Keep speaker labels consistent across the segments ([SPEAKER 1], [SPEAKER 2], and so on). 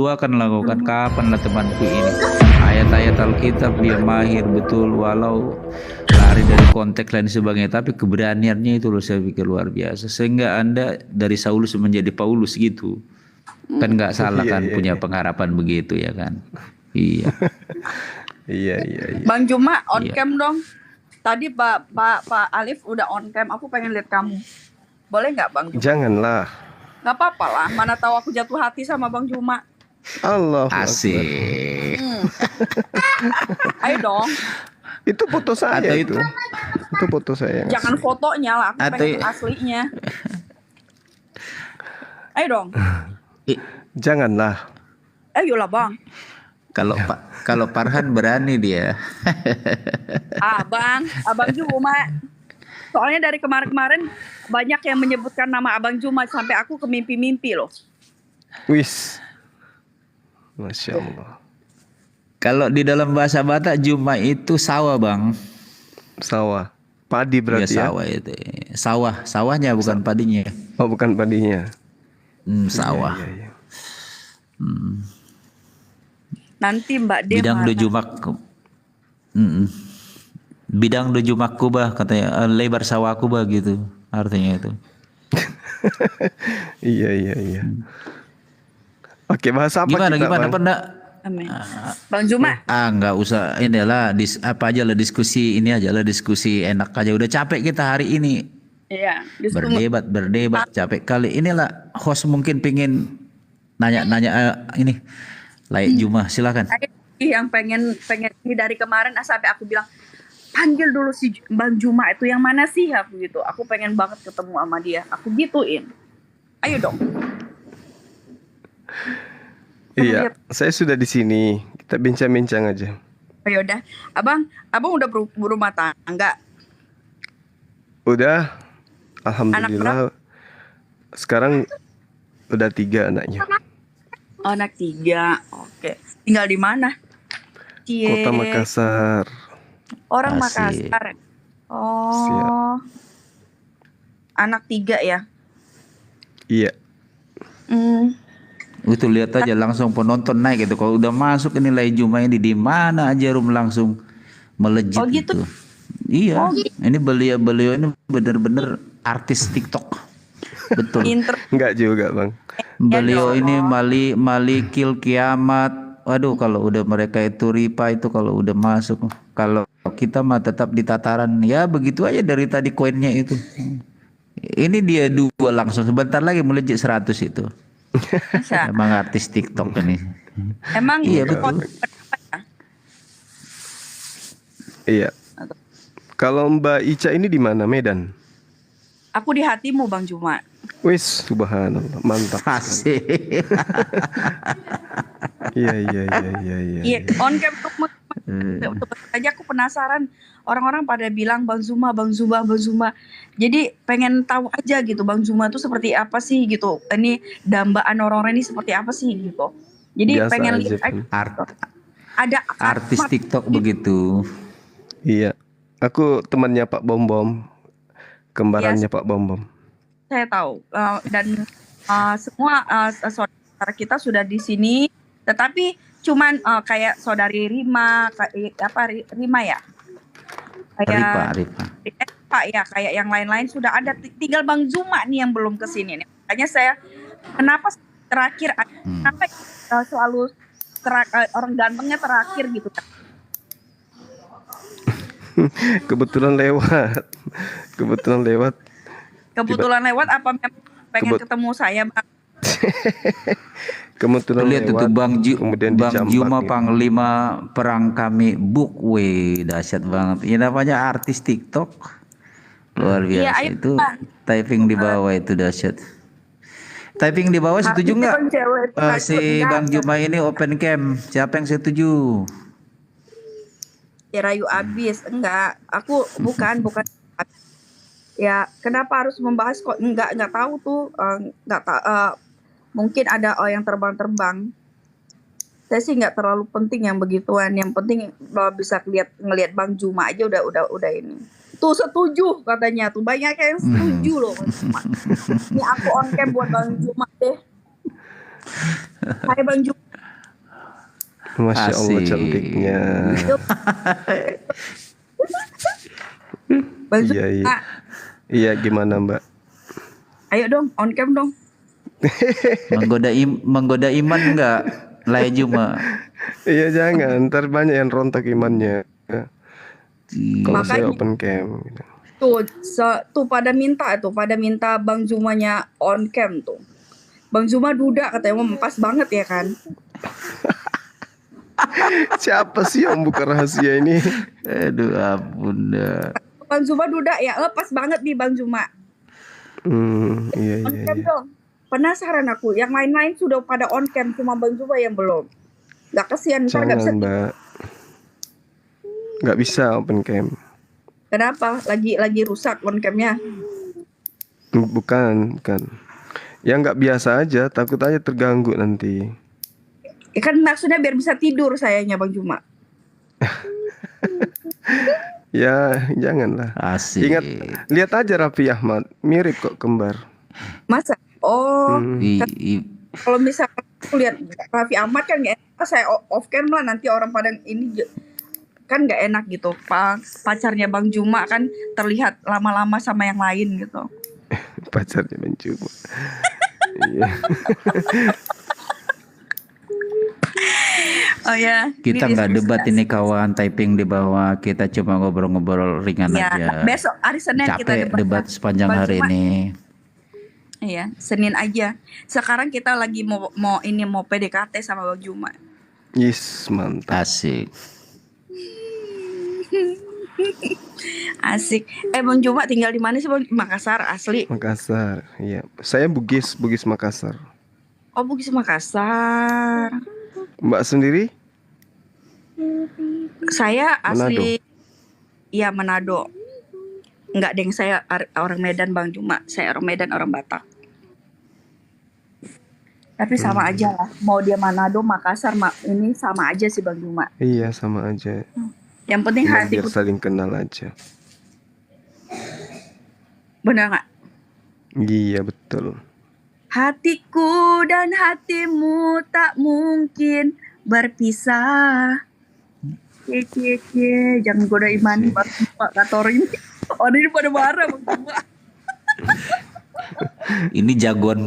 [SPEAKER 1] doakan lakukan kapan lah temanku ini. Ayat-ayat Alkitab dia mahir betul walau lari dari konteks lain sebagainya, tapi keberaniannya itu loh saya pikir luar biasa. Sehingga Anda dari Saulus menjadi Paulus gitu. Kan nggak salah
[SPEAKER 2] Iya,
[SPEAKER 1] kan
[SPEAKER 2] iya,
[SPEAKER 1] punya
[SPEAKER 2] iya.
[SPEAKER 1] pengharapan begitu ya kan. Iya.
[SPEAKER 2] Iya, iya, iya.
[SPEAKER 3] Bang Juma on
[SPEAKER 1] Iya.
[SPEAKER 3] cam dong. Tadi Pak Alif udah on cam. Aku pengen lihat kamu. Boleh nggak Bang Juma?
[SPEAKER 2] Janganlah.
[SPEAKER 3] Nggak apa-apa lah. Mana tahu aku jatuh hati sama Bang Juma.
[SPEAKER 2] Allah.
[SPEAKER 1] Asik.
[SPEAKER 3] Ayo dong.
[SPEAKER 2] Itu foto saya
[SPEAKER 1] Atau
[SPEAKER 2] itu. Itu foto saya.
[SPEAKER 3] Jangan fotonya lah. Aku
[SPEAKER 1] Atau-
[SPEAKER 3] pengen aslinya. Ayo dong.
[SPEAKER 2] Janganlah.
[SPEAKER 3] Ayolah Bang.
[SPEAKER 1] Kalau Farhan berani dia.
[SPEAKER 3] Abang Juma. Soalnya dari kemarin-kemarin banyak yang menyebutkan nama Abang Juma sampai aku ke mimpi-mimpi loh.
[SPEAKER 2] Wis. Masya Allah.
[SPEAKER 1] Kalau di dalam bahasa Batak Juma itu sawah bang.
[SPEAKER 2] Sawah. Padi berarti ya?
[SPEAKER 1] Sawah itu. Sawahnya bukan padinya.
[SPEAKER 2] Oh, bukan padinya.
[SPEAKER 1] Sawah.
[SPEAKER 2] Iya, iya.
[SPEAKER 3] Nanti Mbak Dia
[SPEAKER 1] Bidang
[SPEAKER 3] mana?
[SPEAKER 1] dojumak. Bidang dojumak kubah katanya lebar sawah kubah gitu artinya itu.
[SPEAKER 2] Iya, iya, iya. Oke, bahasa apa
[SPEAKER 1] Gimana
[SPEAKER 2] kita, Bang?
[SPEAKER 1] Pak?
[SPEAKER 3] Amin. Bang Juma.
[SPEAKER 1] Nggak usah inilah apa aja lah diskusi ini aja lah diskusi enak aja udah capek kita hari ini
[SPEAKER 3] Iya.
[SPEAKER 1] berdebat capek kali inilah host mungkin pingin nanya ini Laik Juma silakan.
[SPEAKER 3] Yang pengen ini dari kemarin sampai aku bilang panggil dulu si Bang Juma itu yang mana sih aku gitu. Aku pengen banget ketemu sama dia. Aku gituin. Ayo dong.
[SPEAKER 2] Iya, saya sudah di sini. Kita bincang-bincang aja.
[SPEAKER 3] Ayo udah. Abang udah berumah tangga.
[SPEAKER 2] Udah. Alhamdulillah. Sekarang udah 3 anaknya.
[SPEAKER 3] Oh, anak 3. Oke. Tinggal di mana?
[SPEAKER 2] Kota Makassar.
[SPEAKER 3] Orang
[SPEAKER 1] Asik.
[SPEAKER 3] Makassar. Oh.
[SPEAKER 2] Siap.
[SPEAKER 3] Anak 3 ya?
[SPEAKER 2] Iya.
[SPEAKER 1] Itu lihat aja langsung penonton naik gitu. Kalau udah masuk ini Laik Juma ini di mana aja langsung melejit
[SPEAKER 3] Oh, gitu?
[SPEAKER 1] gitu. Iya. Ini beliau ini bener-bener artis TikTok. Betul.
[SPEAKER 2] Enggak juga, Bang.
[SPEAKER 1] Beliau
[SPEAKER 3] dong.
[SPEAKER 1] ini Malikil Kiamat. Waduh, kalau udah mereka itu ripa itu kalau udah masuk. Kalau kita mah tetap di tataran ya begitu aja dari tadi koinnya itu. Ini dia 2 langsung sebentar lagi melejit 100 itu.
[SPEAKER 3] Masa?
[SPEAKER 1] Emang artis TikTok ini.
[SPEAKER 3] Emang
[SPEAKER 1] Iya, betul.
[SPEAKER 2] Iya. Kalau Mbak Ica ini di mana? Medan.
[SPEAKER 3] Aku di hatimu Bang Juma.
[SPEAKER 2] Wis, subhanallah, mantap.
[SPEAKER 1] Asik.
[SPEAKER 2] Iya, iya, iya, iya, iya.
[SPEAKER 3] Iya, on cam untuk aja aku penasaran. Orang-orang pada bilang Bang Zuma. Jadi pengen tahu aja gitu Bang Zuma itu seperti apa sih gitu. Ini dambaan orang-orang ini seperti apa sih gitu. Jadi
[SPEAKER 2] Biasa
[SPEAKER 3] pengen
[SPEAKER 2] aja,
[SPEAKER 3] lihat
[SPEAKER 2] Bang.
[SPEAKER 3] ada
[SPEAKER 1] Artis TikTok begitu.
[SPEAKER 2] Iya. Aku temannya Pak Bom Bom. Kembarannya Pak Bom Bom.
[SPEAKER 3] Saya tahu dan semua saudara kita sudah di sini, tetapi cuman kayak saudari Rima, Rima ya, kayak
[SPEAKER 1] Ripa.
[SPEAKER 3] Ya kayak yang lain-lain sudah ada, tinggal Bang Zuma nih yang belum kesini nih. Makanya saya kenapa terakhir, kenapa selalu orang gantengnya terakhir gitu kan?
[SPEAKER 2] Kebetulan lewat.
[SPEAKER 3] Kebetulan lewat apa memang pengen ketemu saya Bang?
[SPEAKER 2] Kebetulan
[SPEAKER 1] Lihat itu
[SPEAKER 2] lewat.
[SPEAKER 1] Bang
[SPEAKER 2] Kemudian dijambak
[SPEAKER 1] Juma
[SPEAKER 2] gitu.
[SPEAKER 1] Panglima Perang Kami Buk. Wih, dahsyat banget. Ini namanya artis TikTok. Luar biasa.
[SPEAKER 3] Iya, ayo,
[SPEAKER 1] itu
[SPEAKER 3] Bang.
[SPEAKER 1] typing di bawah itu dahsyat. Typing di bawah setuju nggak? Si Bang Juma ini open cam. Siapa yang setuju?
[SPEAKER 3] Ya rayu abis, enggak. Aku bukan. Ya, kenapa harus membahas kok? Enggak tahu tuh. Mungkin ada yang terbang-terbang. Saya sih nggak terlalu penting yang begituan. Yang penting bisa ngelihat Bang Juma aja udah ini. Tuh setuju katanya tuh, banyak yang setuju loh. Ini aku on cam buat Bang Juma deh. Hai Bang Juma.
[SPEAKER 2] Masya Allah
[SPEAKER 1] Asik.
[SPEAKER 2] cantiknya.
[SPEAKER 3] Bang
[SPEAKER 2] Iya, iya.
[SPEAKER 3] Zuma,
[SPEAKER 2] Iya, gimana Mbak?
[SPEAKER 3] ayo dong on cam dong.
[SPEAKER 1] Menggoda iman enggak? Lai Juma.
[SPEAKER 2] Iya jangan, ntar banyak yang rontok imannya. Kalau saya
[SPEAKER 3] Makanya
[SPEAKER 2] open cam gitu.
[SPEAKER 3] tuh pada minta Bang Zumanya on cam tuh. Bang Zuma duda katanya, wah pas banget ya kan.
[SPEAKER 2] Siapa sih yang buka rahasia ini?
[SPEAKER 1] Aduh ampun dah.
[SPEAKER 3] Bang Zuma duda ya, pas banget nih Bang Zuma.
[SPEAKER 2] Iya
[SPEAKER 3] On
[SPEAKER 2] iya
[SPEAKER 3] cam
[SPEAKER 2] iya.
[SPEAKER 3] dong. Penasaran aku, yang lain-lain sudah pada on cam, cuma Bang Zuma yang belum. Gak kesian, ntar gak bisa.
[SPEAKER 2] Jangan Mbak, nggak bisa open cam.
[SPEAKER 3] Kenapa? Lagi rusak on camnya.
[SPEAKER 2] Bukan, bukan. Ya nggak biasa aja, takut aja terganggu nanti.
[SPEAKER 3] Ya kan maksudnya biar bisa tidur sayangnya Bang Zuma.
[SPEAKER 2] Ya janganlah.
[SPEAKER 1] Asik.
[SPEAKER 2] Ingat, lihat aja Raffi Ahmad, mirip kok kembar.
[SPEAKER 3] Masa? Oh, kalau misalkan aku lihat Raffi Ahmad kan gak enak, saya off cam lah, nanti orang pada ini kan gak enak gitu. Pacarnya Bang Zuma kan terlihat lama-lama sama yang lain gitu.
[SPEAKER 2] Pacarnya mencoba. Iya.
[SPEAKER 3] Oh ya,
[SPEAKER 1] Kita
[SPEAKER 3] ini
[SPEAKER 1] nggak
[SPEAKER 3] diskusi
[SPEAKER 1] debat ini kawan, typing di bawah. Kita cuma ngobrol-ngobrol ringan
[SPEAKER 3] ya.
[SPEAKER 1] aja.
[SPEAKER 3] Besok hari Senin kita
[SPEAKER 1] Capek debat
[SPEAKER 3] ya.
[SPEAKER 1] sepanjang
[SPEAKER 3] Bang
[SPEAKER 1] hari
[SPEAKER 3] Zuma,
[SPEAKER 1] ini.
[SPEAKER 3] Iya, Senin aja. Sekarang kita lagi mau PDKT sama Bang Zuma.
[SPEAKER 2] Yes, mantap.
[SPEAKER 1] Asik.
[SPEAKER 3] Asik. Bang Zuma tinggal di mana sih Bang? Makassar asli.
[SPEAKER 2] Makassar, iya. Saya Bugis Makassar.
[SPEAKER 3] Oh, Bugis Makassar.
[SPEAKER 2] Mbak sendiri?
[SPEAKER 3] Saya asli,
[SPEAKER 2] Manado.
[SPEAKER 3] iya Manado. Enggak deng, saya orang Medan Bang Zuma. Saya orang Medan, orang Batak. Tapi sama aja lah. Mau dia Manado, Makassar, ini sama aja sih Bang Zuma.
[SPEAKER 2] Iya, sama aja.
[SPEAKER 3] Yang penting
[SPEAKER 2] Cuma biar
[SPEAKER 3] hatiku,
[SPEAKER 2] saling kenal aja.
[SPEAKER 3] bener nggak?
[SPEAKER 2] Iya, betul.
[SPEAKER 3] Hatiku dan hatimu tak mungkin berpisah. Cie, jangan goda imani Bang Zuma, kata ini. Orang ini pada marah Bang Zuma.
[SPEAKER 1] Ini jagoan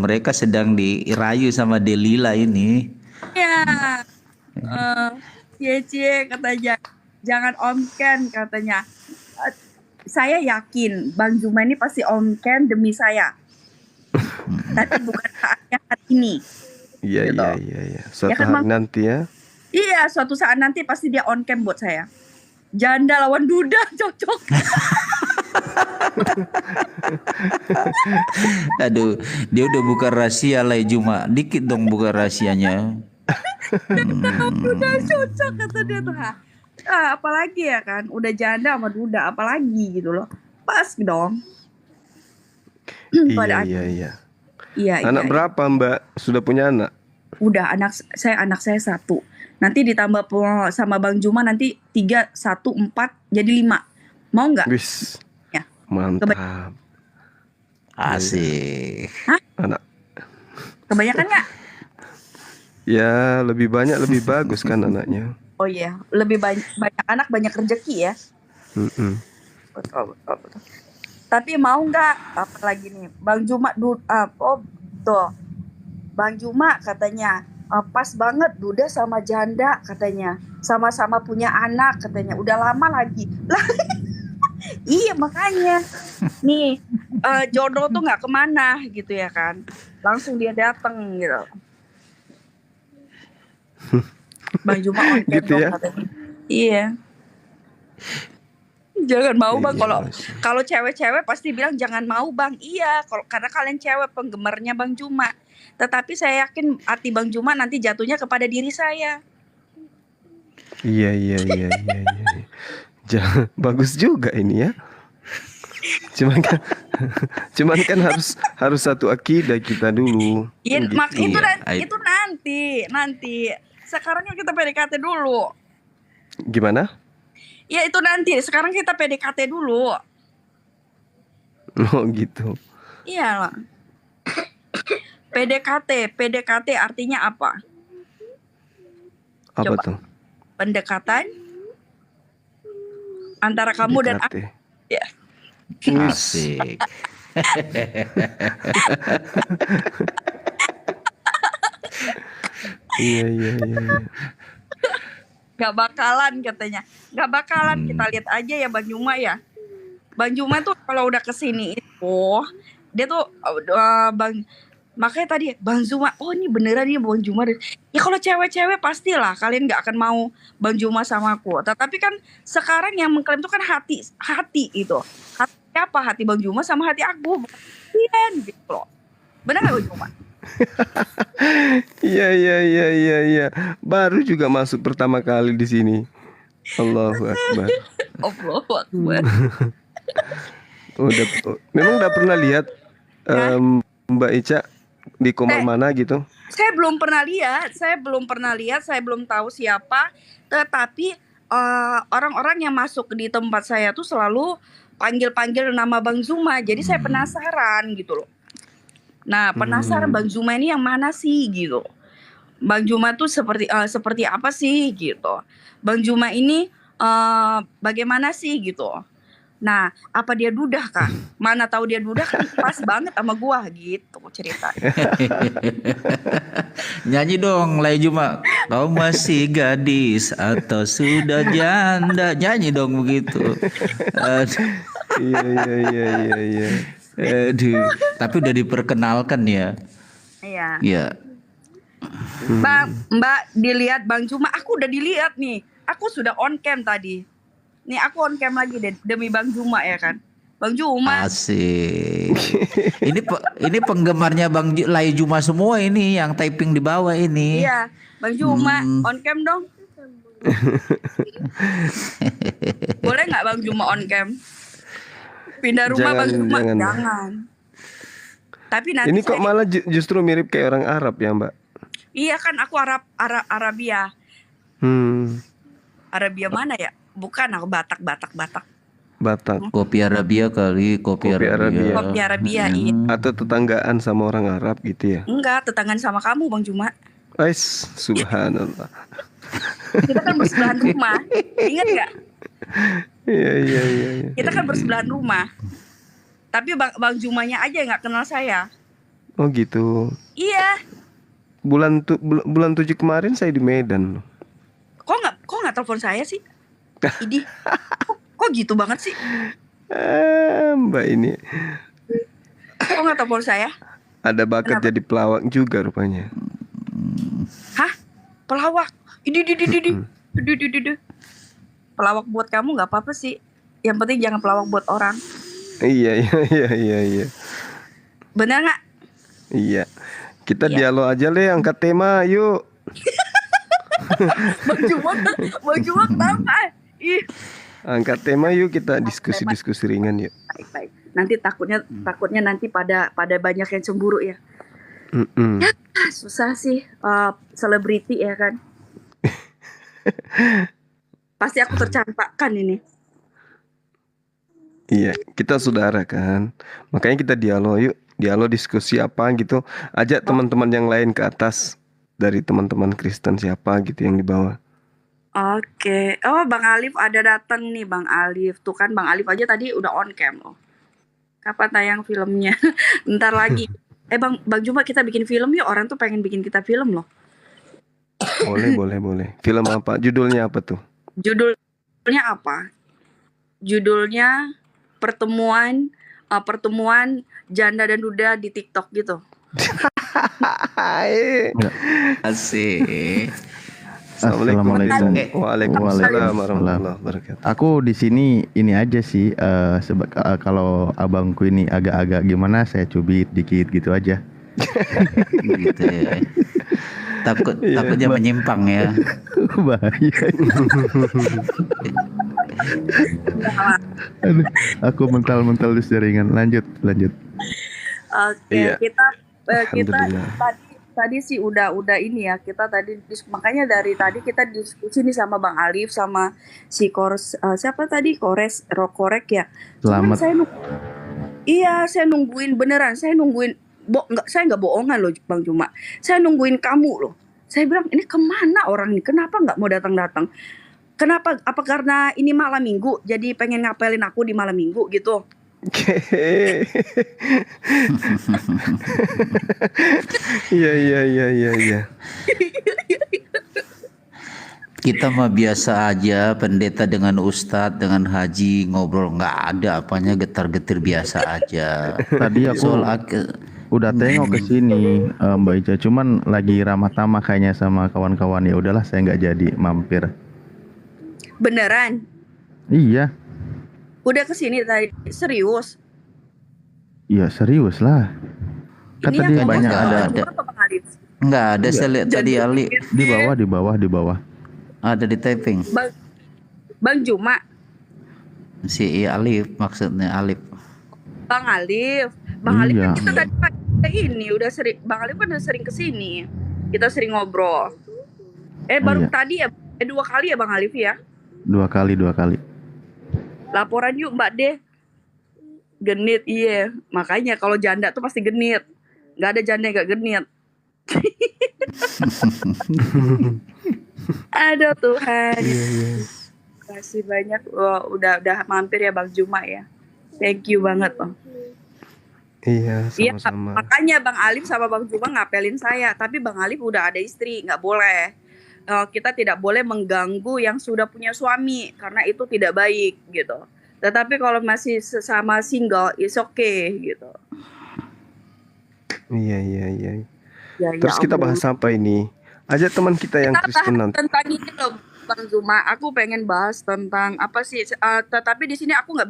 [SPEAKER 1] mereka sedang dirayu sama Delila ini.
[SPEAKER 3] Ya, cie katanya, jangan on cam katanya. Saya yakin Bang Zuma ini pasti on cam demi saya. Tapi bukan saatnya hari ini.
[SPEAKER 2] Iya,
[SPEAKER 3] Gitu.
[SPEAKER 2] iya. Suatu
[SPEAKER 3] Ya kan,
[SPEAKER 2] hari
[SPEAKER 3] Bang?
[SPEAKER 2] nanti ya.
[SPEAKER 3] Iya, suatu saat nanti pasti dia on cam buat saya. Janda lawan duda cocok.
[SPEAKER 1] Aduh, dia udah buka rahasia Lai Juma. Dikit dong buka rahasianya.
[SPEAKER 3] Janda lawan duda cocok kata dia tuh. Apalagi ya kan, udah janda sama duda, apalagi gitu loh. Pas dong. Pada
[SPEAKER 2] Iya.
[SPEAKER 3] Iya,
[SPEAKER 2] Anak
[SPEAKER 3] iya.
[SPEAKER 2] berapa Mbak? Sudah punya anak?
[SPEAKER 3] Udah anak saya 1. Nanti ditambah sama Bang Zuma nanti 3, 1, 4 jadi 5. Mau nggak?
[SPEAKER 2] Wis.
[SPEAKER 3] Ya.
[SPEAKER 2] Mantap.
[SPEAKER 1] Asik.
[SPEAKER 2] Anak.
[SPEAKER 3] Kebanyakan nggak?
[SPEAKER 2] Ya, lebih banyak lebih bagus kan anaknya.
[SPEAKER 3] Oh iya, lebih banyak anak banyak rezeki ya.
[SPEAKER 2] Mm-mm.
[SPEAKER 3] Betul. Tapi mau nggak? Apalagi nih, Bang Zuma tuh. Bang Zuma katanya pas banget duda sama janda katanya, sama-sama punya anak katanya, udah lama lagi lah. Iya makanya nih jodoh tuh nggak kemana gitu ya kan, langsung dia datang gitu. Bang Zuma on cam
[SPEAKER 2] Gitu
[SPEAKER 3] dong
[SPEAKER 2] ya?
[SPEAKER 3] katanya. Iya. Jangan mau Bang,
[SPEAKER 2] Iya,
[SPEAKER 3] kalau cewek-cewek pasti bilang jangan mau Bang. Iya, karena kalian cewek penggemarnya Bang Zuma. Tetapi saya yakin hati Bang Zuma nanti jatuhnya kepada diri saya.
[SPEAKER 2] Iya. Bagus juga ini ya. Cuman kan harus satu akidah kita dulu.
[SPEAKER 3] Iya,
[SPEAKER 2] Gitu.
[SPEAKER 3] itu nanti. Sekarang kan kita PDKT dulu.
[SPEAKER 2] Gimana?
[SPEAKER 3] Ya itu nanti. Sekarang kita PDKT dulu.
[SPEAKER 2] Oh gitu.
[SPEAKER 3] Iya lah. PDKT artinya apa?
[SPEAKER 2] Apa
[SPEAKER 3] Coba
[SPEAKER 2] tuh?
[SPEAKER 3] pendekatan antara kamu dan aku.
[SPEAKER 2] PDKT.
[SPEAKER 3] Ya.
[SPEAKER 2] Wis.
[SPEAKER 1] Asik.
[SPEAKER 2] Iya iya iya. Iya.
[SPEAKER 3] Gak bakalan katanya. Gak bakalan, kita
[SPEAKER 1] Hmm.
[SPEAKER 3] lihat aja ya Bang Juma ya. Bang Juma tuh kalau udah kesini itu dia tuh Bang, makanya tadi Bang Juma, oh ini beneran nih Bang Juma. Ya kalau cewek-cewek pastilah kalian gak akan mau Bang Juma sama aku. Tetapi kan sekarang yang mengklaim tuh kan hati itu. Hati apa? Hati Bang Juma sama hati aku. Kalian gitu loh. Bener gak Bang Juma?
[SPEAKER 2] Iya iya iya iya iya. Baru juga masuk pertama kali di sini. Allahu Akbar.
[SPEAKER 3] Allahu Akbar.
[SPEAKER 2] Memang udah pernah lihat
[SPEAKER 3] Ya.
[SPEAKER 2] Mbak Ica di komar
[SPEAKER 3] Eh.
[SPEAKER 2] mana gitu?
[SPEAKER 3] Saya belum pernah lihat, saya belum tahu siapa. Tetapi orang-orang yang masuk di tempat saya tuh selalu panggil-panggil nama Bang Zuma. Jadi saya penasaran gitu loh. Nah, penasaran Bang Zuma ini yang mana sih gitu. Bang Zuma tuh seperti apa sih gitu. Bang Zuma ini bagaimana sih gitu. Nah, apa dia dudah kah? Mana tahu dia dudah kan pas banget sama gua gitu cerita.
[SPEAKER 1] Nyanyi dong Lai Juma. Kau masih gadis atau sudah janda? Nyanyi dong begitu. Aduh,
[SPEAKER 2] Iya iya iya iya iya.
[SPEAKER 1] aduh. Tapi udah diperkenalkan ya.
[SPEAKER 3] Iya.
[SPEAKER 1] Ya.
[SPEAKER 3] Mbak dilihat Bang Zuma, aku udah dilihat nih. Aku sudah on cam tadi. Nih aku on cam lagi demi Bang Zuma ya kan. Bang Zuma.
[SPEAKER 1] Asik. Ini penggemarnya Bang Lai Juma semua ini yang typing di bawah ini.
[SPEAKER 3] Iya, Bang Zuma on cam dong. Boleh nggak Bang Zuma on cam? Pindah rumah Bang Zuma, jangan. Tapi nanti
[SPEAKER 2] Ini kok malah justru mirip kayak orang Arab ya Mbak?
[SPEAKER 3] Iya kan aku Arabia. Arabia mana ya? Bukan, aku Batak.
[SPEAKER 2] Batak.
[SPEAKER 1] Kopi Arabia kali, kopi Arabia.
[SPEAKER 3] Kopi Arabia iya.
[SPEAKER 2] Atau tetanggaan sama orang Arab gitu ya?
[SPEAKER 3] Enggak, tetanggaan sama kamu Bang Zuma.
[SPEAKER 2] Ais, subhanallah.
[SPEAKER 3] Kita kan bersebelahan rumah. Ingat nggak?
[SPEAKER 2] Iya iya iya.
[SPEAKER 3] Kita kan bersebelahan rumah. Tapi Bang Zumanya aja nggak kenal saya.
[SPEAKER 2] Oh gitu.
[SPEAKER 3] Iya.
[SPEAKER 2] Bulan 7 kemarin saya di Medan.
[SPEAKER 3] Kok nggak telepon saya sih? Idih. Kok gitu banget sih?
[SPEAKER 2] Mbak ini
[SPEAKER 3] Kok nggak telepon saya?
[SPEAKER 2] ada bakat jadi pelawak juga rupanya.
[SPEAKER 3] Hah? Pelawak? Idih. Pelawak buat kamu nggak apa-apa sih. Yang penting jangan pelawak buat orang.
[SPEAKER 2] Iya iya iya iya iya.
[SPEAKER 3] Bener nggak?
[SPEAKER 2] Iya. Kita
[SPEAKER 3] Iya.
[SPEAKER 2] dialog aja le, angkat tema yuk.
[SPEAKER 3] Bang Juma kenapa? Ih.
[SPEAKER 2] Angkat tema yuk, kita diskusi-diskusi ringan yuk.
[SPEAKER 3] Baik. Nanti takutnya nanti pada banyak yang cemburu ya.
[SPEAKER 2] Mm-mm.
[SPEAKER 3] Susah sih selebriti ya kan. Pasti aku tercampakkan ini.
[SPEAKER 2] Iya, kita saudara kan. Makanya kita dialog yuk. Dialog diskusi apa gitu. Ajak teman-teman yang lain ke atas. Dari teman-teman Kristen siapa gitu yang di bawah.
[SPEAKER 3] Oke. Oh, Bang Alif ada datang nih Bang Alif. Tuh kan Bang Alif aja tadi udah on cam loh. Kapan tayang filmnya? Ntar lagi. Bang Juma kita bikin film yuk. Orang tuh pengen bikin kita film loh.
[SPEAKER 2] Boleh. Film apa? Judulnya apa tuh?
[SPEAKER 3] Judulnya apa? Judulnya pertemuan janda dan duda di TikTok gitu.
[SPEAKER 1] Asik.
[SPEAKER 2] Assalamualaikum.
[SPEAKER 1] Eh,
[SPEAKER 2] Waalaikumsalam warahmatullahi wabarakatuh.
[SPEAKER 4] Aku di sini ini aja sih kalau abangku ini agak-agak gimana saya cubit dikit gitu aja.
[SPEAKER 1] gitu ya. Takutnya menyimpang ya.
[SPEAKER 4] Bahaya. Aduh, aku mental terus jaringan. Lanjut.
[SPEAKER 3] Oke,
[SPEAKER 2] Iya.
[SPEAKER 3] kita
[SPEAKER 2] Alhamdulillah.
[SPEAKER 3] tadi sih udah ini ya. Kita tadi makanya dari tadi kita diskusi nih sama Bang Alif sama si siapa tadi Rokorek ya. Cuman
[SPEAKER 4] Selamat.
[SPEAKER 3] saya nungguin beneran. Saya nungguin saya nggak bohongan loh Bang Juma. Saya nungguin kamu loh. Saya bilang ini kemana orang ini? Kenapa nggak mau datang-datang? Kenapa? Apa karena ini malam minggu? Jadi pengen ngapelin aku di malam minggu gitu?
[SPEAKER 2] Iya.
[SPEAKER 1] Kita mah biasa aja, pendeta dengan ustadz, dengan haji ngobrol, nggak ada apanya, getar-getir biasa aja.
[SPEAKER 4] Tadi aku udah tengok ke sini Mbak Ica, cuman lagi ramah tamah kayaknya sama kawan-kawan, ya udahlah saya nggak jadi mampir.
[SPEAKER 3] Beneran?
[SPEAKER 4] Iya,
[SPEAKER 3] Udah kesini tadi? Serius?
[SPEAKER 4] iya serius lah. Kan
[SPEAKER 3] Ini
[SPEAKER 4] tadi
[SPEAKER 3] yang
[SPEAKER 4] banyak
[SPEAKER 1] ngomong
[SPEAKER 4] ada
[SPEAKER 1] nggak
[SPEAKER 3] apa Bang Alif?
[SPEAKER 1] Nggak ada, saya lihat tadi Ali
[SPEAKER 4] di bawah.
[SPEAKER 1] ada di typing.
[SPEAKER 3] Bang Juma,
[SPEAKER 1] Si Alif, maksudnya Alif.
[SPEAKER 3] Bang Alif kan
[SPEAKER 4] Iya.
[SPEAKER 3] kita tadi pagi ini udah sering, Bang Alif kan udah sering kesini, kita sering ngobrol. Baru
[SPEAKER 4] Iya.
[SPEAKER 3] tadi ya, 2 kali ya Bang Alif ya.
[SPEAKER 4] 2 kali.
[SPEAKER 3] Laporan yuk Mbak De. Genit, iya. Makanya kalau janda tuh pasti genit. Gak ada janda yang gak genit. Aduh Tuhan. Terima kasih banyak. Wah, udah mampir ya Bang Juma ya. Thank you banget loh.
[SPEAKER 2] Iya,
[SPEAKER 3] Iya,
[SPEAKER 2] sama-sama.
[SPEAKER 3] makanya Bang Alif sama Bang Juma ngapelin saya. Tapi Bang Alif udah ada istri, nggak boleh. Kita tidak boleh mengganggu yang sudah punya suami karena itu tidak baik gitu. Tetapi kalau masih sesama single, it's okay gitu.
[SPEAKER 2] Iya.
[SPEAKER 3] Ya,
[SPEAKER 2] Terus
[SPEAKER 3] ya
[SPEAKER 2] kita
[SPEAKER 3] ampun.
[SPEAKER 2] bahas apa ini? Ajak teman kita yang
[SPEAKER 3] Kita
[SPEAKER 2] Kristen
[SPEAKER 3] bahas
[SPEAKER 2] nanti.
[SPEAKER 3] tentang ini loh Bang Zuma. Aku pengen bahas tentang apa sih? Tetapi di sini aku nggak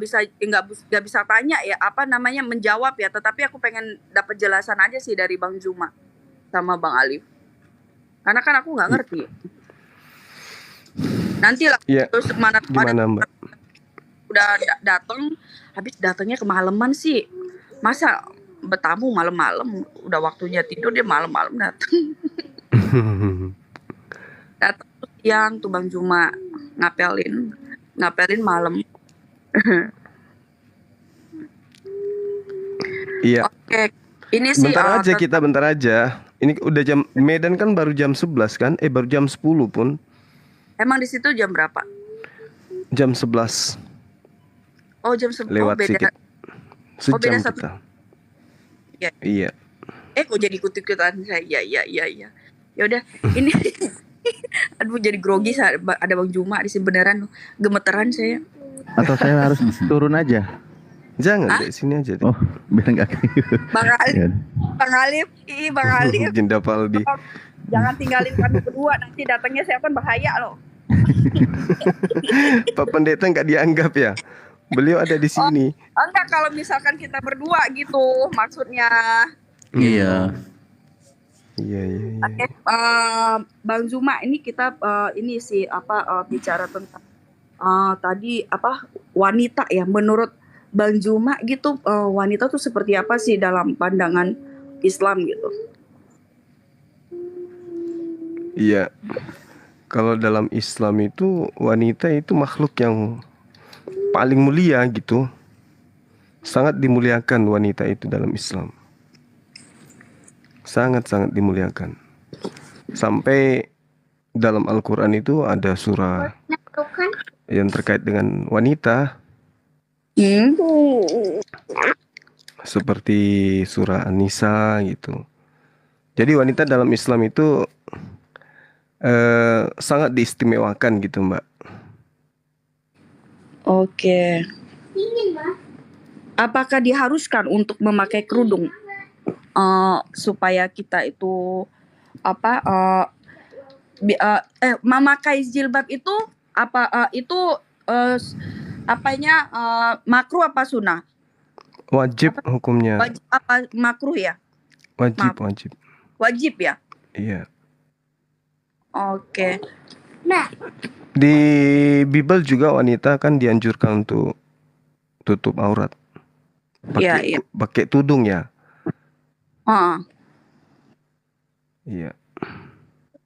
[SPEAKER 3] bisa tanya ya apa namanya menjawab ya. Tetapi aku pengen dapat jelasan aja sih dari Bang Zuma sama Bang Alif. Karena kan aku nggak ngerti. Nanti lah
[SPEAKER 2] Iya.
[SPEAKER 3] terus mana
[SPEAKER 2] Gimana Mbak?
[SPEAKER 3] udah datang, habis datangnya kemalaman sih. Masa bertamu malam-malam, udah waktunya tidur dia malam-malam datang. Datang siang tuh Bang Juma ngapelin malam.
[SPEAKER 2] Iya.
[SPEAKER 3] Oke, ini sih
[SPEAKER 2] Bentar aja. Ini udah jam, Medan kan baru jam 11 kan? Baru jam 10 pun.
[SPEAKER 3] Emang di situ jam berapa?
[SPEAKER 2] Jam 11
[SPEAKER 3] Oh, jam 11.
[SPEAKER 2] lewat
[SPEAKER 3] beda.
[SPEAKER 2] sedikit. Sejam
[SPEAKER 3] beda satu.
[SPEAKER 2] kita.
[SPEAKER 3] Iya.
[SPEAKER 2] Iya.
[SPEAKER 3] Kok jadi ikut-ikutan saya? Iya. Ya udah, ini aduh jadi grogi ada Bang Juma di sini beneran gemeteran saya.
[SPEAKER 4] Atau saya harus turun aja?
[SPEAKER 2] Jangan di sini aja deh.
[SPEAKER 4] Oh, biar nggak
[SPEAKER 3] Bang Alif,
[SPEAKER 4] Ya.
[SPEAKER 3] Bang Alif, Bang Alif.
[SPEAKER 2] Jinda Paldi.
[SPEAKER 3] Jangan tinggalin kami berdua, nanti datangnya saya kan bahaya loh.
[SPEAKER 2] Pak Pendeta nggak dianggap ya? Beliau ada di sini.
[SPEAKER 3] Enggak, kalau misalkan kita berdua gitu maksudnya.
[SPEAKER 1] Iya.
[SPEAKER 2] Iya.
[SPEAKER 3] Oke, Bang Zuma, ini kita ini sih bicara tentang tadi wanita ya. Menurut Bang Zuma gitu, wanita tuh seperti apa sih dalam pandangan Islam gitu?
[SPEAKER 2] Iya. Kalau dalam Islam itu wanita itu makhluk yang paling mulia gitu. Sangat dimuliakan wanita itu dalam Islam. Sangat-sangat dimuliakan. Sampai dalam Al-Quran itu ada surah yang terkait dengan wanita. Seperti surah An-Nisa gitu. Jadi wanita dalam Islam itu sangat diistimewakan gitu Mbak.
[SPEAKER 3] Oke. Apakah diharuskan untuk memakai kerudung supaya kita itu memakai jilbab itu makruh apa sunnah?
[SPEAKER 2] Wajib hukumnya.
[SPEAKER 3] Wajib apa makruh ya?
[SPEAKER 2] Wajib.
[SPEAKER 3] Wajib ya?
[SPEAKER 2] Iya.
[SPEAKER 3] Oke.
[SPEAKER 2] Di Bible juga wanita kan dianjurkan untuk tutup aurat.
[SPEAKER 3] Iya.
[SPEAKER 2] Pakai tudung ya. Iya.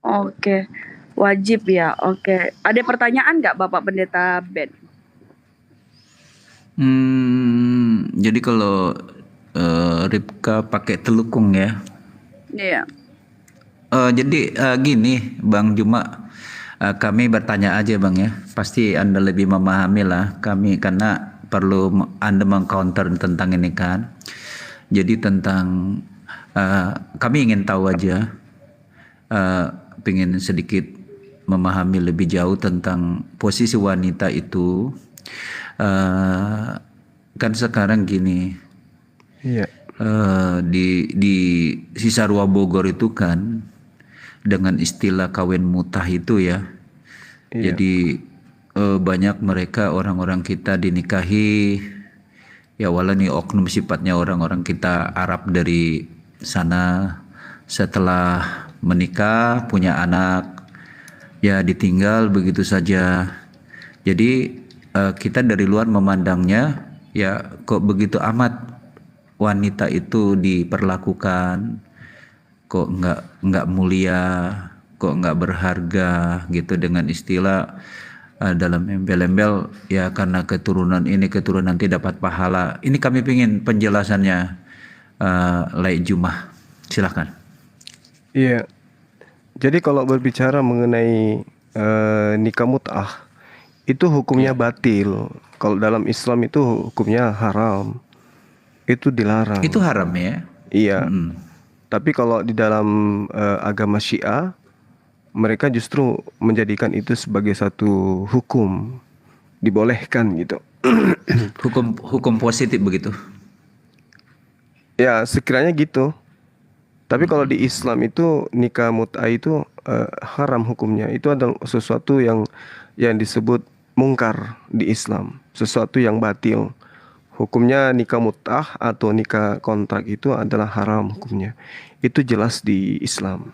[SPEAKER 3] Oke. Wajib ya. Oke. Ada pertanyaan nggak Bapak Pendeta Ben?
[SPEAKER 1] Jadi kalau Ribka pakai telukung ya.
[SPEAKER 3] Iya.
[SPEAKER 1] Jadi gini, Bang Juma, kami bertanya aja Bang ya. Pasti Anda lebih memahami lah kami karena perlu Anda mengcounter tentang ini kan. Jadi tentang kami ingin tahu aja, pengen sedikit memahami lebih jauh tentang posisi wanita itu. Kan sekarang gini,
[SPEAKER 2] Iya.
[SPEAKER 1] di Cisarua Bogor itu kan dengan istilah kawin mutah itu ya.
[SPEAKER 2] Iya.
[SPEAKER 1] Jadi banyak mereka orang-orang kita dinikahi ya, walau nih oknum sifatnya orang-orang kita Arab dari sana, setelah menikah punya anak ya ditinggal begitu saja. Jadi kita dari luar memandangnya ya kok begitu amat wanita itu diperlakukan, kok nggak mulia, kok nggak berharga gitu, dengan istilah dalam embel-embel ya karena keturunan ini keturunan nanti dapat pahala. Ini kami pingin penjelasannya, Lai Jumah, silakan.
[SPEAKER 2] Iya. Jadi kalau berbicara mengenai nikah mut'ah, itu hukumnya batil. Kalau dalam Islam itu hukumnya haram. Itu dilarang.
[SPEAKER 1] Itu haram ya.
[SPEAKER 2] Iya. Tapi kalau di dalam agama Syiah, mereka justru menjadikan itu sebagai satu hukum, dibolehkan gitu.
[SPEAKER 1] Hukum positif begitu.
[SPEAKER 2] Ya, sekiranya gitu. Tapi kalau di Islam itu nikah mut'ah itu haram hukumnya. Itu adalah sesuatu yang disebut mungkar di Islam, sesuatu yang batil. Hukumnya nikah mut'ah atau nikah kontrak itu adalah haram hukumnya. Itu jelas di Islam.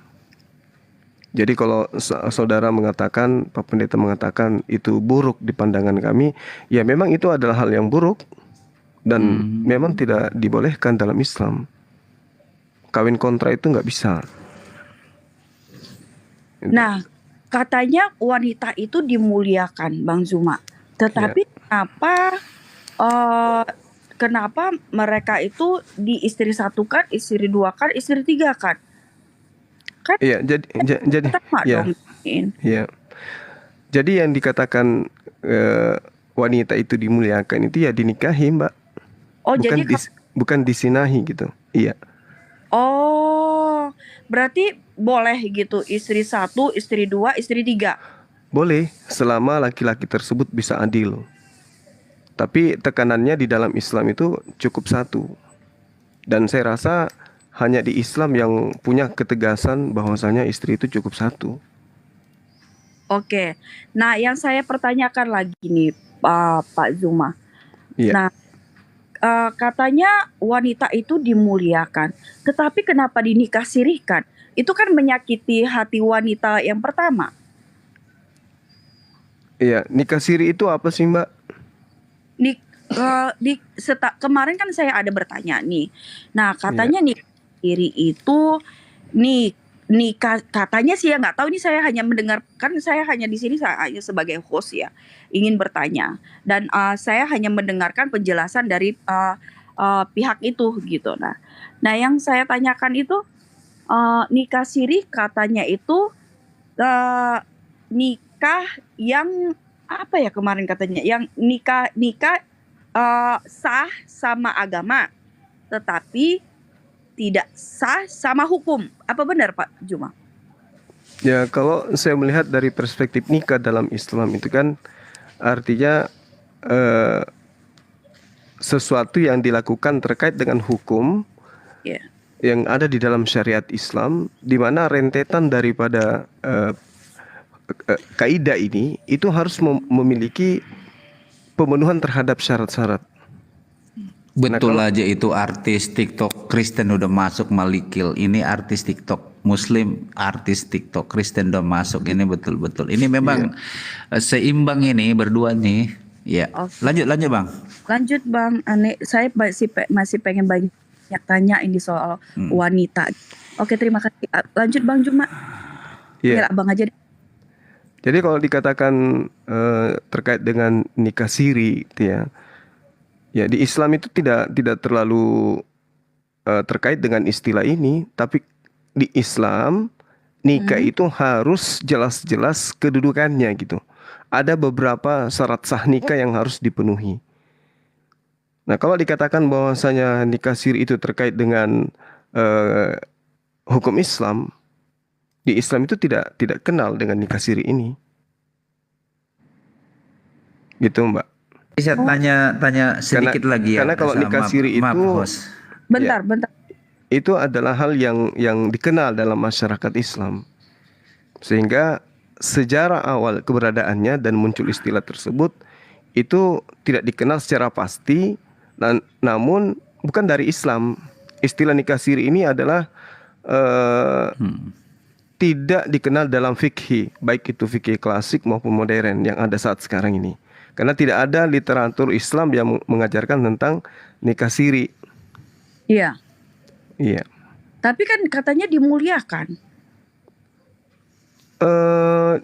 [SPEAKER 2] Jadi kalau saudara mengatakan, Pak Pendeta mengatakan itu buruk di pandangan kami, ya memang itu adalah hal yang buruk dan memang tidak dibolehkan dalam Islam. Kawin kontra itu nggak bisa.
[SPEAKER 3] Nah, katanya wanita itu dimuliakan, Bang Zuma. Tetapi kenapa mereka itu di istri satukan, istri duakan, istri tigakan? Kan
[SPEAKER 2] Iya, jadi
[SPEAKER 3] sama
[SPEAKER 2] ya,
[SPEAKER 3] dong.
[SPEAKER 2] ya. Jadi yang dikatakan wanita itu dimuliakan itu ya dinikahi, Mbak.
[SPEAKER 3] Oh,
[SPEAKER 2] Bukan
[SPEAKER 3] jadi
[SPEAKER 2] bukan disinahi gitu. Iya.
[SPEAKER 3] oh, berarti boleh gitu istri satu, istri dua, istri tiga.
[SPEAKER 2] Boleh selama laki-laki tersebut bisa adil. Tapi tekanannya di dalam Islam itu cukup satu. Dan saya rasa hanya di Islam yang punya ketegasan bahwasanya istri itu cukup satu.
[SPEAKER 3] Oke. Nah, yang saya pertanyakan lagi nih, Pak Zuma.
[SPEAKER 2] Iya.
[SPEAKER 3] Nah, katanya wanita itu dimuliakan, tetapi kenapa dinikah sirihkan? Itu kan menyakiti hati wanita yang pertama.
[SPEAKER 2] Iya, nikah siri itu apa sih, Mbak?
[SPEAKER 3] Kemarin kan saya ada bertanya nih. Nah, katanya nikah siri itu nikah, katanya sih ya, nggak tahu, ini saya hanya mendengar, kan saya hanya di sini, saya hanya sebagai host ya, ingin bertanya, dan saya hanya mendengarkan penjelasan dari pihak itu gitu. Nah yang saya tanyakan itu nikah siri katanya itu nikah yang apa ya, kemarin katanya yang nikah sah sama agama tetapi tidak sah sama hukum. Apa benar Pak Juma?
[SPEAKER 2] Ya, kalau saya melihat dari perspektif nikah dalam Islam itu kan artinya sesuatu yang dilakukan terkait dengan hukum yang ada di dalam syariat Islam, di mana rentetan daripada kaidah ini itu harus memiliki pemenuhan terhadap syarat-syarat.
[SPEAKER 1] Betul aja, itu artis TikTok Kristen udah masuk malikil. Ini artis TikTok Muslim, artis TikTok Kristen udah masuk. Ini betul-betul. Ini memang seimbang ini berdua nih. Ya. Lanjut Bang.
[SPEAKER 3] Lanjut Bang. Saya masih pengen banyak tanya ini soal wanita. Oke, terima kasih. Lanjut Bang Juma.
[SPEAKER 2] Iya.
[SPEAKER 3] Abang aja deh.
[SPEAKER 2] Jadi kalau dikatakan terkait dengan nikah siri gitu ya. Ya, di Islam itu tidak terlalu terkait dengan istilah ini, tapi di Islam nikah itu harus jelas-jelas kedudukannya gitu. Ada beberapa syarat sah nikah yang harus dipenuhi. Nah, kalau dikatakan bahwasanya nikah siri itu terkait dengan eh, hukum Islam, di Islam itu tidak kenal dengan nikah siri ini. Gitu, Mbak.
[SPEAKER 1] Bisa tanya sedikit lagi ya.
[SPEAKER 2] Karena kalau nikah siri
[SPEAKER 1] maaf,
[SPEAKER 2] itu
[SPEAKER 1] host.
[SPEAKER 3] Bentar, bentar.
[SPEAKER 2] itu adalah hal yang dikenal dalam masyarakat Islam. Sehingga sejarah awal keberadaannya dan muncul istilah tersebut itu tidak dikenal secara pasti, namun bukan dari Islam. Istilah nikah siri ini adalah tidak dikenal dalam fikih, baik itu fikih klasik maupun modern yang ada saat sekarang ini. Karena tidak ada literatur Islam yang mengajarkan tentang nikah siri.
[SPEAKER 3] Iya.
[SPEAKER 2] Iya.
[SPEAKER 3] Tapi kan katanya dimuliakan.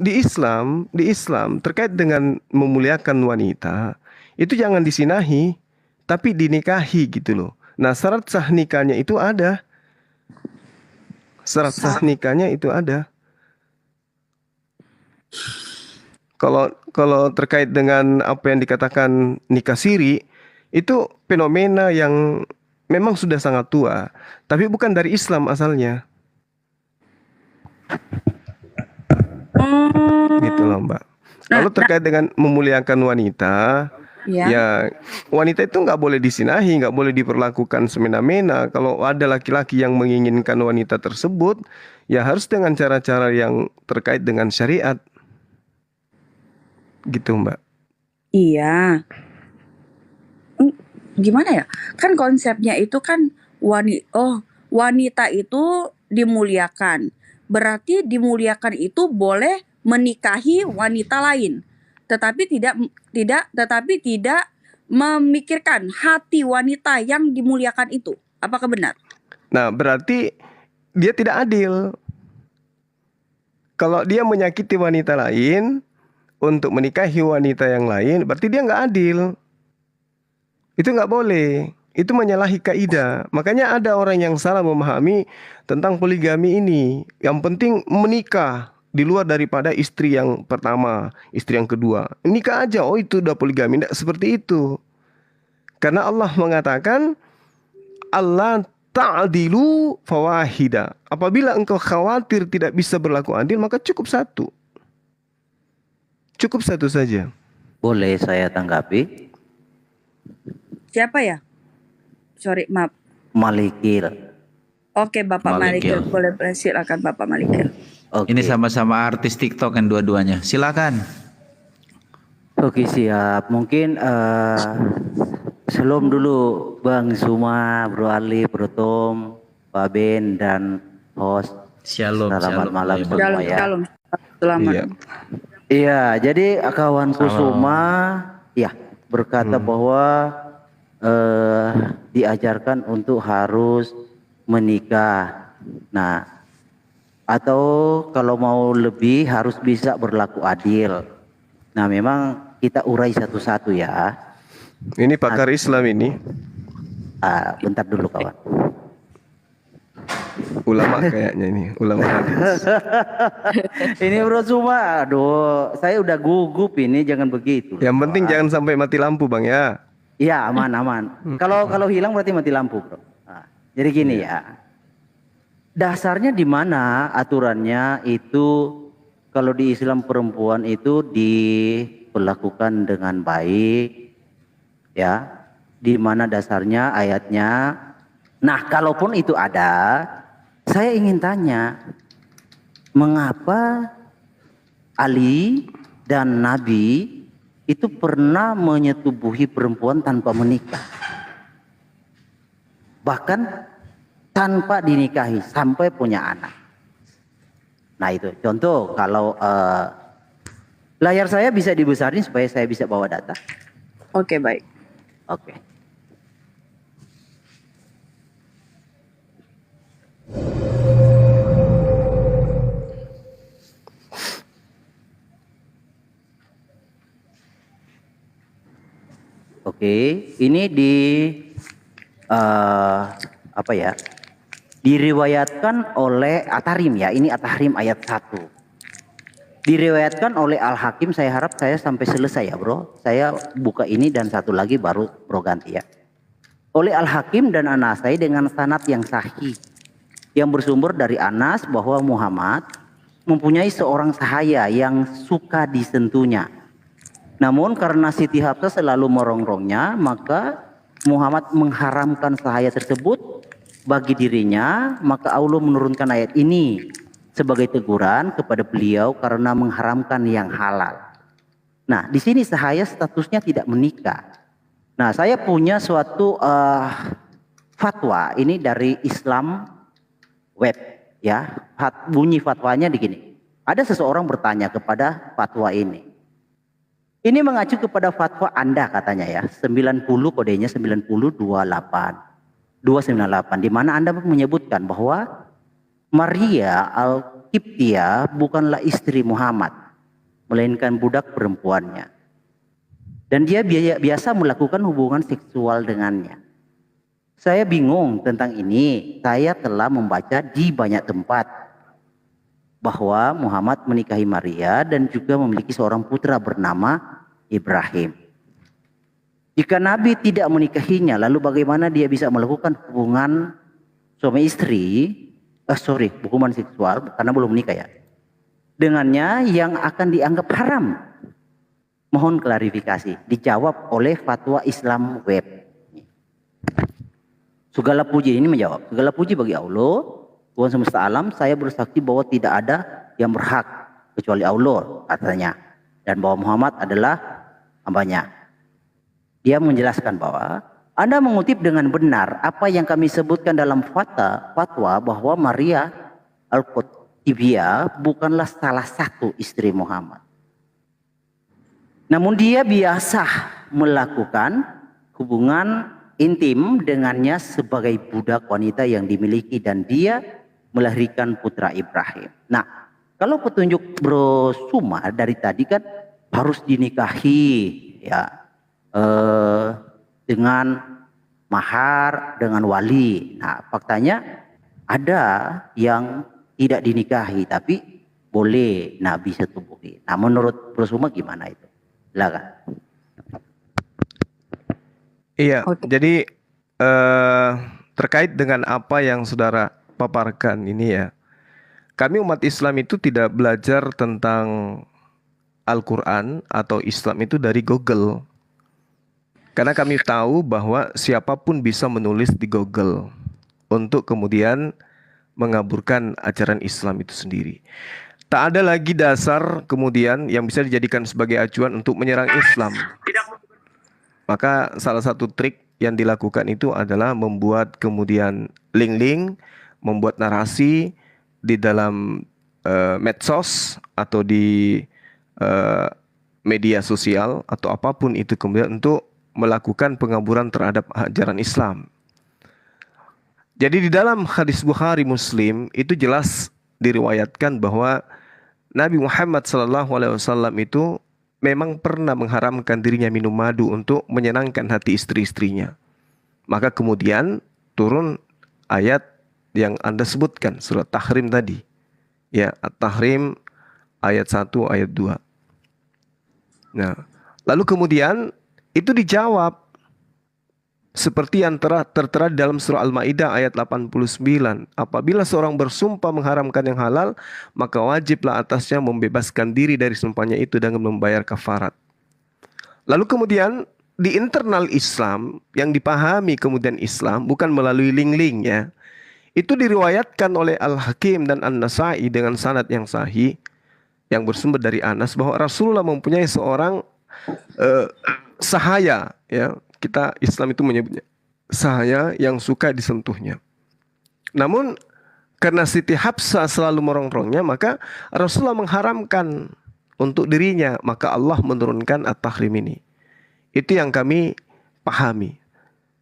[SPEAKER 2] Di Islam terkait dengan memuliakan wanita itu jangan disinahi, tapi dinikahi gitu loh. Nah, syarat sah nikahnya itu ada. Syarat sah nikahnya itu ada. Kalau terkait dengan apa yang dikatakan nikah siri, itu fenomena yang memang sudah sangat tua, tapi bukan dari Islam asalnya. Gitu loh, Mbak. Lalu terkait dengan memuliakan wanita, ya wanita itu nggak boleh disinahi, nggak boleh diperlakukan semena-mena. Kalau ada laki-laki yang menginginkan wanita tersebut, ya harus dengan cara-cara yang terkait dengan syariat. Gitu, Mbak.
[SPEAKER 3] Iya. Gimana ya? Kan konsepnya itu kan wanita itu dimuliakan. Berarti dimuliakan itu boleh menikahi wanita lain. Tetapi tidak memikirkan hati wanita yang dimuliakan itu. Apakah benar?
[SPEAKER 2] Nah, berarti dia tidak adil. Kalau dia menyakiti wanita lain untuk menikahi wanita yang lain, berarti dia nggak adil. Itu nggak boleh. Itu menyalahi kaidah. Makanya ada orang yang salah memahami tentang poligami ini. Yang penting menikah di luar daripada istri yang pertama, istri yang kedua. Nikah aja, oh itu udah poligami. Tidak seperti itu. Karena Allah mengatakan, Allah ta'adilu fawahida. Apabila engkau khawatir tidak bisa berlaku adil, maka cukup satu. Cukup satu saja.
[SPEAKER 5] Boleh saya tanggapi?
[SPEAKER 3] Siapa ya? Sorry, maaf.
[SPEAKER 5] Malikil.
[SPEAKER 3] Oke, Bapak Malikil. Boleh silakan Bapak Malikil.
[SPEAKER 5] Oke.
[SPEAKER 1] Ini sama-sama artis TikTok kan dua-duanya. Silakan.
[SPEAKER 5] Oke, siap. Mungkin sebelum dulu Bang Zuma, Bro Ali, Bro Tom, Pak Ben dan host.
[SPEAKER 1] Shalom.
[SPEAKER 5] Selamat malam semua ya.
[SPEAKER 3] Selamat.
[SPEAKER 2] Iya.
[SPEAKER 5] Iya, jadi kawanku Zuma ya berkata bahwa diajarkan untuk harus menikah. Nah, atau kalau mau lebih harus bisa berlaku adil. Nah, memang kita urai satu-satu ya.
[SPEAKER 2] Ini pakar Islam ini.
[SPEAKER 5] Bentar dulu kawan.
[SPEAKER 2] Ulama kayaknya ini, ulama hadis.
[SPEAKER 5] Ini Bro Zuma, aduh, saya udah gugup ini, jangan begitu.
[SPEAKER 2] Yang penting jangan sampai mati lampu, Bang ya.
[SPEAKER 5] Iya, aman. Kalau hilang berarti mati lampu, Bro. Nah, jadi gini ya. Dasarnya di mana aturannya itu kalau di Islam perempuan itu diperlakukan dengan baik, ya. Di mana dasarnya ayatnya. Nah, kalaupun itu ada, saya ingin tanya, mengapa Ali dan Nabi itu pernah menyetubuhi perempuan tanpa menikah? Bahkan tanpa dinikahi sampai punya anak. Nah itu contoh kalau layar saya bisa dibesarin supaya saya bisa bawa data.
[SPEAKER 3] Oke, baik.
[SPEAKER 5] Oke. Oke, ini di apa ya? Diriwayatkan oleh At-Tahrim ya, ini At-Tahrim ayat 1. Diriwayatkan oleh Al-Hakim, saya harap saya sampai selesai ya bro. Saya buka ini dan satu lagi baru bro ganti ya. Oleh Al-Hakim dan An-Nasai dengan sanad yang sahih. Yang bersumber dari Anas bahwa Muhammad mempunyai seorang sahaya yang suka disentuhnya. Namun karena Siti Hafsah selalu merongrongnya, maka Muhammad mengharamkan sahaya tersebut bagi dirinya. Maka Allah menurunkan ayat ini sebagai teguran kepada beliau karena mengharamkan yang halal. Nah, di sini sahaya statusnya tidak menikah. Nah, saya punya suatu fatwa ini dari Islam Web ya. Bunyi fatwanya begini. Ada seseorang bertanya kepada fatwa ini. Ini mengacu kepada fatwa Anda katanya ya. 90 kodenya 9028 298 di mana Anda menyebutkan bahwa Maria Al-Qibtiyah bukanlah istri Muhammad, melainkan budak perempuannya. Dan dia biasa melakukan hubungan seksual dengannya. Saya bingung tentang ini. Saya telah membaca di banyak tempat bahwa Muhammad menikahi Maria dan juga memiliki seorang putra bernama Ibrahim. Jika Nabi tidak menikahinya, lalu bagaimana dia bisa melakukan hubungan suami istri? Hubungan seksual karena belum menikah ya. Dengannya yang akan dianggap haram. Mohon klarifikasi. Dijawab oleh fatwa Islam Web. Segala puji ini menjawab. Segala puji bagi Allah, Tuhan semesta alam. Saya bersaksi bahwa tidak ada yang berhak kecuali Allah katanya. Dan bahwa Muhammad adalah hambanya. Dia menjelaskan bahwa Anda mengutip dengan benar apa yang kami sebutkan dalam fatwa bahwa Maria Al-Qibtiyah bukanlah salah satu istri Muhammad. Namun dia biasa melakukan hubungan intim dengannya sebagai budak wanita yang dimiliki dan dia melahirkan putra Ibrahim. Nah, kalau petunjuk Bro Suma dari tadi kan harus dinikahi ya dengan mahar, dengan wali. Nah, faktanya ada yang tidak dinikahi tapi boleh Nabi setubuhi. Nah, menurut Bro Suma gimana itu? Silakan.
[SPEAKER 2] Iya,
[SPEAKER 3] Oke.
[SPEAKER 2] jadi terkait dengan apa yang saudara paparkan ini ya, kami umat Islam itu tidak belajar tentang Al-Quran atau Islam itu dari Google. Karena kami tahu bahwa siapapun bisa menulis di Google untuk kemudian mengaburkan ajaran Islam itu sendiri. Tak ada lagi dasar kemudian yang bisa dijadikan sebagai acuan untuk menyerang Islam. Maka salah satu trik yang dilakukan itu adalah membuat kemudian link-link, membuat narasi di dalam medsos atau di media sosial atau apapun itu kemudian untuk melakukan pengaburan terhadap ajaran Islam. Jadi di dalam hadis Bukhari Muslim itu jelas diriwayatkan bahwa Nabi Muhammad SAW itu memang pernah mengharamkan dirinya minum madu untuk menyenangkan hati istri-istrinya. Maka kemudian turun ayat yang Anda sebutkan, surat Tahrim tadi. Ya, At-Tahrim ayat 1, ayat 2. Nah, lalu kemudian itu dijawab seperti yang tertera dalam surah Al-Maidah ayat 89. Apabila seorang bersumpah mengharamkan yang halal, maka wajiblah atasnya membebaskan diri dari sumpahnya itu dengan membayar kafarat. Lalu kemudian di internal Islam yang dipahami kemudian Islam bukan melalui link-link ya. Itu diriwayatkan oleh Al-Hakim dan An-Nasai dengan sanad yang sahih yang bersumber dari Anas bahwa Rasulullah mempunyai seorang sahaya ya. Kita Islam itu menyebutnya sahaya yang suka disentuhnya. Namun karena Siti Hafsah selalu merongrongnya, maka Rasulullah mengharamkan untuk dirinya, maka Allah menurunkan At-Tahrim ini. Itu yang kami pahami.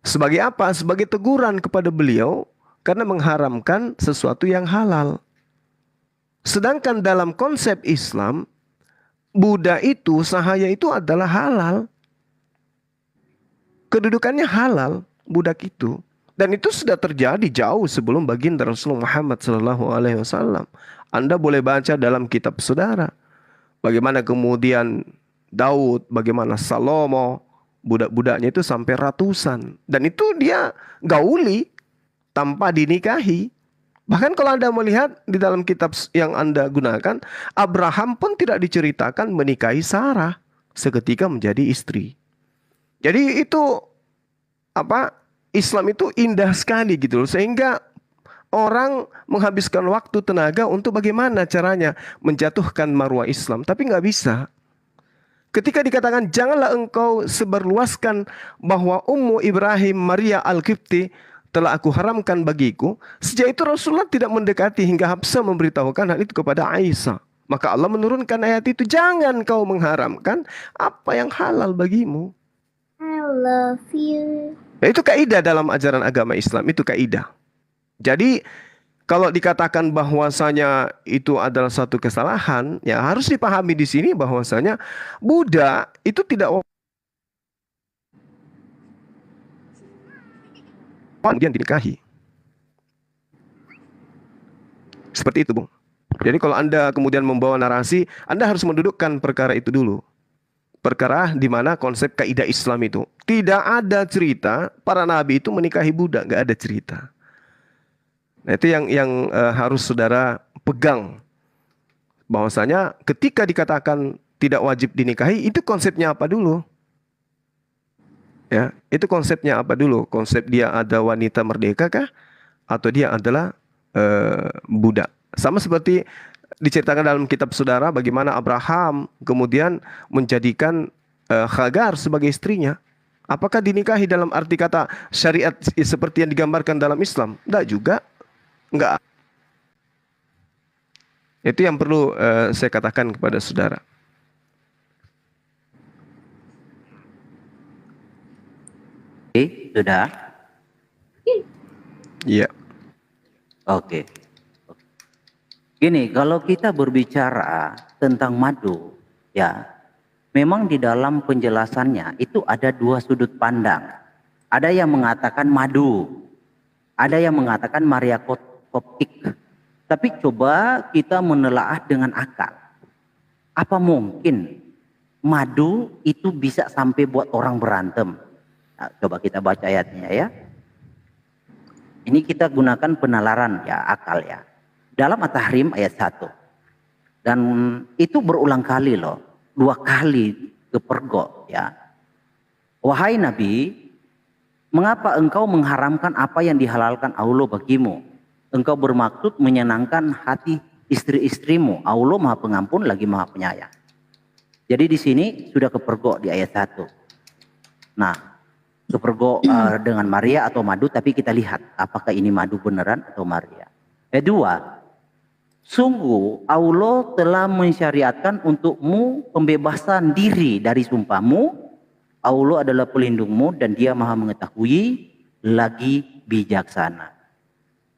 [SPEAKER 2] Sebagai apa? Sebagai teguran kepada beliau karena mengharamkan sesuatu yang halal. Sedangkan dalam konsep Islam, Buddha itu, sahaya itu adalah halal. Kedudukannya halal, budak itu. Dan itu sudah terjadi jauh sebelum baginda Rasulullah Muhammad SAW. Anda boleh baca dalam kitab saudara. Bagaimana kemudian Daud, bagaimana Salomo, budak-budaknya itu sampai ratusan. Dan itu dia gauli tanpa dinikahi. Bahkan kalau Anda melihat di dalam kitab yang Anda gunakan, Abraham pun tidak diceritakan menikahi Sarah seketika menjadi istri. Jadi itu Islam itu indah sekali gitu loh, sehingga orang menghabiskan waktu tenaga untuk bagaimana caranya menjatuhkan marwah Islam, tapi nggak bisa. Ketika dikatakan janganlah engkau sebarluaskan bahwa Ummu Ibrahim Maria Al-Qibti telah aku haramkan bagiku, sejak itu Rasulullah tidak mendekati hingga Hafsah memberitahukan hal itu kepada Aisyah. Maka Allah menurunkan ayat itu, jangan kau mengharamkan apa yang halal bagimu.
[SPEAKER 6] I love you.
[SPEAKER 2] Ya, itu kaidah dalam ajaran agama Islam, itu kaidah. Jadi kalau dikatakan bahwasanya itu adalah satu kesalahan, ya harus dipahami di sini bahwasanya Buddha itu tidak kemudian dinikahi. Seperti itu, Bung. Jadi kalau Anda kemudian membawa narasi, Anda harus mendudukkan perkara itu dulu. Perkara di mana konsep kaidah Islam itu tidak ada cerita para nabi itu menikahi budak, nggak ada cerita. Nah, itu yang harus saudara pegang, bahwasanya ketika dikatakan tidak wajib dinikahi, itu konsepnya apa dulu? Ya, itu konsepnya apa dulu? Konsep dia ada wanita merdeka kah? Atau dia adalah budak? Sama seperti diceritakan dalam kitab saudara bagaimana Abraham kemudian menjadikan Hagar sebagai istrinya. Apakah dinikahi dalam arti kata syariat seperti yang digambarkan dalam Islam? Tidak juga. Enggak. Itu yang perlu saya katakan kepada saudara.
[SPEAKER 5] Oke, sudah?
[SPEAKER 2] Iya.
[SPEAKER 5] Oke. Gini, kalau kita berbicara tentang madu, ya, memang di dalam penjelasannya itu ada dua sudut pandang. Ada yang mengatakan madu, ada yang mengatakan Maria Koptik. Tapi coba kita menelaah dengan akal. Apa mungkin madu itu bisa sampai buat orang berantem? Nah, coba kita baca ayatnya ya. Ini kita gunakan penalaran ya, akal ya. Dalam At-Tahrim ayat 1. Dan itu berulang kali loh. 2 kali kepergok ya. Wahai Nabi, mengapa engkau mengharamkan apa yang dihalalkan Allah bagimu? Engkau bermaksud menyenangkan hati istri-istrimu. Allah Maha Pengampun lagi Maha Penyayang. Jadi di sini sudah kepergok di ayat 1. Nah, kepergok dengan Maria atau madu, tapi kita lihat apakah ini madu beneran atau Maria. Kedua, sungguh Allah telah mensyariatkan untukmu pembebasan diri dari sumpahmu. Allah adalah pelindungmu dan Dia Maha mengetahui lagi bijaksana.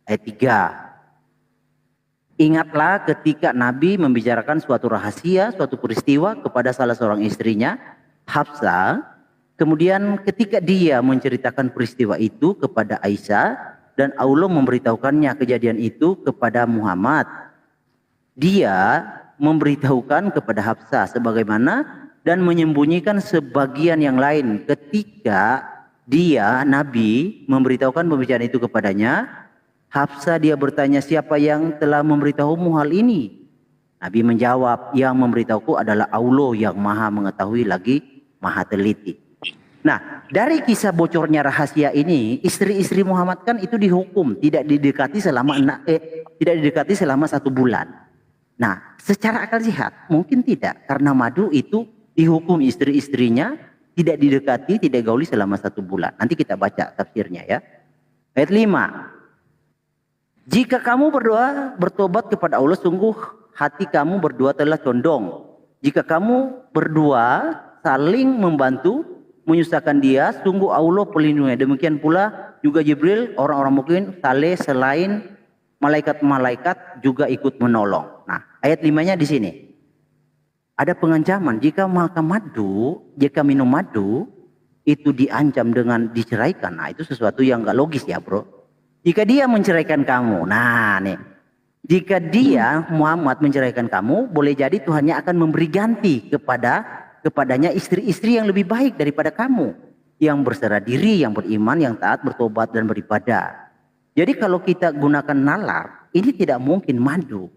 [SPEAKER 5] Ayat 3. Ingatlah ketika Nabi membicarakan suatu rahasia, suatu peristiwa kepada salah seorang istrinya, Hafsah. Kemudian ketika dia menceritakan peristiwa itu kepada Aisyah dan Allah memberitahukannya kejadian itu kepada Muhammad, dia memberitahukan kepada Hafsah sebagaimana dan menyembunyikan sebagian yang lain. Ketika dia, Nabi, memberitahukan pembicaraan itu kepadanya, Hafsah dia bertanya, siapa yang telah memberitahumu hal ini? Nabi menjawab, yang memberitahuku adalah Allah yang Maha mengetahui lagi Maha teliti. Nah, dari kisah bocornya rahasia ini, istri-istri Muhammad kan itu dihukum tidak didekati selama 1 bulan. Nah, secara akal sehat mungkin tidak, karena madu itu dihukum istri-istrinya tidak didekati, tidak gauli selama 1 bulan. Nanti kita baca tafsirnya ya. Ayat 5. Jika kamu berdoa bertobat kepada Allah, sungguh hati kamu berdua telah condong. Jika kamu berdua saling membantu menyusahkan dia, sungguh Allah pelindungnya. Demikian pula juga Jibril, orang-orang mukmin saleh selain malaikat-malaikat juga ikut menolong. Nah, ayat 5-nya di sini. Ada pengancaman jika makan madu, jika minum madu, itu diancam dengan diceraikan, nah itu sesuatu yang nggak logis ya bro. Jika dia menceraikan kamu, nah nih, jika dia Muhammad menceraikan kamu, boleh jadi Tuhannya akan memberi ganti kepadanya istri-istri yang lebih baik daripada kamu, yang berserah diri, yang beriman, yang taat, bertobat dan beribadah. Jadi kalau kita gunakan nalar, ini tidak mungkin madu.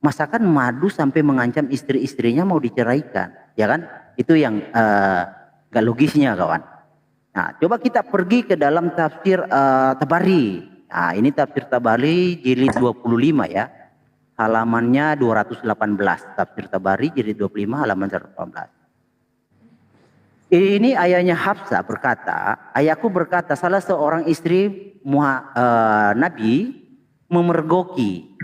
[SPEAKER 5] Masakan madu sampai mengancam istri-istrinya mau diceraikan, ya kan? Itu yang gak logisnya kawan. Nah, coba kita pergi ke dalam tafsir Tabari. Nah, ini tafsir Tabari jilid 25 ya. Halamannya 218. Tafsir Tabari jilid 25 halaman 118. Ini ayahnya Hafsah berkata, ayahku berkata salah seorang istri Nabi memergoki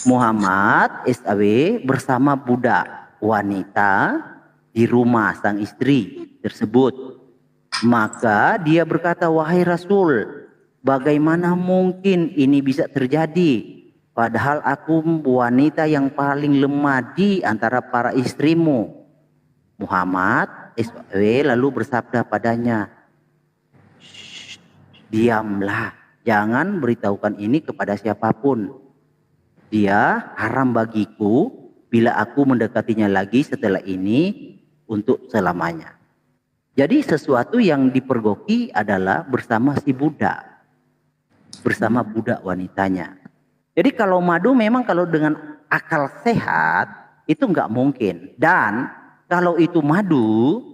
[SPEAKER 5] Muhammad SAW bersama budak wanita di rumah sang istri tersebut. Maka dia berkata, wahai Rasul, bagaimana mungkin ini bisa terjadi? Padahal aku wanita yang paling lemah di antara para istrimu. Muhammad SAW lalu bersabda padanya, diamlah, jangan beritahukan ini kepada siapapun. Dia haram bagiku bila aku mendekatinya lagi setelah ini untuk selamanya. Jadi sesuatu yang dipergoki adalah bersama si budak. Bersama budak wanitanya. Jadi kalau madu memang kalau dengan akal sehat itu nggak mungkin. Dan kalau itu madu,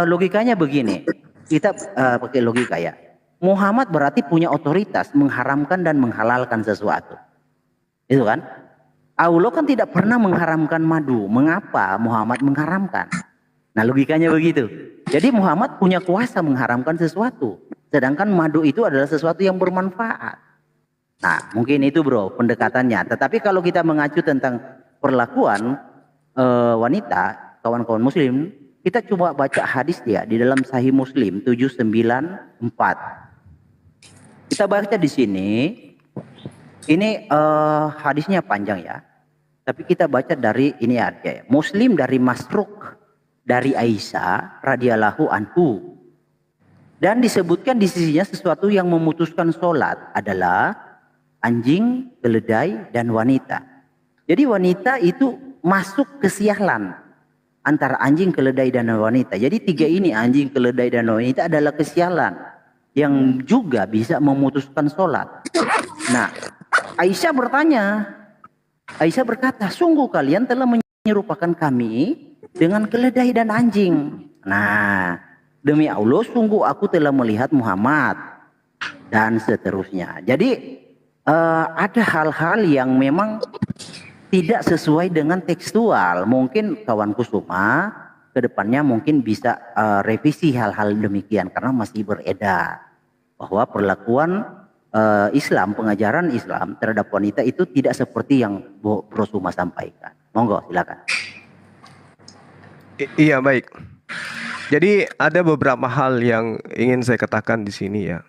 [SPEAKER 5] logikanya begini. Kita pakai logika ya. Muhammad berarti punya otoritas mengharamkan dan menghalalkan sesuatu. Itu kan? Allah kan tidak pernah mengharamkan madu. Mengapa Muhammad mengharamkan? Nah logikanya begitu. Jadi Muhammad punya kuasa mengharamkan sesuatu. Sedangkan madu itu adalah sesuatu yang bermanfaat. Nah mungkin itu bro pendekatannya. Tetapi kalau kita mengacu tentang perlakuan wanita, kawan-kawan muslim, kita coba baca hadis dia di dalam Sahih Muslim 794. Kita baca di sini. Ini hadisnya panjang ya. Tapi kita baca dari ini aja. Muslim dari Masruk dari Aisyah radhiyallahu anhu. Dan disebutkan di sisinya sesuatu yang memutuskan sholat adalah anjing, keledai, dan wanita. Jadi wanita itu masuk ke sialan antara anjing, keledai, dan wanita. Jadi tiga ini anjing, keledai, dan wanita adalah kesialan yang juga bisa memutuskan sholat. Nah, Aisyah berkata, sungguh kalian telah menyerupakan kami dengan keledai dan anjing. Nah, demi Allah sungguh aku telah melihat Muhammad dan seterusnya. Jadi ada hal-hal yang memang tidak sesuai dengan tekstual. Mungkin kawan Kusuma kedepannya mungkin bisa revisi hal-hal demikian karena masih beredar bahwa perlakuan Islam, pengajaran Islam terhadap wanita itu tidak seperti yang Bro Suma sampaikan. Monggo silakan.
[SPEAKER 2] Iya baik. Jadi ada beberapa hal yang ingin saya katakan di sini ya.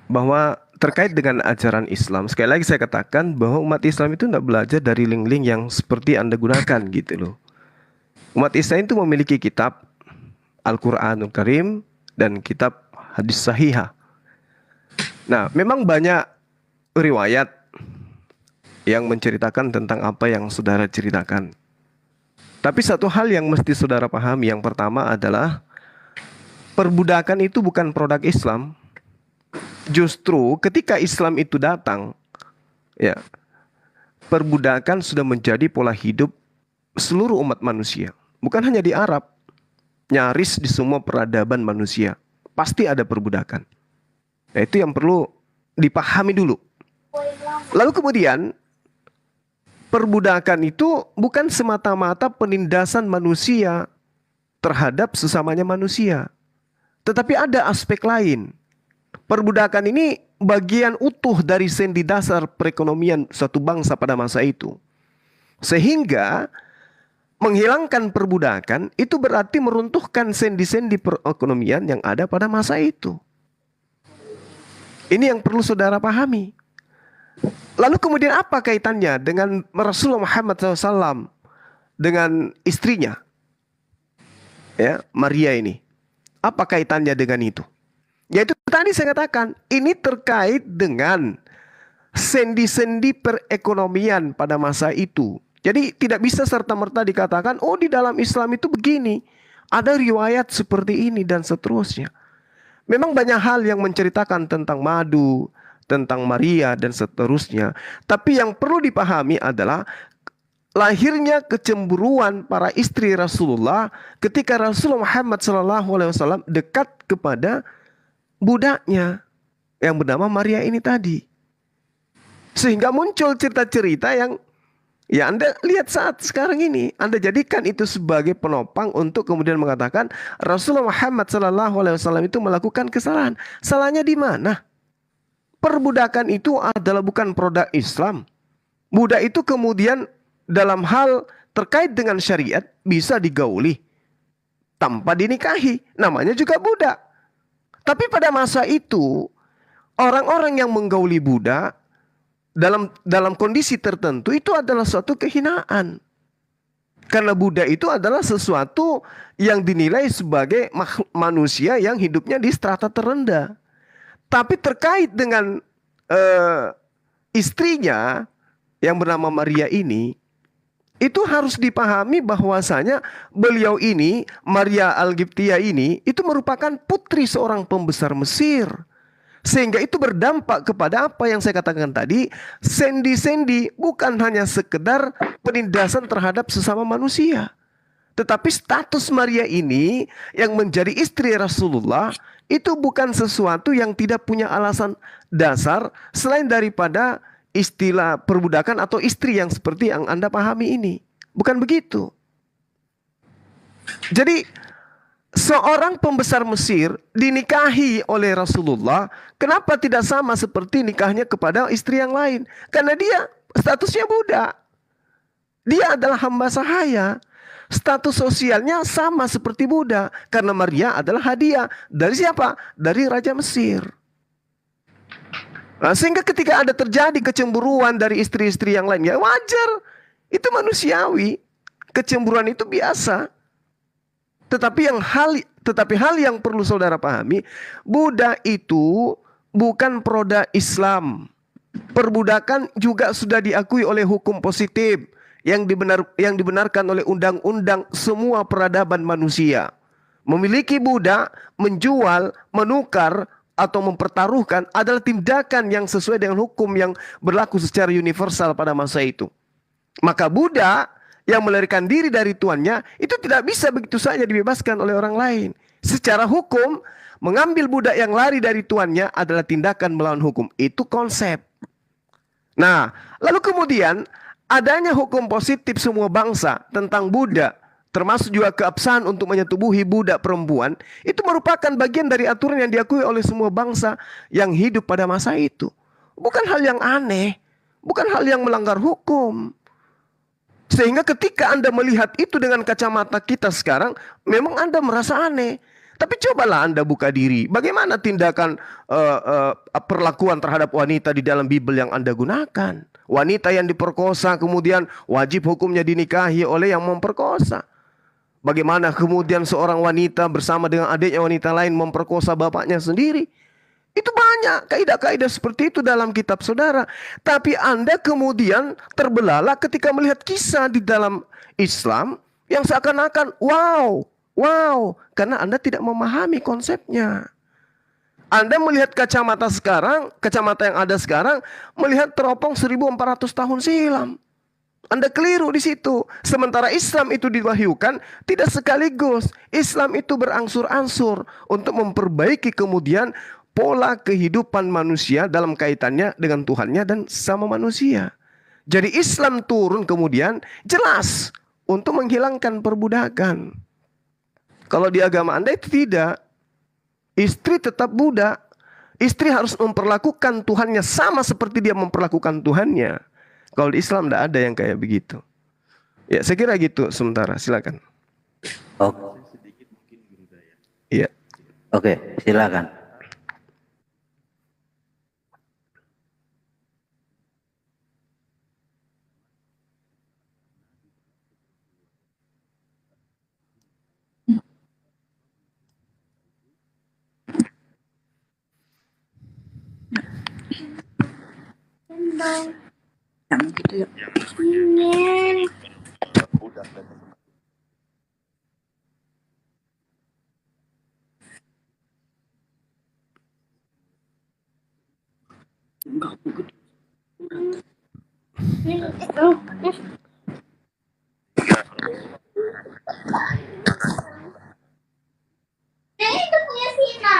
[SPEAKER 2] Bahwa terkait dengan ajaran Islam, sekali lagi saya katakan bahwa umat Islam itu tidak belajar dari link-link yang seperti Anda gunakan gitu loh. Umat Islam itu memiliki kitab Al-Quranul Karim dan kitab hadis sahihah. Nah, memang banyak riwayat yang menceritakan tentang apa yang saudara ceritakan. Tapi satu hal yang mesti saudara pahami, yang pertama adalah perbudakan itu bukan produk Islam. Justru ketika Islam itu datang, ya, perbudakan sudah menjadi pola hidup seluruh umat manusia. Bukan hanya di Arab, nyaris di semua peradaban manusia pasti ada perbudakan. Nah, itu yang perlu dipahami dulu. Lalu kemudian perbudakan itu bukan semata-mata penindasan manusia terhadap sesamanya manusia. Tetapi ada aspek lain. Perbudakan ini bagian utuh dari sendi dasar perekonomian suatu bangsa pada masa itu. Sehingga menghilangkan perbudakan itu berarti meruntuhkan sendi-sendi perekonomian yang ada pada masa itu. Ini yang perlu saudara pahami. Lalu kemudian apa kaitannya dengan Rasulullah Muhammad SAW dengan istrinya? ya, Maria ini. Apa kaitannya dengan itu? Yaitu tadi saya katakan, ini terkait dengan sendi-sendi perekonomian pada masa itu. Jadi tidak bisa serta-merta dikatakan, oh di dalam Islam itu begini. Ada riwayat seperti ini dan seterusnya. Memang banyak hal yang menceritakan tentang madu, tentang Maria dan seterusnya. Tapi yang perlu dipahami adalah lahirnya kecemburuan para istri Rasulullah ketika Rasulullah Muhammad SAW dekat kepada budaknya yang bernama Maria ini tadi. Sehingga muncul cerita-cerita yang ya Anda lihat saat sekarang ini. Anda jadikan itu sebagai penopang untuk kemudian mengatakan Rasulullah Muhammad SAW itu melakukan kesalahan. Salahnya di mana? Perbudakan itu adalah bukan produk Islam. Budak itu kemudian dalam hal terkait dengan syariat bisa digauli tanpa dinikahi. Namanya juga budak. Tapi pada masa itu orang-orang yang menggauli budak dalam kondisi tertentu itu adalah suatu kehinaan. Karena budak itu adalah sesuatu yang dinilai sebagai manusia yang hidupnya di strata terendah. Tapi terkait dengan istrinya yang bernama Maria ini, itu harus dipahami bahwasanya beliau ini, Maria Al-Qibtiyah ini, itu merupakan putri seorang pembesar Mesir. Sehingga itu berdampak kepada apa yang saya katakan tadi, sendi-sendi bukan hanya sekedar penindasan terhadap sesama manusia. Tetapi status Maria ini yang menjadi istri Rasulullah itu bukan sesuatu yang tidak punya alasan dasar selain daripada istilah perbudakan atau istri yang seperti yang Anda pahami ini. Bukan begitu. Jadi seorang pembesar Mesir dinikahi oleh Rasulullah, kenapa tidak sama seperti nikahnya kepada istri yang lain? Karena dia statusnya budak. Dia adalah hamba sahaya. Status sosialnya sama seperti budak. Karena Maria adalah hadiah. Dari siapa? Dari Raja Mesir. Nah, sehingga ketika ada terjadi kecemburuan dari istri-istri yang lain, ya wajar. Itu manusiawi. Kecemburuan itu biasa. Tetapi hal yang perlu saudara pahami, budak itu bukan produk Islam. Perbudakan juga sudah diakui oleh hukum positif yang dibenarkan oleh undang-undang semua peradaban manusia. Memiliki budak, menjual, menukar atau mempertaruhkan adalah tindakan yang sesuai dengan hukum yang berlaku secara universal pada masa itu. Maka budak yang melarikan diri dari tuannya itu tidak bisa begitu saja dibebaskan oleh orang lain. Secara hukum, mengambil budak yang lari dari tuannya adalah tindakan melawan hukum. Itu konsep. Nah, lalu kemudian adanya hukum positif semua bangsa tentang budak, termasuk juga keabsahan untuk menyetubuhi budak perempuan, itu merupakan bagian dari aturan yang diakui oleh semua bangsa yang hidup pada masa itu. Bukan hal yang aneh, bukan hal yang melanggar hukum. Sehingga ketika Anda melihat itu dengan kacamata kita sekarang, memang Anda merasa aneh. Tapi cobalah Anda buka diri. Bagaimana tindakan perlakuan terhadap wanita di dalam Bible yang Anda gunakan? Wanita yang diperkosa kemudian wajib hukumnya dinikahi oleh yang memperkosa. Bagaimana kemudian seorang wanita bersama dengan adiknya wanita lain memperkosa bapaknya sendiri? Itu banyak kaidah-kaidah seperti itu dalam kitab saudara. Tapi Anda kemudian terbelalak ketika melihat kisah di dalam Islam yang seakan-akan wow. Karena Anda tidak memahami konsepnya. Anda melihat kacamata sekarang, kacamata yang ada sekarang, melihat teropong 1400 tahun silam. Anda keliru di situ. Sementara Islam itu diwahyukan tidak sekaligus. Islam itu berangsur-angsur untuk memperbaiki kemudian pola kehidupan manusia dalam kaitannya dengan Tuhannya dan sama manusia. Jadi Islam turun kemudian jelas untuk menghilangkan perbudakan. Kalau di agama Anda itu tidak. Istri tetap budak. Istri harus memperlakukan Tuhannya sama seperti dia memperlakukan Tuhannya. Kalau di Islam tidak ada yang kayak begitu. Ya, saya kira gitu sementara. Silakan. Iya.
[SPEAKER 5] Oke, silakan.
[SPEAKER 3] Yang gitu ya.
[SPEAKER 6] Ingin.
[SPEAKER 3] Enggak begitu.
[SPEAKER 6] Itu punya Sina.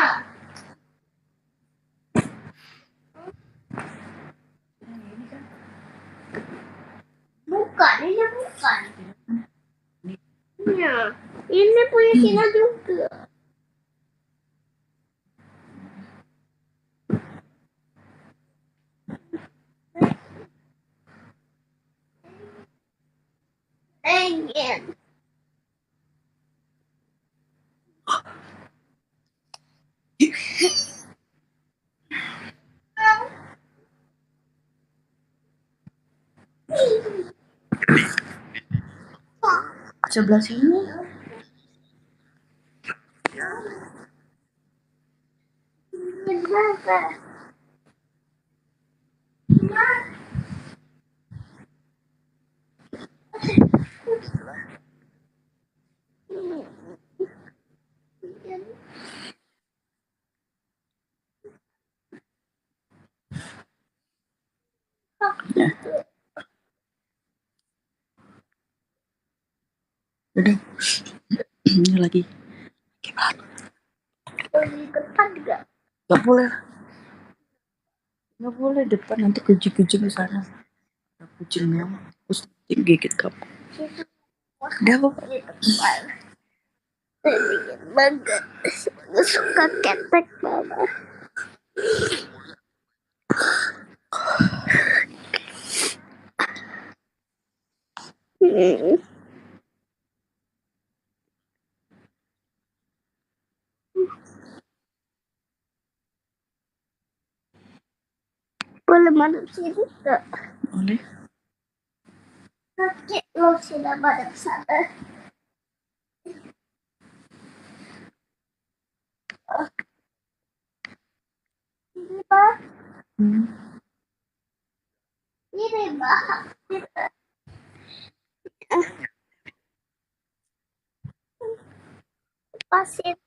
[SPEAKER 6] Bukan, ini bukan. Ya, ini punya Sina juga. Ingin.
[SPEAKER 3] Sebelah sini.
[SPEAKER 6] Kenapa?
[SPEAKER 3] Udah. Ini lagi.
[SPEAKER 6] Di depan juga.
[SPEAKER 3] Gak boleh. Gak boleh depan, nanti kucing-kucing di sana. Ada kucingnya, terus gigit kamu. Udah kok.
[SPEAKER 6] Di depan. Sedikit banget. Suka ketek mama. Boleh madep sini enggak?
[SPEAKER 3] Boleh.
[SPEAKER 6] Nanti lo sudah madep sana. Ini Pak. Ini Pak. Pasir.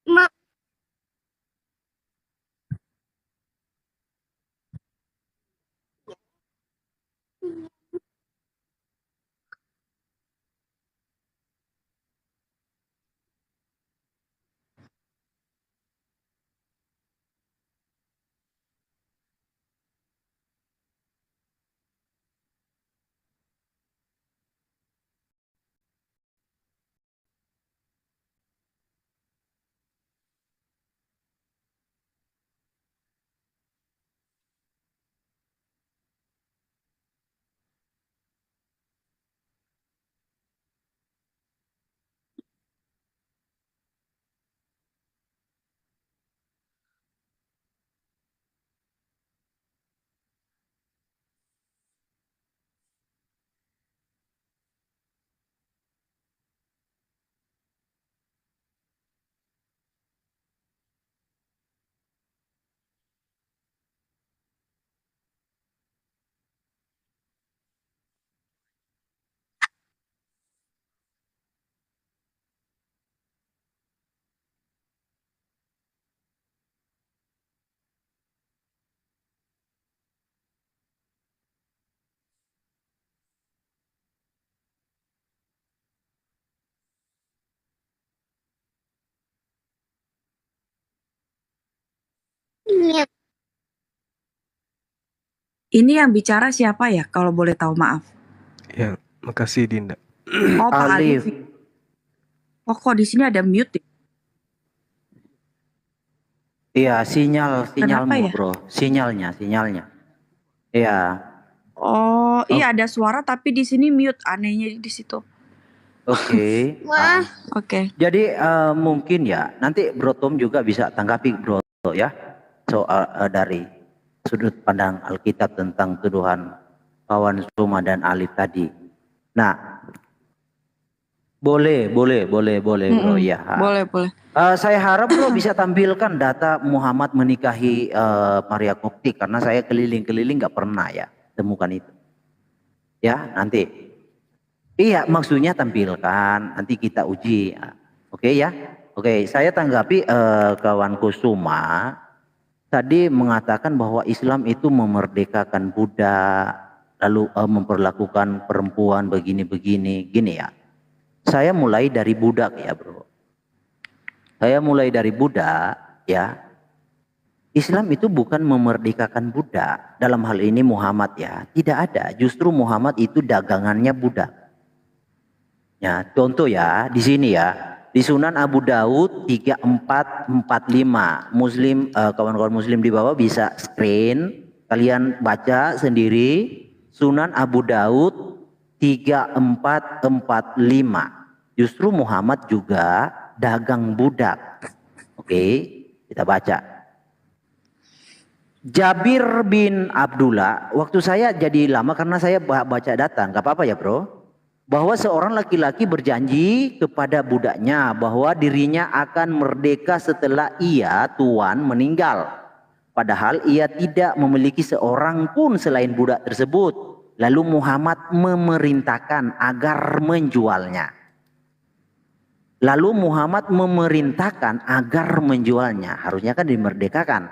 [SPEAKER 6] Ma. Iya.
[SPEAKER 3] Ini yang bicara siapa ya? Kalau boleh tahu, maaf.
[SPEAKER 2] Ya, makasih Dinda.
[SPEAKER 3] Oh, Pak Alif.
[SPEAKER 5] Alif.
[SPEAKER 3] Oh, kok di sini ada mute?
[SPEAKER 5] Iya, sinyalmu
[SPEAKER 3] ya?
[SPEAKER 5] bro, sinyalnya. Iya,
[SPEAKER 3] Oh, iya ada suara tapi di sini mute. Anehnya di situ.
[SPEAKER 5] oke.
[SPEAKER 6] Wah.
[SPEAKER 3] Oke.
[SPEAKER 5] Jadi mungkin ya nanti Bro Tom juga bisa tanggapi Bro ya soal dari sudut pandang Alkitab tentang tuduhan kawan Suma dan Alif tadi. Nah, Boleh bro
[SPEAKER 3] Mm-mm.
[SPEAKER 5] ya.
[SPEAKER 3] Boleh.
[SPEAKER 5] Saya harap bro bisa tampilkan data Muhammad menikahi Maria Koptik, karena saya keliling-keliling nggak pernah ya temukan itu. Ya nanti. Iya maksudnya tampilkan, nanti kita uji. Oke ya. Oke, saya tanggapi kawanku Suma tadi mengatakan bahwa Islam itu memerdekakan budak, lalu memperlakukan perempuan begini-begini, gini ya. Saya mulai dari budak ya bro. Saya mulai dari budak ya. Islam itu bukan memerdekakan budak. Dalam hal ini Muhammad ya. Tidak ada. Justru Muhammad itu dagangannya budak. Ya, contoh ya di sini ya. Di Sunan Abu Daud 3445. Muslim, kawan-kawan muslim di bawah bisa screen. Kalian baca sendiri. Sunan Abu Daud 3445. Justru Muhammad juga dagang budak. Oke, kita baca. Jabir bin Abdullah, waktu saya jadi lama karena saya baca data, nggak apa-apa ya bro. Bahwa seorang laki-laki berjanji kepada budaknya bahwa dirinya akan merdeka setelah ia tuan meninggal. Padahal ia tidak memiliki seorang pun selain budak tersebut. Lalu Muhammad memerintahkan agar menjualnya. Harusnya kan dimerdekakan.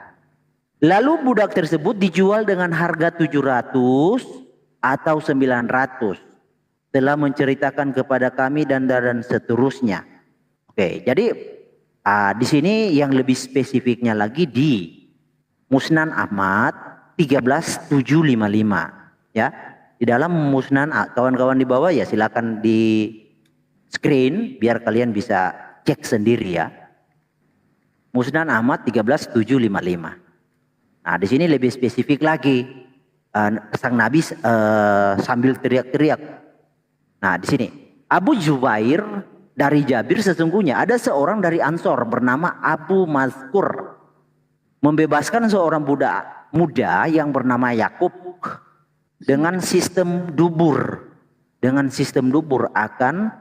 [SPEAKER 5] Lalu budak tersebut dijual dengan harga 700 atau 900. Telah menceritakan kepada kami dan seterusnya. Oke, jadi di sini yang lebih spesifiknya lagi di Musnan Ahmad 13755 ya. Di dalam Musnan, kawan-kawan di bawah ya silakan di screen biar kalian bisa cek sendiri ya. Musnan Ahmad 13755. Nah, di sini lebih spesifik lagi. Sang Nabi sambil teriak-teriak. Nah, di sini Abu Jubair dari Jabir, sesungguhnya ada seorang dari Ansor bernama Abu Mazkur membebaskan seorang budak muda yang bernama Yakub dengan sistem dubur. Dengan sistem dubur akan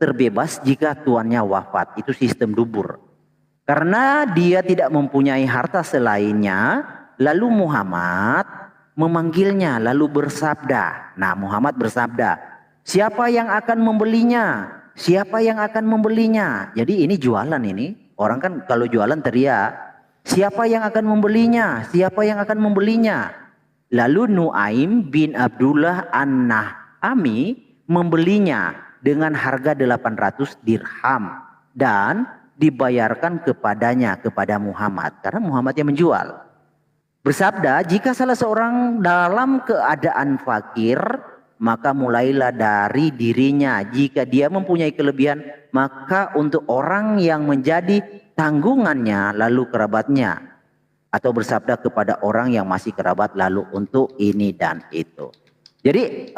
[SPEAKER 5] terbebas jika tuannya wafat. Itu sistem dubur. Karena dia tidak mempunyai harta selainnya, lalu Muhammad memanggilnya lalu bersabda. Nah, Muhammad bersabda, siapa yang akan membelinya? Siapa yang akan membelinya? Jadi ini jualan ini. Orang kan kalau jualan teriak, siapa yang akan membelinya? Siapa yang akan membelinya? Lalu Nuaim bin Abdullah An-Nahami membelinya dengan harga 800 dirham dan dibayarkan kepadanya, kepada Muhammad, karena Muhammad yang menjual. Bersabda, jika salah seorang dalam keadaan fakir, maka mulailah dari dirinya. Jika dia mempunyai kelebihan, maka untuk orang yang menjadi tanggungannya, lalu kerabatnya. Atau bersabda kepada orang yang masih kerabat, lalu untuk ini dan itu. Jadi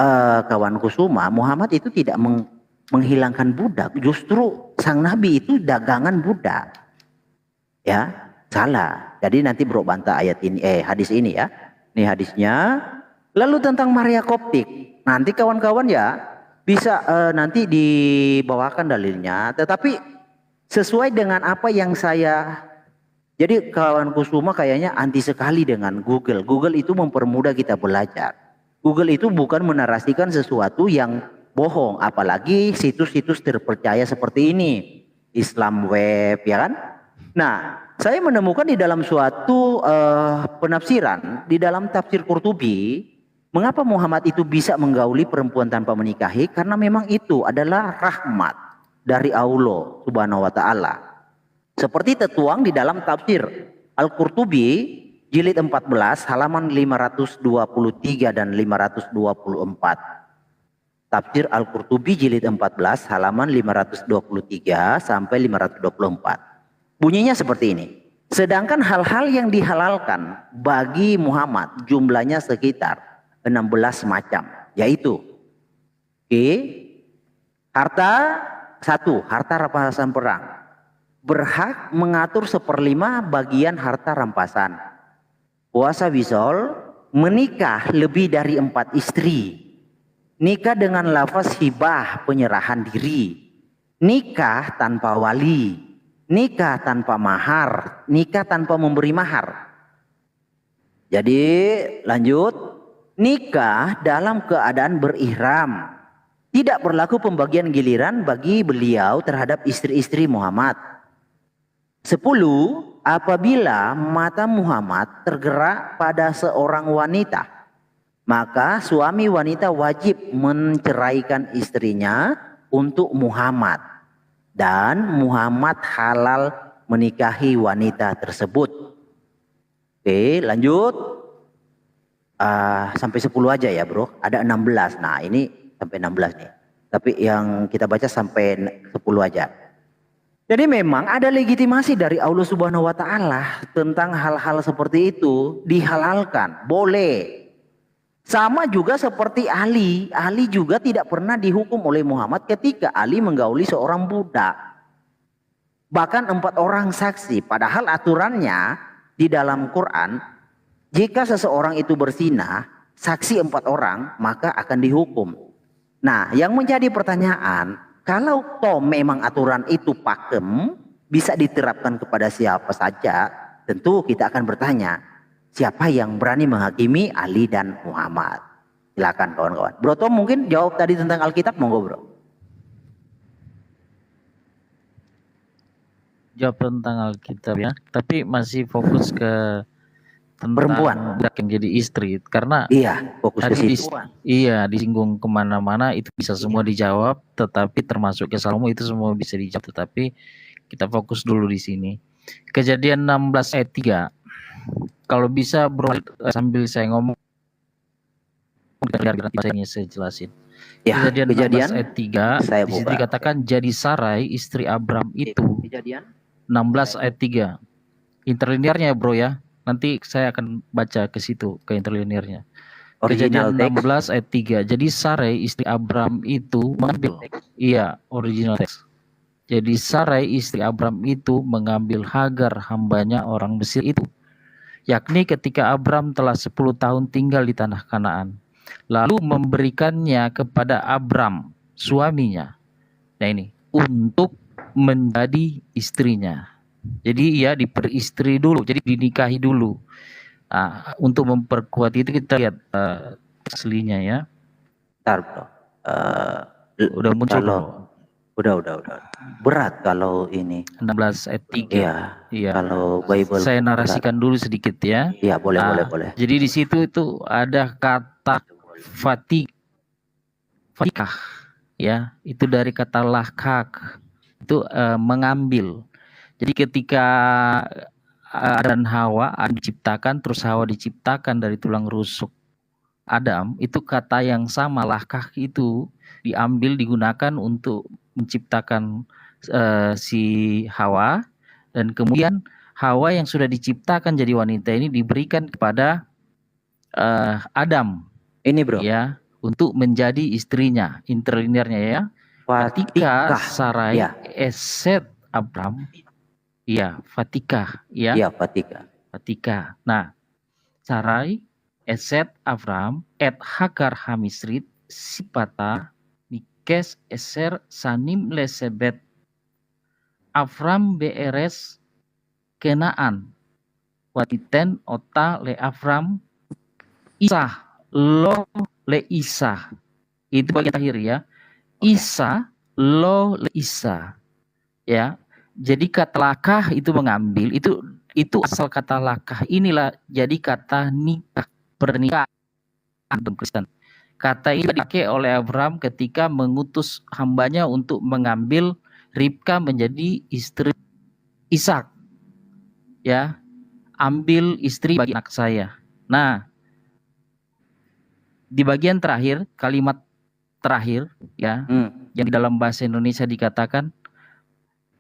[SPEAKER 5] kawanku Suma, Muhammad itu tidak menghilangkan budak, justru sang Nabi itu dagangan budak. Ya, salah. Jadi nanti bro bantah ayat ini, hadis ini ya. Ini hadisnya. Lalu tentang Maria Koptik, nanti kawan-kawan ya bisa nanti dibawakan dalilnya. Tetapi sesuai dengan apa yang saya, jadi kawanku Suma kayaknya anti sekali dengan Google. Google itu mempermudah kita belajar. Google itu bukan menarasikan sesuatu yang bohong, apalagi situs-situs terpercaya seperti ini, Islam Web, ya kan? Nah, saya menemukan di dalam suatu penafsiran, di dalam tafsir Qurtubi, mengapa Muhammad itu bisa menggauli perempuan tanpa menikahi? Karena memang itu adalah rahmat dari Allah Subhanahu wa Ta'ala. Seperti tertuang di dalam tafsir Al-Qurtubi jilid 14 halaman 523 dan 524. Tafsir Al-Qurtubi jilid 14 halaman 523 sampai 524. Bunyinya seperti ini. Sedangkan hal-hal yang dihalalkan bagi Muhammad jumlahnya sekitar 16 macam, yaitu harta rampasan perang, berhak mengatur 1/5 bagian harta rampasan, puasa wisol, menikah lebih dari 4 istri, nikah dengan lafaz hibah penyerahan diri, nikah tanpa wali, nikah tanpa mahar, nikah tanpa memberi mahar. Jadi lanjut, nikah dalam keadaan berihram. Tidak berlaku pembagian giliran bagi beliau terhadap istri-istri Muhammad. 10. Apabila mata Muhammad tergerak pada seorang wanita, maka suami wanita wajib menceraikan istrinya untuk Muhammad. Dan Muhammad halal menikahi wanita tersebut. Oke, lanjut. Sampai 10 aja ya bro. Ada 16. Nah ini sampai 16 nih. Tapi yang kita baca sampai 10 aja. Jadi memang ada legitimasi dari Allah Subhanahu wa taala tentang hal-hal seperti itu dihalalkan, boleh. Sama juga seperti Ali. Ali juga tidak pernah dihukum oleh Muhammad ketika Ali menggauli seorang budak. Bahkan 4 orang saksi. Padahal aturannya di dalam Quran, jika seseorang itu berzina, saksi 4 orang, maka akan dihukum. Nah, yang menjadi pertanyaan, kalau toh memang aturan itu pakem, bisa diterapkan kepada siapa saja, tentu kita akan bertanya, siapa yang berani menghakimi Ali dan Muhammad? Silakan kawan-kawan. Bro Tom mungkin jawab tadi tentang Alkitab, monggo bro.
[SPEAKER 1] Jawab tentang Alkitab ya, tapi masih fokus ke tentang
[SPEAKER 5] Perempuan.
[SPEAKER 1] budak yang jadi istri, karena
[SPEAKER 5] Iya, fokus ke
[SPEAKER 1] tadi
[SPEAKER 5] situ.
[SPEAKER 1] disinggung kemana-mana itu bisa semua dijawab, tetapi termasuk ke Salomo itu semua bisa dijawab, tetapi kita fokus dulu di sini. Kejadian 16 ayat 3. Kalau bisa bro sambil saya ngomong biar saya jelasin.
[SPEAKER 5] Ya,
[SPEAKER 1] Kejadian 16 ayat 3
[SPEAKER 5] saya
[SPEAKER 1] di situ
[SPEAKER 5] buka.
[SPEAKER 1] dikatakan jadi Sarai istri Abram itu.
[SPEAKER 5] Kejadian
[SPEAKER 1] 16 ayat 3. Interlinearnya bro ya. Nanti saya akan baca ke situ, ke interlinearnya.
[SPEAKER 5] original
[SPEAKER 1] Kejadian
[SPEAKER 5] text.
[SPEAKER 1] 16 ayat 3. Jadi Sarai istri Abram itu mengambil, iya original text. Jadi Sarai istri Abram itu mengambil Hagar hambanya orang Mesir itu, yakni ketika Abram telah 10 tahun tinggal di tanah Kanaan, lalu memberikannya kepada Abram suaminya. Nah ini untuk menjadi istrinya. Jadi ia diperistri dulu, jadi dinikahi dulu. Nah, untuk memperkuat itu kita lihat aslinya ya.
[SPEAKER 5] Bentar bro.
[SPEAKER 1] Udah muncul
[SPEAKER 5] Kalau
[SPEAKER 1] bro.
[SPEAKER 5] udah. Berat kalau ini.
[SPEAKER 1] 16 ayat 3.
[SPEAKER 5] Iya.
[SPEAKER 1] Iya.
[SPEAKER 5] Kalau Bible.
[SPEAKER 1] Saya narasikan dulu sedikit ya.
[SPEAKER 5] Iya, boleh,
[SPEAKER 1] Nah,
[SPEAKER 5] boleh.
[SPEAKER 1] Jadi di situ itu ada kata fatikah ya, itu dari kata lahkak, itu mengambil. Jadi ketika Adam dan Hawa diciptakan, terus Hawa diciptakan dari tulang rusuk Adam, itu kata yang sama lahkak itu diambil digunakan untuk menciptakan si Hawa, dan kemudian Hawa yang sudah diciptakan jadi wanita ini diberikan kepada Adam
[SPEAKER 5] Ini bro.
[SPEAKER 1] ya untuk menjadi istrinya. Interlinearnya ya. Ketika
[SPEAKER 5] Fatikah.
[SPEAKER 1] Sarai
[SPEAKER 5] Ya.
[SPEAKER 1] eset Abram, iya Fatikah ya.
[SPEAKER 5] Iya, Fatikah.
[SPEAKER 1] Fatikah. Nah, Sarai eset Avram et Hagar hamisrit sipata mikes eser sanim lesebet Avram beeres Kenaan watiten ota le Avram Isah lo le Isah. Itu bagian terakhir ya. Isa lo le Isa. Ya. Jadi kata lakah itu mengambil, itu asal kata lakah inilah jadi kata nikah, pernikahan dalam Kristen. Kata ini dipakai oleh Abraham ketika mengutus hambanya untuk mengambil Ribka menjadi istri Ishak. Ya, ambil istri bagi anak saya. Nah, di bagian terakhir, kalimat terakhir ya, yang di dalam bahasa Indonesia dikatakan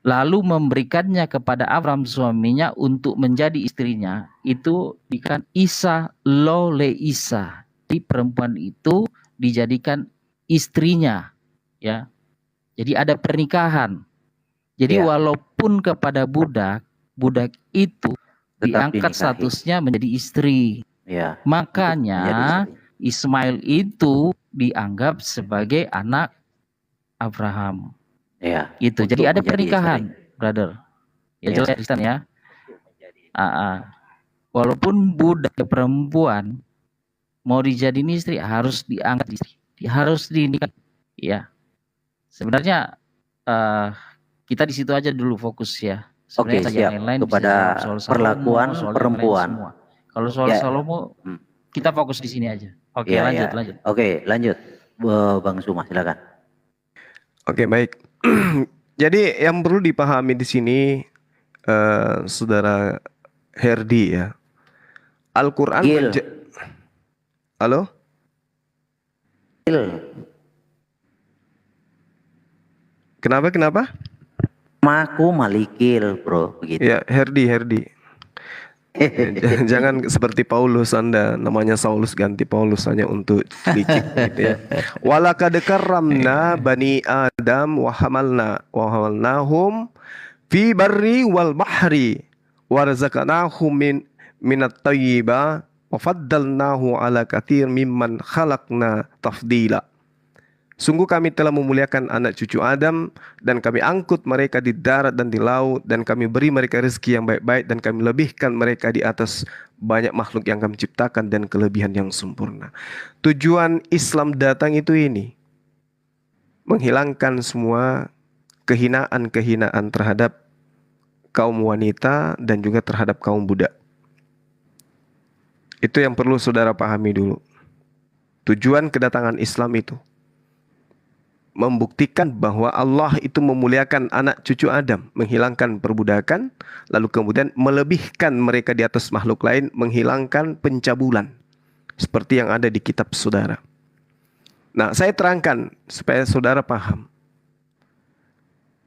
[SPEAKER 1] lalu memberikannya kepada Abram suaminya untuk menjadi istrinya, itu dikatakan Isa lo le Isa. Jadi perempuan itu dijadikan istrinya ya. Jadi ada pernikahan. Jadi walaupun kepada budak itu
[SPEAKER 5] Tetap
[SPEAKER 1] diangkat
[SPEAKER 5] dinikahi.
[SPEAKER 1] statusnya menjadi istri.
[SPEAKER 5] Ya.
[SPEAKER 1] Makanya Ismail itu dianggap sebagai anak Abraham.
[SPEAKER 5] Ya.
[SPEAKER 1] Itu.
[SPEAKER 5] Untuk
[SPEAKER 1] Jadi ada
[SPEAKER 5] menjadi
[SPEAKER 1] pernikahan,
[SPEAKER 5] istri.
[SPEAKER 1] brother. Ya
[SPEAKER 5] Ya.
[SPEAKER 1] jelas Kristen ya. Walaupun budak perempuan mau dijadiin istri harus diangkat istri, harus dinikah. Ya. Sebenarnya kita di situ aja dulu fokus ya.
[SPEAKER 5] Oke,
[SPEAKER 1] Sebenarnya
[SPEAKER 5] siap.
[SPEAKER 1] yang lain bisa
[SPEAKER 5] Kepada
[SPEAKER 1] jawab soal Salomo,
[SPEAKER 5] perlakuan
[SPEAKER 1] soal yang lain
[SPEAKER 5] perempuan.
[SPEAKER 1] semua. Kalau soal
[SPEAKER 5] Ya.
[SPEAKER 1] Salomo kita fokus di sini aja. Oke,
[SPEAKER 5] Ya,
[SPEAKER 1] lanjut,
[SPEAKER 5] ya.
[SPEAKER 1] lanjut.
[SPEAKER 5] Oke, lanjut. Bang Suma, silakan.
[SPEAKER 2] Oke, baik. Jadi yang perlu dipahami di sini, saudara Herdi ya, Al-Quran
[SPEAKER 5] Gil.
[SPEAKER 2] Halo?
[SPEAKER 5] Gil.
[SPEAKER 2] Kenapa?
[SPEAKER 5] Maku malikil, bro, begitu.
[SPEAKER 2] Ya, Herdi. Jangan seperti Paulus, Anda namanya Saulus ganti Paulus hanya untuk licik gitu ya. Walaqad karramna bani Adam wa hamalnahum fi barri wal bahri wa razaqnahum minat thayyiba wa faddalnahu ala katsir mimman khalaqna tafdila. Sungguh kami telah memuliakan anak cucu Adam dan kami angkut mereka di darat dan di laut dan kami beri mereka rezeki yang baik-baik dan kami lebihkan mereka di atas banyak makhluk yang kami ciptakan dan kelebihan yang sempurna. Tujuan Islam datang itu ini, menghilangkan semua kehinaan-kehinaan terhadap kaum wanita dan juga terhadap kaum budak. Itu yang perlu saudara pahami dulu. Tujuan kedatangan Islam itu membuktikan bahwa Allah itu memuliakan anak cucu Adam, menghilangkan perbudakan, lalu kemudian melebihkan mereka di atas makhluk lain, menghilangkan pencabulan, seperti yang ada di kitab saudara. Nah, saya terangkan supaya saudara paham.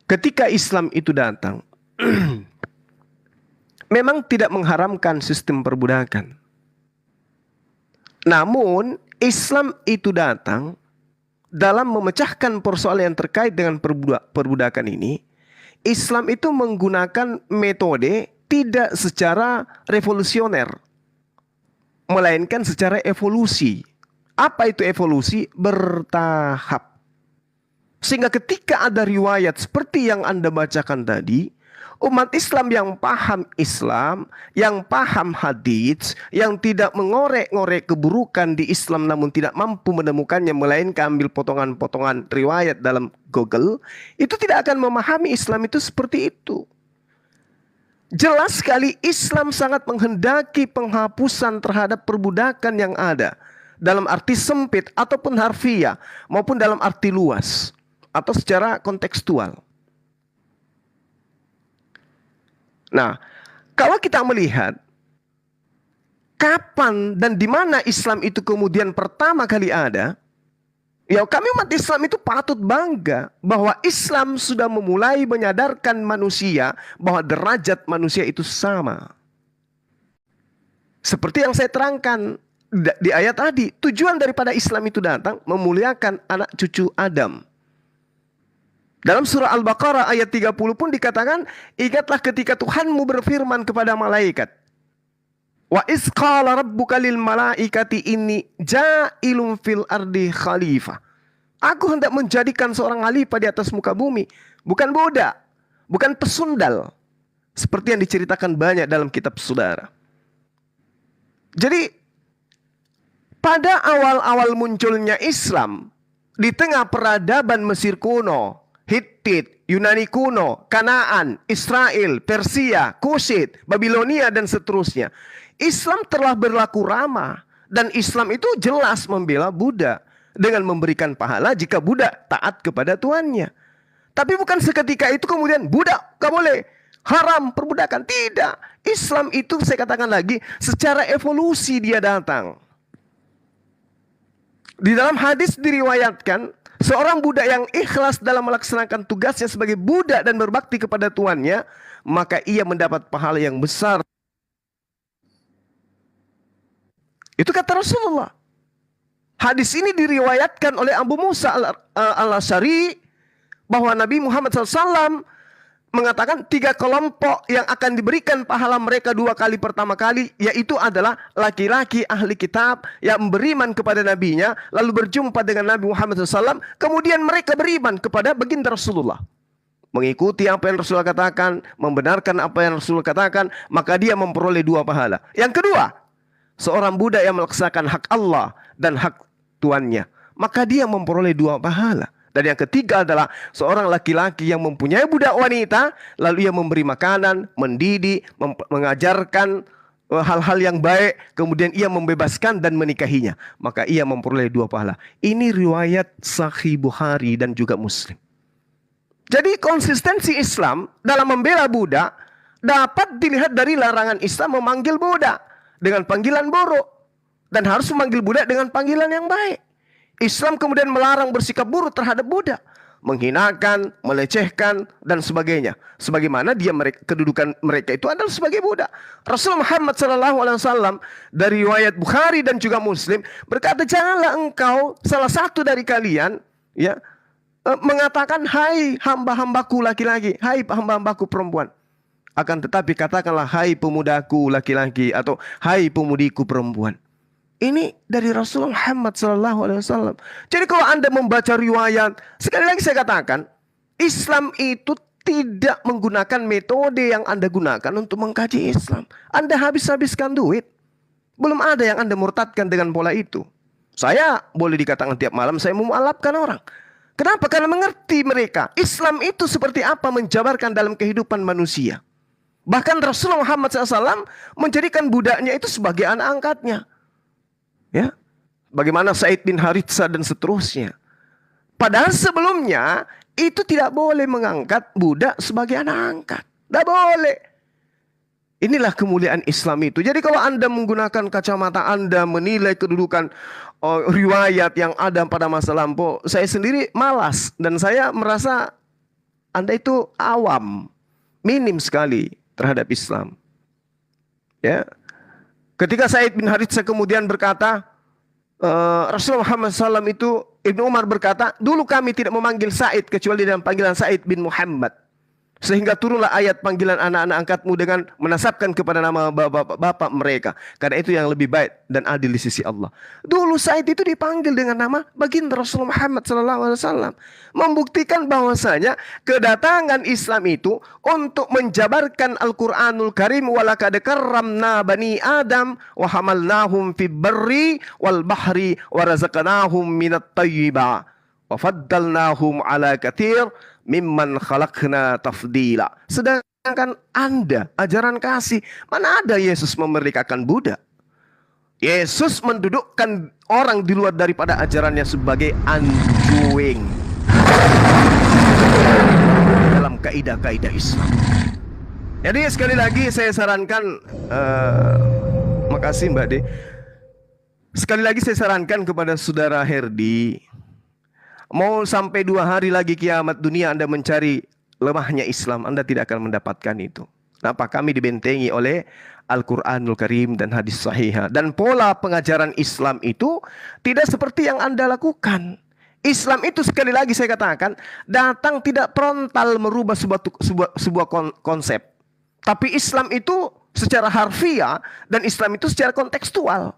[SPEAKER 2] Ketika Islam itu datang, memang tidak mengharamkan sistem perbudakan. Namun, Islam itu datang dalam memecahkan persoalan yang terkait dengan perbudakan ini. Islam itu menggunakan metode tidak secara revolusioner, melainkan secara evolusi. Apa itu evolusi? Bertahap. Sehingga ketika ada riwayat seperti yang Anda bacakan tadi, umat Islam yang paham Islam, yang paham hadits, yang tidak mengorek-ngorek keburukan di Islam namun tidak mampu menemukannya melainkan ambil potongan-potongan riwayat dalam Google, itu tidak akan memahami Islam itu seperti itu. Jelas sekali Islam sangat menghendaki penghapusan terhadap perbudakan yang ada dalam arti sempit ataupun harfiah maupun dalam arti luas atau secara kontekstual. Nah, kalau kita melihat kapan dan di mana Islam itu kemudian pertama kali ada, ya kami umat Islam itu patut bangga bahwa Islam sudah memulai menyadarkan manusia bahwa derajat manusia itu sama. Seperti yang saya terangkan di ayat tadi, tujuan daripada Islam itu datang memuliakan anak cucu Adam. Dalam surah Al-Baqarah ayat 30 pun dikatakan, ingatlah ketika Tuhanmu berfirman kepada malaikat, wa iz qala rabbuka lil malaikati inni ja'ilun fil ardi khalifah. Aku hendak menjadikan seorang khalifah di atas muka bumi, bukan budak, bukan pesundal, seperti yang diceritakan banyak dalam kitab saudara. Jadi pada awal-awal munculnya Islam di tengah peradaban Mesir kuno, Hittit, Yunani kuno, Kanaan, Israel, Persia, Kushit, Babilonia dan seterusnya, Islam telah berlaku ramah dan Islam itu jelas membela budak dengan memberikan pahala jika budak taat kepada tuannya. Tapi bukan seketika itu kemudian budak gak boleh, haram perbudakan. Tidak. Islam itu saya katakan lagi secara evolusi dia datang. Di dalam hadis diriwayatkan seorang budak yang ikhlas dalam melaksanakan tugasnya sebagai budak dan berbakti kepada tuannya, maka ia mendapat pahala yang besar. Itu kata Rasulullah. Hadis ini diriwayatkan oleh Abu Musa al-Asy'ari bahwa Nabi Muhammad SAW mengatakan 3 kelompok yang akan diberikan pahala mereka 2 kali. Pertama kali yaitu adalah laki-laki ahli kitab yang beriman kepada nabinya lalu berjumpa dengan Nabi Muhammad SAW, kemudian mereka beriman kepada baginda Rasulullah. mengikuti apa yang Rasulullah katakan, membenarkan apa yang Rasulullah katakan, maka dia memperoleh 2 pahala. Yang kedua, seorang budak yang melaksanakan hak Allah dan hak tuannya, maka dia memperoleh 2 pahala. Dan yang ketiga adalah seorang laki-laki yang mempunyai budak wanita, lalu ia memberi makanan, mendidik, mengajarkan hal-hal yang baik, kemudian ia membebaskan dan menikahinya, maka ia memperoleh 2 pahala. Ini riwayat Sahih Bukhari dan juga Muslim. Jadi konsistensi Islam dalam membela budak dapat dilihat dari larangan Islam memanggil budak dengan panggilan buruk, dan harus memanggil budak dengan panggilan yang baik. Islam kemudian melarang bersikap buruk terhadap budak, menghinakan, melecehkan, dan sebagainya. Sebagaimana kedudukan mereka itu adalah sebagai budak. Rasul Muhammad SAW dari riwayat Bukhari dan juga Muslim berkata, janganlah engkau salah satu dari kalian ya mengatakan, hai hamba-hambaku laki-laki, hai hamba-hambaku perempuan. Akan tetapi katakanlah, hai pemudaku laki-laki, atau hai pemudiku perempuan. Ini dari Rasulullah Muhammad SAW. Jadi kalau Anda membaca riwayat, sekali lagi saya katakan, Islam itu tidak menggunakan metode yang Anda gunakan untuk mengkaji Islam. Anda habis-habiskan duit. Belum ada yang Anda murtadkan dengan pola itu. Saya boleh dikatakan tiap malam saya memualafkan orang. Kenapa? Karena mengerti mereka. Islam itu seperti apa menjabarkan dalam kehidupan manusia. Bahkan Rasulullah Muhammad SAW menjadikan budaknya itu sebagai anak angkatnya. Ya, bagaimana Said bin Haritsah dan seterusnya. Padahal sebelumnya itu tidak boleh mengangkat budak sebagai anak angkat. Tidak boleh. Inilah kemuliaan Islam itu. Jadi kalau Anda menggunakan kacamata Anda menilai kedudukan riwayat yang ada pada masa lampau, saya sendiri malas dan saya merasa Anda itu awam, minim sekali terhadap Islam. Ya. Ketika Said bin Haritsah kemudian berkata, Rasulullah Muhammad SAW itu, Ibnu Umar berkata, dulu kami tidak memanggil Said kecuali dengan panggilan Said bin Muhammad. Sehingga turunlah ayat panggilan anak-anak angkatmu dengan menasabkan kepada nama bapak mereka. Karena itu yang lebih baik dan adil di sisi Allah. Dulu Said itu dipanggil dengan nama baginda Rasulullah Muhammad SAW. Membuktikan bahwasanya kedatangan Islam itu untuk menjabarkan Al-Quranul Karim. Walaqad karramna bani Adam wa hamalnahum fi barri wal bahri wa razaqnahum minat tayyiba wa faddalnahum ala katsir mimman khalaqna tafdila. Sedangkan Anda, ajaran kasih, mana ada Yesus memerdekakan budak? Yesus mendudukkan orang di luar daripada ajarannya sebagai undoing dalam kaidah-kaidah Islam. Jadi sekali lagi saya sarankan, makasih Mbak De. Sekali lagi saya sarankan kepada saudara Herdi, mau sampai 2 hari lagi kiamat dunia Anda mencari lemahnya Islam, Anda tidak akan mendapatkan itu. Kenapa? Kami dibentengi oleh Al-Quranul Karim dan hadis sahihah. Dan pola pengajaran Islam itu tidak seperti yang Anda lakukan. Islam itu sekali lagi saya katakan, datang tidak frontal merubah sebuah konsep. Tapi Islam itu secara harfiah dan Islam itu secara kontekstual.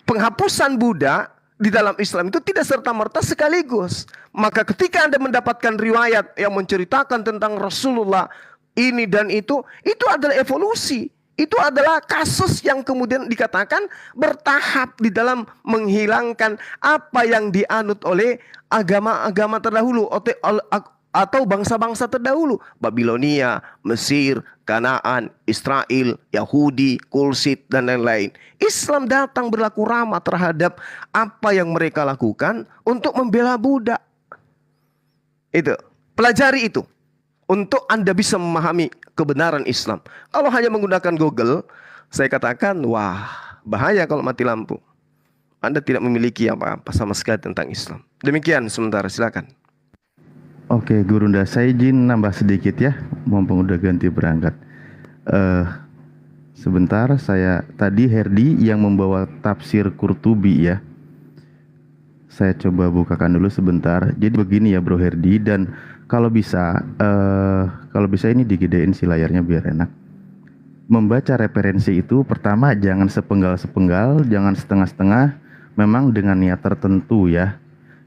[SPEAKER 2] Penghapusan budak di dalam Islam itu tidak serta-merta sekaligus. Maka ketika Anda mendapatkan riwayat yang menceritakan tentang Rasulullah ini dan itu adalah evolusi. Itu adalah kasus yang kemudian dikatakan bertahap di dalam menghilangkan apa yang dianut oleh agama-agama terdahulu atau bangsa-bangsa terdahulu. Babilonia, Mesir, Kanaan, Israel, Yahudi, Kulsit, dan lain-lain. Islam datang berlaku ramah terhadap apa yang mereka lakukan untuk membela budak. Itu, pelajari itu untuk Anda bisa memahami kebenaran Islam. Kalau hanya menggunakan Google, saya katakan, wah, bahaya kalau mati lampu. Anda tidak memiliki apa-apa sama sekali tentang Islam. Demikian sementara, silakan.
[SPEAKER 4] Oke, Gurunda, saya izin nambah sedikit ya, mumpung udah ganti berangkat. Sebentar, saya tadi Herdi yang membawa tafsir Qurtubi ya. Saya coba bukakan dulu sebentar. Jadi begini ya Bro Herdi, dan kalau bisa ini digedein si layarnya biar enak. Membaca referensi itu pertama jangan sepenggal-sepenggal, jangan setengah-setengah, memang dengan niat tertentu ya.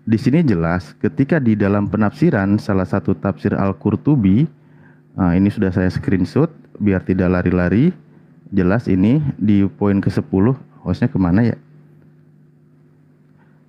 [SPEAKER 4] di sini jelas ketika di dalam penafsiran salah satu tafsir Al-Qurtubi, ini sudah saya screenshot biar tidak lari-lari. Jelas ini di poin ke-10, hostnya kemana ya?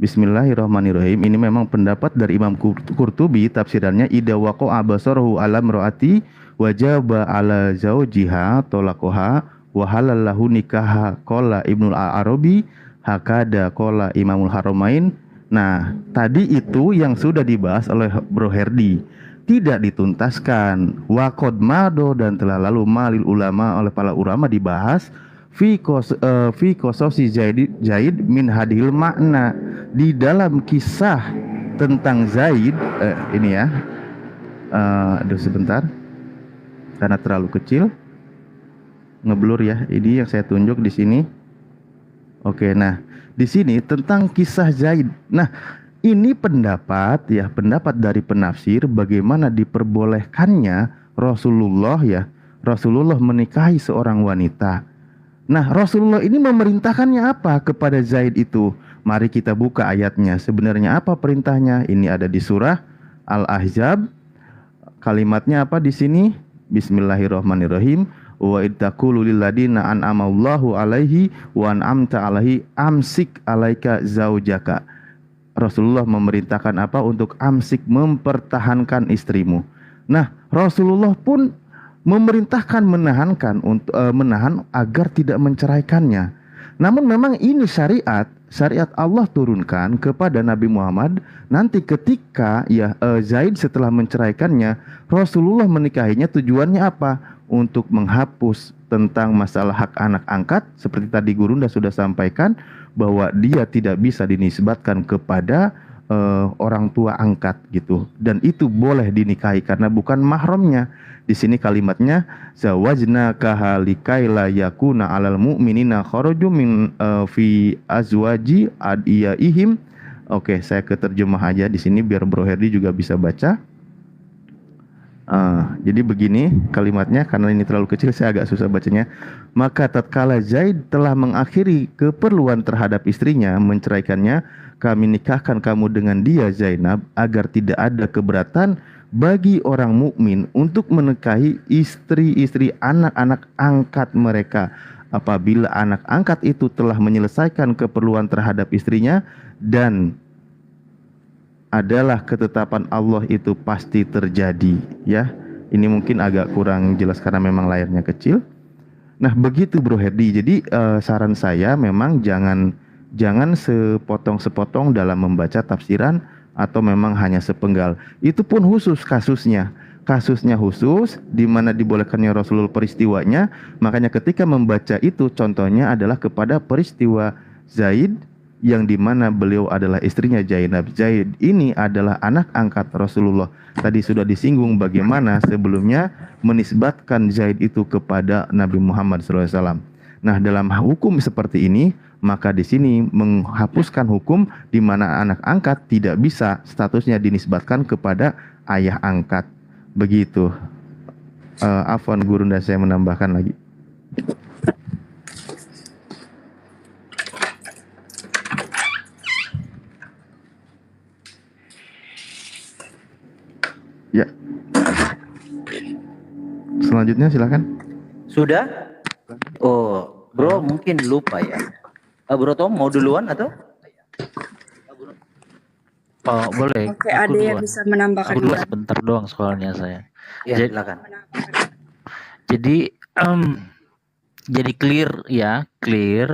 [SPEAKER 4] Bismillahirrahmanirrahim. Ini memang pendapat dari Imam Qurtubi, tafsirannya idza waqa'a basaruhu ala imraati wajaba ala zaujiha talaqaha wa halallahu nikaha qala Ibnul Arabi hakada qala Imamul Haramain. Nah, tadi itu yang sudah dibahas oleh Bro Herdi tidak dituntaskan. Waqad mado, dan telah lalu malil ulama, oleh para ulama dibahas fi qasosi Zaid min hadil makna, di dalam kisah tentang Zaid. Ini ya, aduh sebentar karena terlalu kecil ngeblur ya, ini yang saya tunjuk di sini. Oke, nah di sini tentang kisah Zaid. Nah, ini pendapat dari penafsir bagaimana diperbolehkannya Rasulullah menikahi seorang wanita. Nah, Rasulullah ini memerintahkannya apa kepada Zaid itu? Mari kita buka ayatnya. Sebenarnya apa perintahnya? Ini ada di surah Al-Ahzab. Kalimatnya apa di sini? Bismillahirrahmanirrahim. Wa ittaqulu lil ladina an'amallahu alaihi wa an'amta alaihi amsik alaika zaujaka. Rasulullah memerintahkan apa? Untuk amsik, mempertahankan istrimu. Nah, Rasulullah pun memerintahkan menahan agar tidak menceraikannya. Namun memang ini syariat Allah turunkan kepada Nabi Muhammad. Nanti ketika Zaid setelah menceraikannya, Rasulullah menikahinya tujuannya apa? Untuk menghapus tentang masalah hak anak angkat, seperti tadi Gurunda sudah sampaikan bahwa dia tidak bisa dinisbatkan kepada orang tua angkat gitu, dan itu boleh dinikahi karena bukan mahramnya. Di sini kalimatnya zawajna kahalikai la yakuna alal mu'minina kharaju min fi azwaji adiyaihim. Oke, saya ke terjemah aja di sini biar Bro Herdi juga bisa baca. Jadi begini kalimatnya, karena ini terlalu kecil saya agak susah bacanya. Maka tatkala Zaid telah mengakhiri keperluan terhadap istrinya, menceraikannya, kami nikahkan kamu dengan dia Zainab, agar tidak ada keberatan bagi orang mukmin untuk menikahi istri-istri anak-anak angkat mereka, apabila anak angkat itu telah menyelesaikan keperluan terhadap istrinya, dan adalah ketetapan Allah itu pasti terjadi. Ya, ini mungkin agak kurang jelas karena memang layarnya kecil. Nah, begitu Bro Herdi. Jadi saran saya memang jangan sepotong-sepotong dalam membaca tafsiran, atau memang hanya sepenggal. Itu pun khusus kasusnya khusus di mana dibolehkannya Rasulullah peristiwanya. Makanya ketika membaca itu contohnya adalah kepada peristiwa Zaid, yang dimana beliau adalah istrinya Zainab. Zaid ini adalah anak angkat Rasulullah. Tadi sudah disinggung bagaimana sebelumnya menisbatkan Zaid itu kepada Nabi Muhammad SAW. Nah, dalam hukum seperti ini, maka di sini menghapuskan hukum di mana anak angkat tidak bisa statusnya dinisbatkan kepada ayah angkat. Begitu. Afwan Gurunda, saya menambahkan lagi. Ya. Selanjutnya silakan.
[SPEAKER 5] Sudah? Oh, Bro mungkin lupa ya. Bro Tom mau duluan atau?
[SPEAKER 7] Oh, boleh.
[SPEAKER 3] Oke, ada yang bisa menambahkan.
[SPEAKER 7] Aku dulu sebentar doang soalnya saya.
[SPEAKER 5] Ya, silakan.
[SPEAKER 7] Jadi clear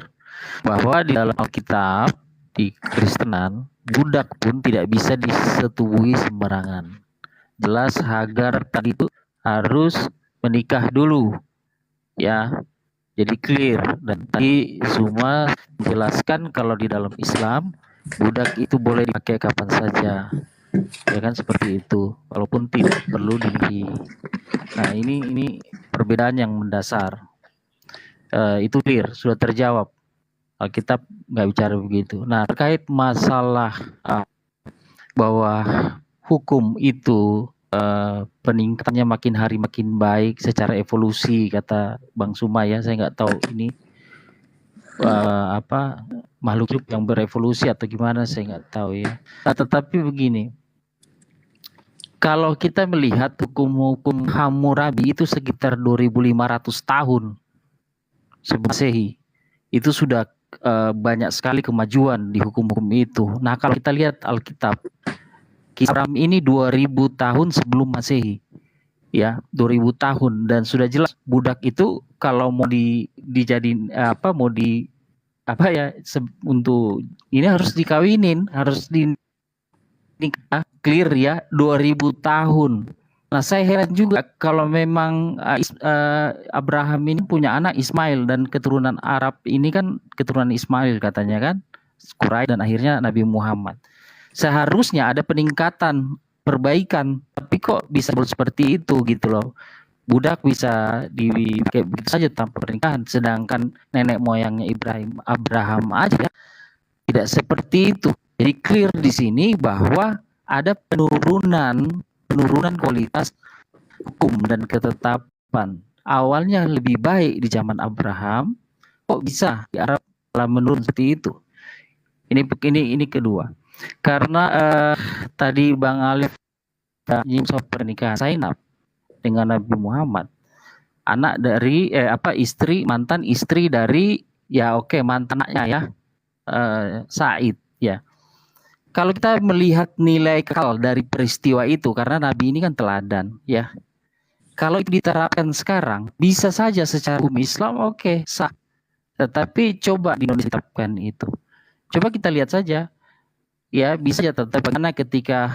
[SPEAKER 7] bahwa di dalam Alkitab, di Kristenan, budak pun tidak bisa disetubui sembarangan. Jelas Hagar tadi itu harus menikah dulu, ya. Jadi clear. Dan tadi semua menjelaskan kalau di dalam Islam budak itu boleh dipakai kapan saja, ya kan, seperti itu, walaupun tidak perlu dinikahi. Nah, ini perbedaan yang mendasar. Itu clear, sudah terjawab. Alkitab nggak bicara begitu. Nah, terkait masalah bahwa hukum itu peningkatannya makin hari makin baik secara evolusi, kata Bang Suma ya, saya nggak tahu ini apa makhluk hidup yang berevolusi atau gimana saya nggak tahu ya. Nah, tetapi begini, kalau kita melihat hukum-hukum Hammurabi itu sekitar 2.500 tahun sebelum Masehi, itu sudah banyak sekali kemajuan di hukum-hukum itu. Nah, kalau kita lihat Alkitab, Kisah Abraham ini 2000 tahun sebelum Masehi. Ya, 2000 tahun, dan sudah jelas budak itu kalau mau dijadiin untuk ini harus dikawinin, harus nikah, clear ya, 2000 tahun. Nah, saya heran juga kalau memang Abraham ini punya anak Ismail, dan keturunan Arab ini kan keturunan Ismail katanya kan, Quraisy, dan akhirnya Nabi Muhammad. Seharusnya ada peningkatan, perbaikan, tapi kok bisa seperti itu gitu loh. Budak bisa kayak begitu saja tanpa pernikahan, sedangkan nenek moyangnya Abraham aja tidak seperti itu. Jadi clear di sini bahwa ada penurunan kualitas hukum dan ketetapan. Awalnya lebih baik di zaman Abraham, kok bisa di Arab malah menurun seperti itu. Ini kedua. Karena tadi Bang Alif soal pernikahan Zainab dengan Nabi Muhammad, anak dari mantan istri dari mantan anaknya ya, Said ya. Kalau kita melihat nilai kekal dari peristiwa itu, karena Nabi ini kan teladan ya. Kalau itu diterapkan sekarang, bisa saja secara hukum Islam sah. Tetapi coba di Indonesia diterapkan itu. Coba kita lihat saja. Ya, bisa ya, tetap bagaimana ketika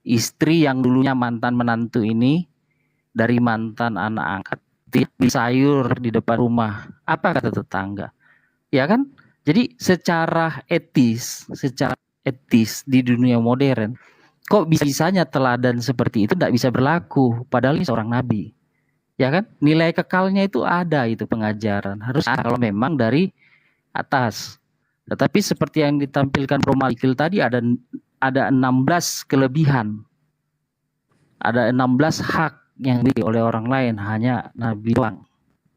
[SPEAKER 7] istri yang dulunya mantan menantu ini dari mantan anak angkat beli sayur di depan rumah, apa kata tetangga? Ya kan? Jadi secara etis di dunia modern, kok bisanya teladan seperti itu tidak bisa berlaku, padahal ini seorang nabi. Ya kan? Nilai kekalnya itu ada, itu pengajaran. Harus kalau memang dari atas. Tetapi seperti yang ditampilkan Bro Malikil tadi, ada 16 kelebihan. Ada 16 hak yang dimiliki oleh orang lain, hanya Nabi doang.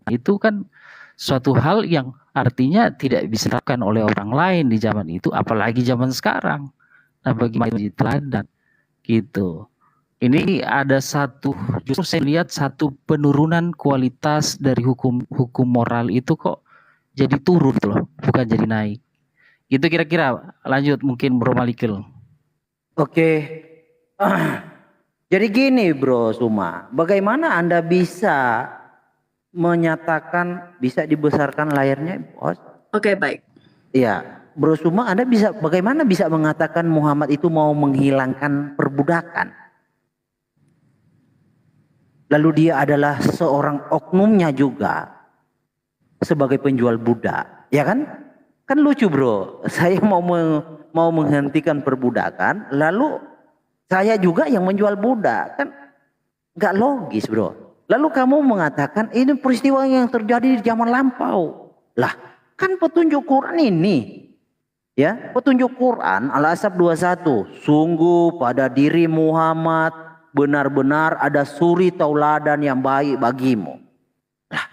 [SPEAKER 7] Itu kan suatu hal yang artinya tidak bisa diterapkan oleh orang lain di zaman itu, apalagi zaman sekarang. Nah, bagaimana jadi teladan gitu. Ini ada justru saya lihat satu penurunan kualitas dari hukum moral itu kok jadi turun gitu loh, bukan jadi naik. Itu kira-kira. Lanjut mungkin Bro Malikil.
[SPEAKER 5] Oke. Jadi gini Bro Suma, bagaimana Anda bisa menyatakan bisa dibesarkan layarnya, Bos?
[SPEAKER 3] Oke, baik.
[SPEAKER 5] Iya, Bro Suma, Anda bagaimana bisa mengatakan Muhammad itu mau menghilangkan perbudakan? Lalu dia adalah seorang oknumnya juga sebagai penjual budak, ya kan? Kan lucu Bro, saya mau menghentikan perbudakan, lalu saya juga yang menjual budak, kan nggak logis Bro. Lalu kamu mengatakan ini peristiwa yang terjadi di zaman lampau. Lah, kan petunjuk Quran ini, ya, petunjuk Quran Al-Ahzab 21, sungguh pada diri Muhammad benar-benar ada suri tauladan yang baik bagimu. Lah,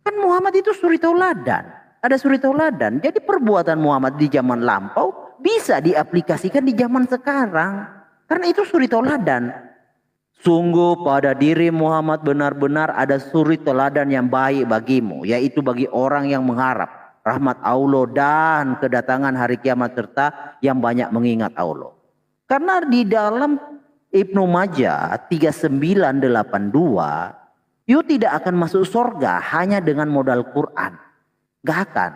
[SPEAKER 5] kan Muhammad itu suri tauladan. Ada suri tauladan. Jadi perbuatan Muhammad di zaman lampau bisa diaplikasikan di zaman sekarang. Karena itu suri tauladan. Sungguh pada diri Muhammad benar-benar ada suri tauladan yang baik bagimu. Yaitu bagi orang yang mengharap rahmat Allah dan kedatangan hari kiamat serta yang banyak mengingat Allah. Karena di dalam Ibnu Majah 3982, you tidak akan masuk surga hanya dengan modal Quran. Gak akan.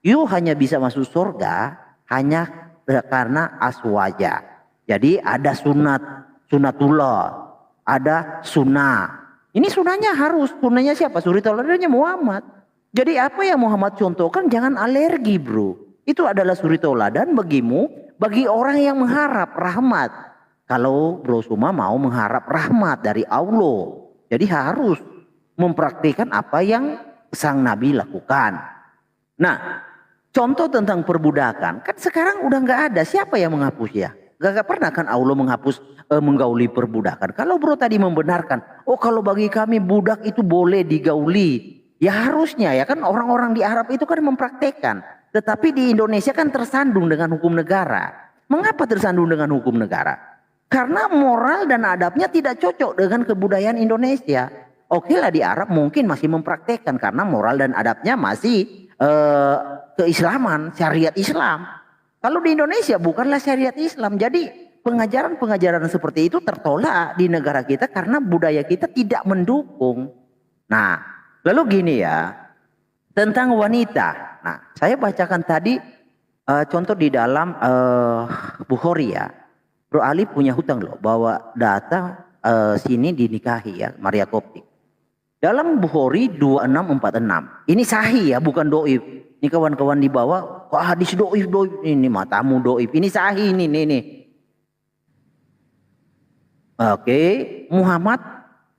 [SPEAKER 5] You hanya bisa masuk surga hanya karena aswaja. Jadi ada sunatullah, ada sunnah. Ini sunnahnya harus. Sunnahnya siapa? Suri tauladannya Muhammad. Jadi apa yang Muhammad contohkan jangan alergi Bro. Itu adalah suri tauladan bagimu, bagi orang yang mengharap rahmat. Kalau Bro Suma mau mengharap rahmat dari Allah, jadi harus mempraktikkan apa yang sang Nabi lakukan. Nah, contoh tentang perbudakan, kan sekarang udah nggak ada. Siapa yang menghapus ya? Gak pernah kan Allah menghapus menggauli perbudakan. Kalau Bro tadi membenarkan, oh kalau bagi kami budak itu boleh digauli, Ya harusnya ya kan orang-orang di Arab itu kan mempraktekkan. Tetapi di Indonesia kan tersandung dengan hukum negara. Mengapa tersandung dengan hukum negara? Karena moral dan adabnya tidak cocok dengan kebudayaan Indonesia. Oke lah di Arab mungkin masih mempraktekkan karena moral dan adabnya masih keislaman, syariat Islam. Kalau di Indonesia bukanlah syariat Islam. Jadi pengajaran-pengajaran seperti itu tertolak di negara kita karena budaya kita tidak mendukung. Nah, lalu gini ya, tentang wanita. Nah, saya bacakan tadi contoh di dalam Bukhari ya. Bro Ali punya hutang loh, bawa data sini dinikahi ya, Maria Koptik. Dalam Bukhari 2646. Ini sahih ya, bukan doib. Ini kawan-kawan di bawah, kok hadis doib. Ini matamu doib. Ini sahih ini. Oke, Muhammad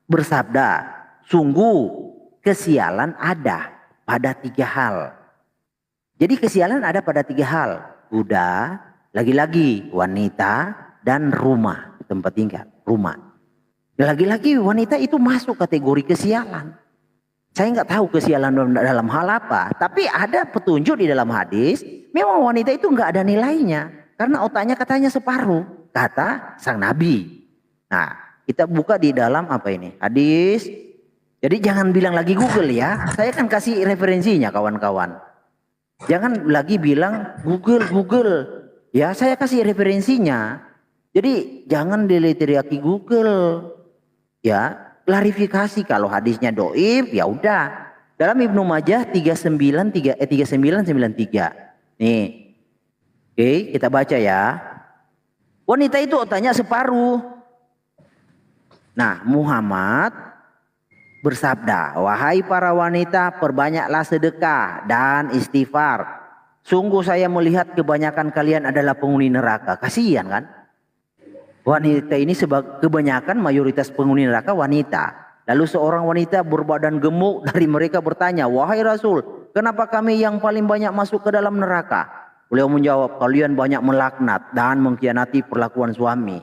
[SPEAKER 5] bersabda, sungguh kesialan ada pada 3 hal. Jadi kesialan ada pada 3 hal. Budak, lagi-lagi wanita, dan rumah. Tempat tinggal, rumah. Lagi-lagi wanita itu masuk kategori kesialan. Saya nggak tahu kesialan dalam hal apa. Tapi ada petunjuk di dalam hadis. Memang wanita itu nggak ada nilainya. Karena otaknya katanya separuh. Kata sang Nabi. Nah, kita buka di dalam apa ini? Hadis. Jadi jangan bilang lagi Google ya. Saya kan kasih referensinya kawan-kawan. Jangan lagi bilang Google. Ya, saya kasih referensinya. Jadi jangan teriaki Google. Ya, klarifikasi kalau hadisnya doib ya udah. Dalam Ibnu Majah 3993. Nih. Oke, kita baca ya. Wanita itu otaknya separuh. Nah, Muhammad bersabda, wahai para wanita, perbanyaklah sedekah dan istighfar. Sungguh saya melihat kebanyakan kalian adalah penghuni neraka. Kasihan kan? Wanita ini kebanyakan mayoritas penghuni neraka wanita. Lalu seorang wanita berbadan gemuk dari mereka bertanya, wahai Rasul, kenapa kami yang paling banyak masuk ke dalam neraka? Beliau menjawab, kalian banyak melaknat dan mengkhianati perlakuan suami.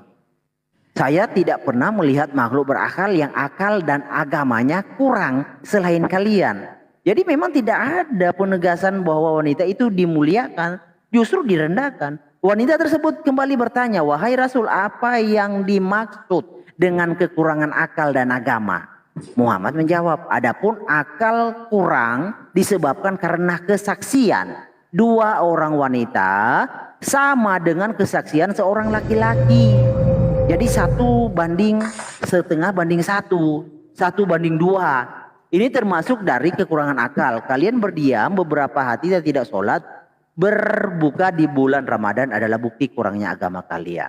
[SPEAKER 5] Saya tidak pernah melihat makhluk berakal yang akal dan agamanya kurang selain kalian. Jadi memang tidak ada penegasan bahwa wanita itu dimuliakan, justru direndahkan. Wanita tersebut kembali bertanya, wahai Rasul, apa yang dimaksud dengan kekurangan akal dan agama? Muhammad menjawab, adapun akal kurang disebabkan karena kesaksian 2 orang wanita sama dengan kesaksian seorang laki-laki. Jadi 1 banding setengah banding 1, 1 banding 2. Ini termasuk dari kekurangan akal. Kalian berdiam beberapa hari dan tidak sholat, berbuka di bulan Ramadan adalah bukti kurangnya agama kalian.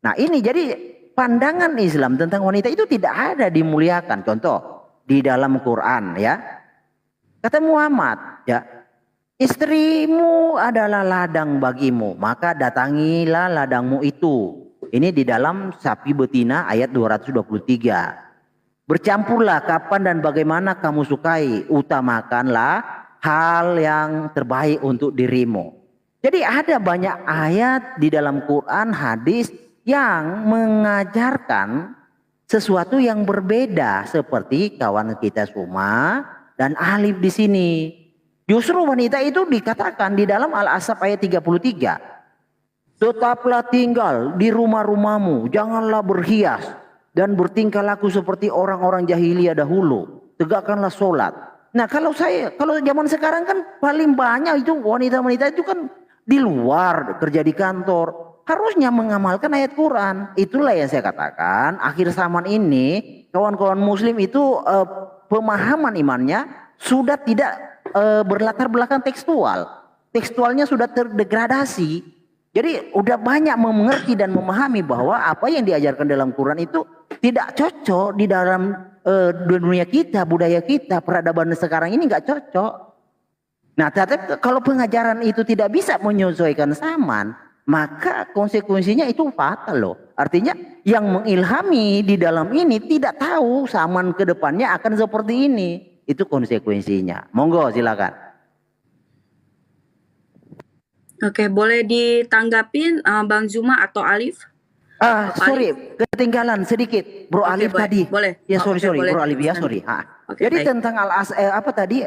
[SPEAKER 5] Nah ini jadi pandangan Islam tentang wanita itu tidak ada dimuliakan. Contoh di dalam Quran ya. Kata Muhammad ya, istrimu adalah ladang bagimu, maka datangilah ladangmu itu. Ini di dalam sapi betina ayat 223. Bercampurlah kapan dan bagaimana kamu sukai, utamakanlah hal yang terbaik untuk dirimu. Jadi ada banyak ayat di dalam Quran, hadis yang mengajarkan sesuatu yang berbeda seperti kawan kita Suma dan Alif di sini. Justru wanita itu dikatakan di dalam Al-Ahzab ayat 33. Tetaplah tinggal di rumah-rumahmu, janganlah berhias dan bertingkah laku seperti orang-orang jahiliyah dahulu. Tegakkanlah sholat. Nah kalau zaman sekarang kan paling banyak itu wanita-wanita itu kan di luar kerja di kantor. Harusnya mengamalkan ayat Quran. Itulah yang saya katakan akhir zaman ini kawan-kawan muslim itu pemahaman imannya sudah tidak berlatar belakang tekstual. Tekstualnya sudah terdegradasi. Jadi udah banyak mengerti dan memahami bahwa apa yang diajarkan dalam Quran itu tidak cocok di dalam dunia kita, budaya kita, peradaban sekarang ini nggak cocok. Nah, tapi kalau pengajaran itu tidak bisa menyesuaikan zaman, maka konsekuensinya itu fatal loh. Artinya yang mengilhami di dalam ini tidak tahu zaman ke depannya akan seperti ini. Itu konsekuensinya. Monggo silakan.
[SPEAKER 3] Oke, boleh ditanggapin Bang Zuma atau Alif?
[SPEAKER 5] Sorry, ketinggalan sedikit, Bro
[SPEAKER 3] Oke,
[SPEAKER 5] Alif
[SPEAKER 3] baik.
[SPEAKER 5] tadi.
[SPEAKER 3] Boleh.
[SPEAKER 5] Ya,
[SPEAKER 3] Oke,
[SPEAKER 5] sorry,
[SPEAKER 3] boleh.
[SPEAKER 5] Bro Alif ya,
[SPEAKER 3] Nanti.
[SPEAKER 5] sorry.
[SPEAKER 3] Oke,
[SPEAKER 5] Jadi
[SPEAKER 3] baik.
[SPEAKER 5] tentang apa tadi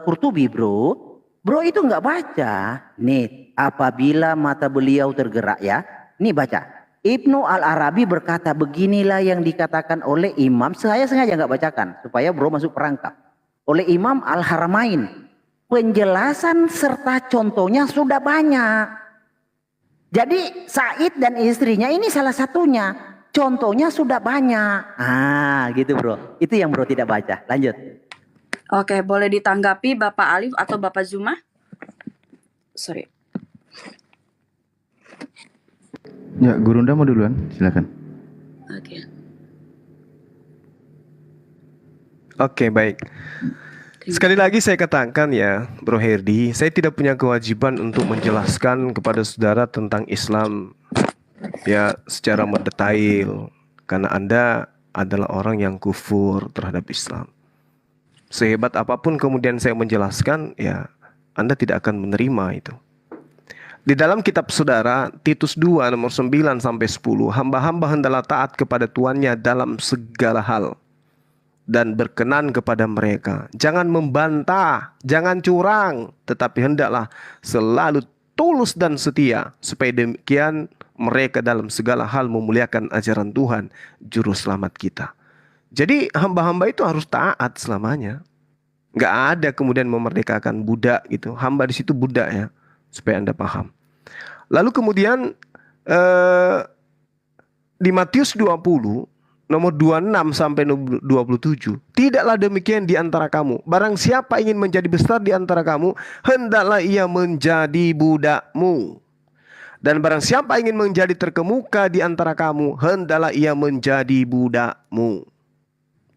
[SPEAKER 5] Qurtubi, Bro itu nggak baca. Nih, apabila mata beliau tergerak ya. Nih baca. Ibnu Al-Arabi berkata beginilah yang dikatakan oleh Imam. Saya sengaja nggak bacakan supaya Bro masuk perangkap. Oleh Imam Al-Haramain. Penjelasan serta contohnya sudah banyak. Jadi Said dan istrinya ini salah satunya. Contohnya sudah banyak. Gitu Bro. Itu yang Bro tidak baca. Lanjut.
[SPEAKER 3] Oke, boleh ditanggapi Bapak Alif atau Bapak Zuma? Sorry.
[SPEAKER 4] Ya, Gurunda mau duluan, silakan.
[SPEAKER 3] Oke.
[SPEAKER 2] Oke, baik. Sekali lagi saya katakan ya, Bro Herdi, saya tidak punya kewajiban untuk menjelaskan kepada saudara tentang Islam ya secara mendetail, karena Anda adalah orang yang kufur terhadap Islam. Sehebat apapun kemudian saya menjelaskan, ya Anda tidak akan menerima itu. Di dalam kitab saudara, Titus 2 nomor 9 sampai 10, hamba-hamba hendaklah taat kepada tuannya dalam segala hal dan berkenan kepada mereka. Jangan membantah, jangan curang, tetapi hendaklah selalu tulus dan setia, supaya demikian mereka dalam segala hal memuliakan ajaran Tuhan, juru selamat kita. Jadi hamba-hamba itu harus taat selamanya. Nggak ada kemudian memerdekakan budak gitu. Hamba di situ budak ya, supaya Anda paham. Lalu kemudian di Matius 20 nomor 26 sampai 27, tidaklah demikian di antara kamu. Barang siapa ingin menjadi besar di antara kamu, hendaklah ia menjadi budakmu. Dan barang siapa ingin menjadi terkemuka di antara kamu, hendaklah ia menjadi budakmu.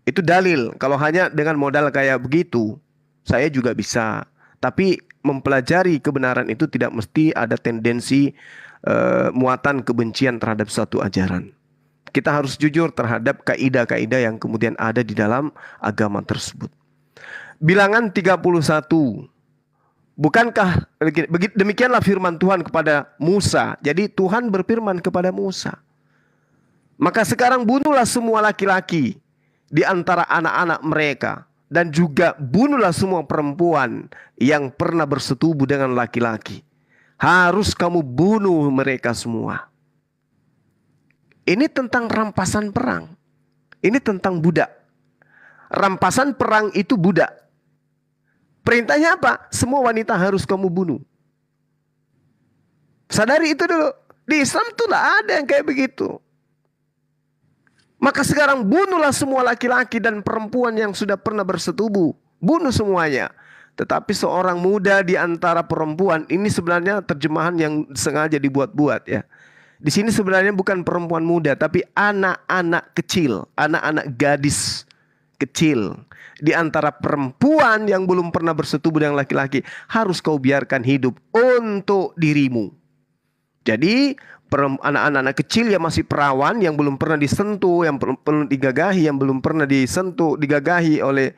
[SPEAKER 2] Itu dalil. Kalau hanya dengan modal kayak begitu, saya juga bisa. Tapi mempelajari kebenaran itu tidak mesti ada tendensi muatan kebencian terhadap suatu ajaran. Kita harus jujur terhadap kaidah-kaidah yang kemudian ada di dalam agama tersebut. Bilangan 31. Bukankah demikianlah firman Tuhan kepada Musa. Jadi Tuhan berfirman kepada Musa, maka sekarang bunuhlah semua laki-laki di antara anak-anak mereka, dan juga bunuhlah semua perempuan yang pernah bersetubuh dengan laki-laki. Harus kamu bunuh mereka semua. Ini tentang rampasan perang. Ini tentang budak. Rampasan perang itu budak. Perintahnya apa? Semua wanita harus kamu bunuh. Sadari itu dulu. Di Islam tuh tidak ada yang kayak begitu. Maka sekarang bunuhlah semua laki-laki dan perempuan yang sudah pernah bersetubuh. Bunuh semuanya. Tetapi seorang muda di antara perempuan, ini sebenarnya terjemahan yang sengaja dibuat-buat ya. Di sini sebenarnya bukan perempuan muda, tapi anak-anak kecil, anak-anak gadis kecil. Di antara perempuan yang belum pernah bersetubuh dengan laki-laki, harus kau biarkan hidup untuk dirimu. Jadi anak-anak kecil yang masih perawan, yang belum pernah disentuh, yang belum digagahi, yang belum pernah disentuh, digagahi oleh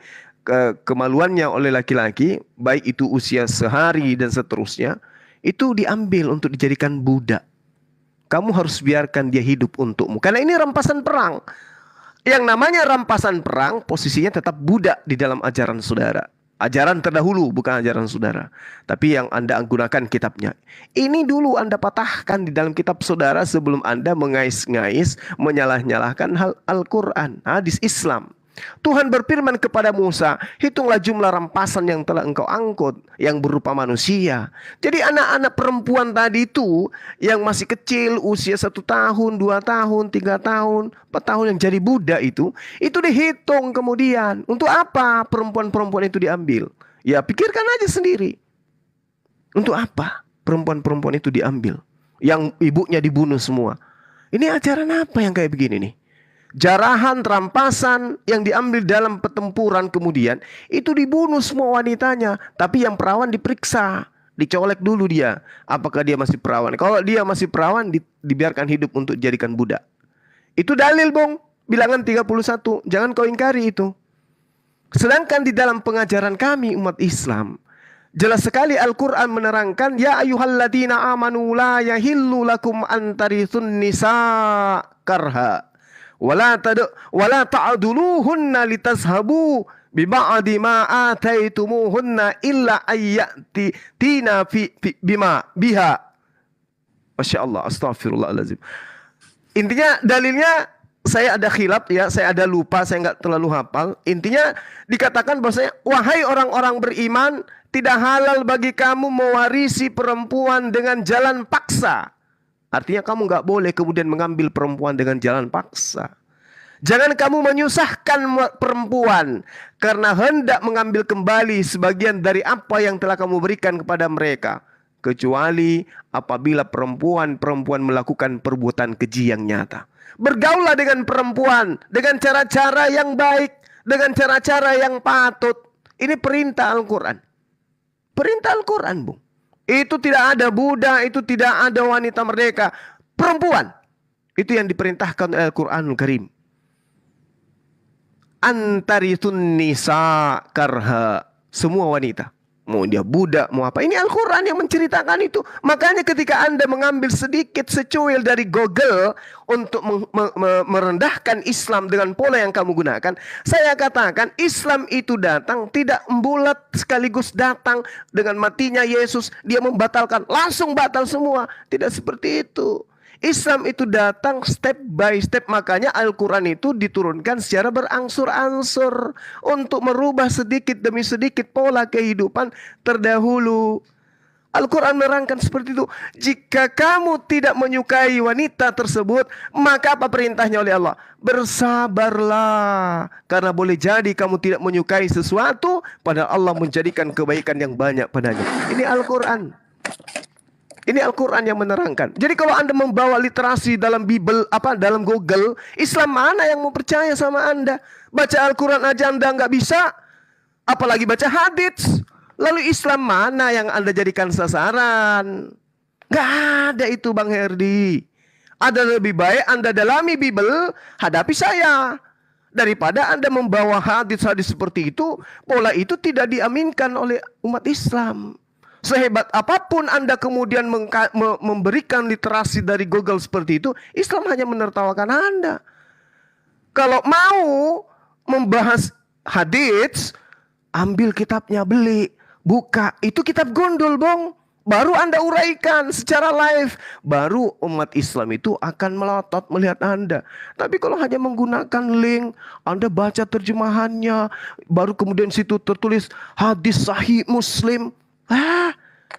[SPEAKER 2] kemaluannya oleh laki-laki, baik itu usia sehari dan seterusnya, itu diambil untuk dijadikan budak. Kamu harus biarkan dia hidup untukmu. Karena ini rampasan perang. Yang namanya rampasan perang, posisinya tetap budak di dalam ajaran saudara. Ajaran terdahulu, bukan ajaran saudara. Tapi yang Anda gunakan kitabnya. Ini dulu Anda patahkan di dalam kitab saudara sebelum Anda mengais-ngais, menyalah-nyalahkan hal Al-Quran, hadis Islam. Tuhan berfirman kepada Musa, hitunglah jumlah rampasan yang telah engkau angkut, yang berupa manusia. Jadi anak-anak perempuan tadi itu, yang masih kecil, usia 1 tahun, 2 tahun, 3 tahun, 4 tahun yang jadi budak itu dihitung kemudian. Untuk apa perempuan-perempuan itu diambil? Ya pikirkan aja sendiri. Untuk apa perempuan-perempuan itu diambil? Yang ibunya dibunuh semua. Ini ajaran apa yang kayak begini nih? Jarahan, rampasan yang diambil dalam pertempuran kemudian itu dibunuh semua wanitanya. Tapi yang perawan diperiksa, dicolek dulu dia, apakah dia masih perawan. Kalau dia masih perawan, dibiarkan hidup untuk dijadikan budak. Itu dalil bong, bilangan 31. Jangan kau ingkari itu. Sedangkan di dalam pengajaran kami umat Islam, Jelas sekali Al-Quran menerangkan, ya ayyuhalladzina amanu la yahillu lakum antarithun nisa karha wala ta'duluhunna litazhabu biba'di ma ataitumuhunna illa ayyati tina bima biha. Masya Allah, astagfirullahaladzim. Intinya dalilnya saya ada khilaf ya, saya ada lupa, saya nggak terlalu hafal. Intinya dikatakan bahwasanya, wahai orang-orang beriman, tidak halal bagi kamu mewarisi perempuan dengan jalan paksa. Artinya kamu nggak boleh kemudian mengambil perempuan dengan jalan paksa. Jangan kamu menyusahkan perempuan karena hendak mengambil kembali sebagian dari apa yang telah kamu berikan kepada mereka. Kecuali apabila perempuan melakukan perbuatan keji yang nyata. Bergaulah dengan perempuan dengan cara-cara yang baik, dengan cara-cara yang patut. Ini perintah Al-Quran. Perintah Al-Quran, Bung. Itu tidak ada budak, itu tidak ada wanita merdeka. Perempuan. Itu yang diperintahkan oleh Al-Quranul Karim. Antarithun nisa karha. Semua wanita. Mau dia budak, mau apa. Ini Al-Quran yang menceritakan itu. Makanya ketika Anda mengambil sedikit secuil dari Google untuk merendahkan Islam dengan pola yang kamu gunakan, saya katakan Islam itu datang tidak bulat sekaligus datang dengan matinya Yesus. Dia membatalkan, langsung batal semua. Tidak seperti itu. Islam itu datang step by step. Makanya Al-Quran itu diturunkan secara berangsur-angsur untuk merubah sedikit demi sedikit pola kehidupan terdahulu. Al-Quran menerangkan seperti itu. Jika kamu tidak menyukai wanita tersebut, maka apa perintahnya oleh Allah? Bersabarlah. Karena boleh jadi kamu tidak menyukai sesuatu, padahal Allah menjadikan kebaikan yang banyak padanya. Ini Al-Quran. Ini Al-Quran yang menerangkan. Jadi kalau Anda membawa literasi dalam Bible, dalam Google, Islam mana yang mau percaya sama Anda? Baca Al-Quran aja Anda nggak bisa, apalagi baca hadits. Lalu Islam mana yang Anda jadikan sasaran? Nggak ada itu, Bang Herdi. Ada lebih baik Anda dalami Bible, hadapi saya. Daripada Anda membawa hadits-hadits seperti itu, pola itu tidak diaminkan oleh umat Islam. Sehebat apapun Anda kemudian memberikan literasi dari Google seperti itu, Islam hanya menertawakan Anda. Kalau mau membahas hadits, ambil kitabnya, beli, buka. Itu kitab gundul, Bong. Baru Anda uraikan secara live. Baru umat Islam itu akan melotot melihat Anda. Tapi kalau hanya menggunakan link, Anda baca terjemahannya, baru kemudian situ tertulis hadis sahih Muslim.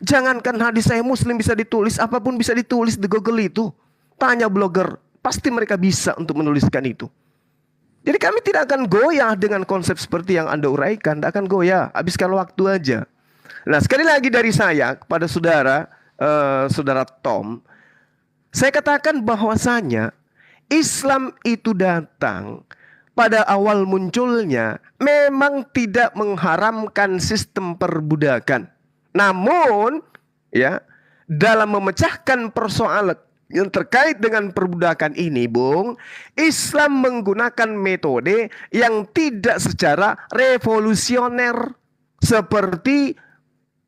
[SPEAKER 2] Jangankan hadis sahih Muslim bisa ditulis, apapun bisa ditulis di Google itu. Tanya blogger, pasti mereka bisa untuk menuliskan itu. Jadi kami tidak akan goyah dengan konsep seperti yang Anda uraikan. Tidak akan goyah, habiskan waktu aja. Nah, sekali lagi dari saya kepada saudara Tom, saya katakan bahwasanya Islam itu datang pada awal munculnya memang tidak mengharamkan sistem perbudakan. Namun, ya, dalam memecahkan persoalan yang terkait dengan perbudakan ini, Bung, Islam menggunakan metode yang tidak secara revolusioner seperti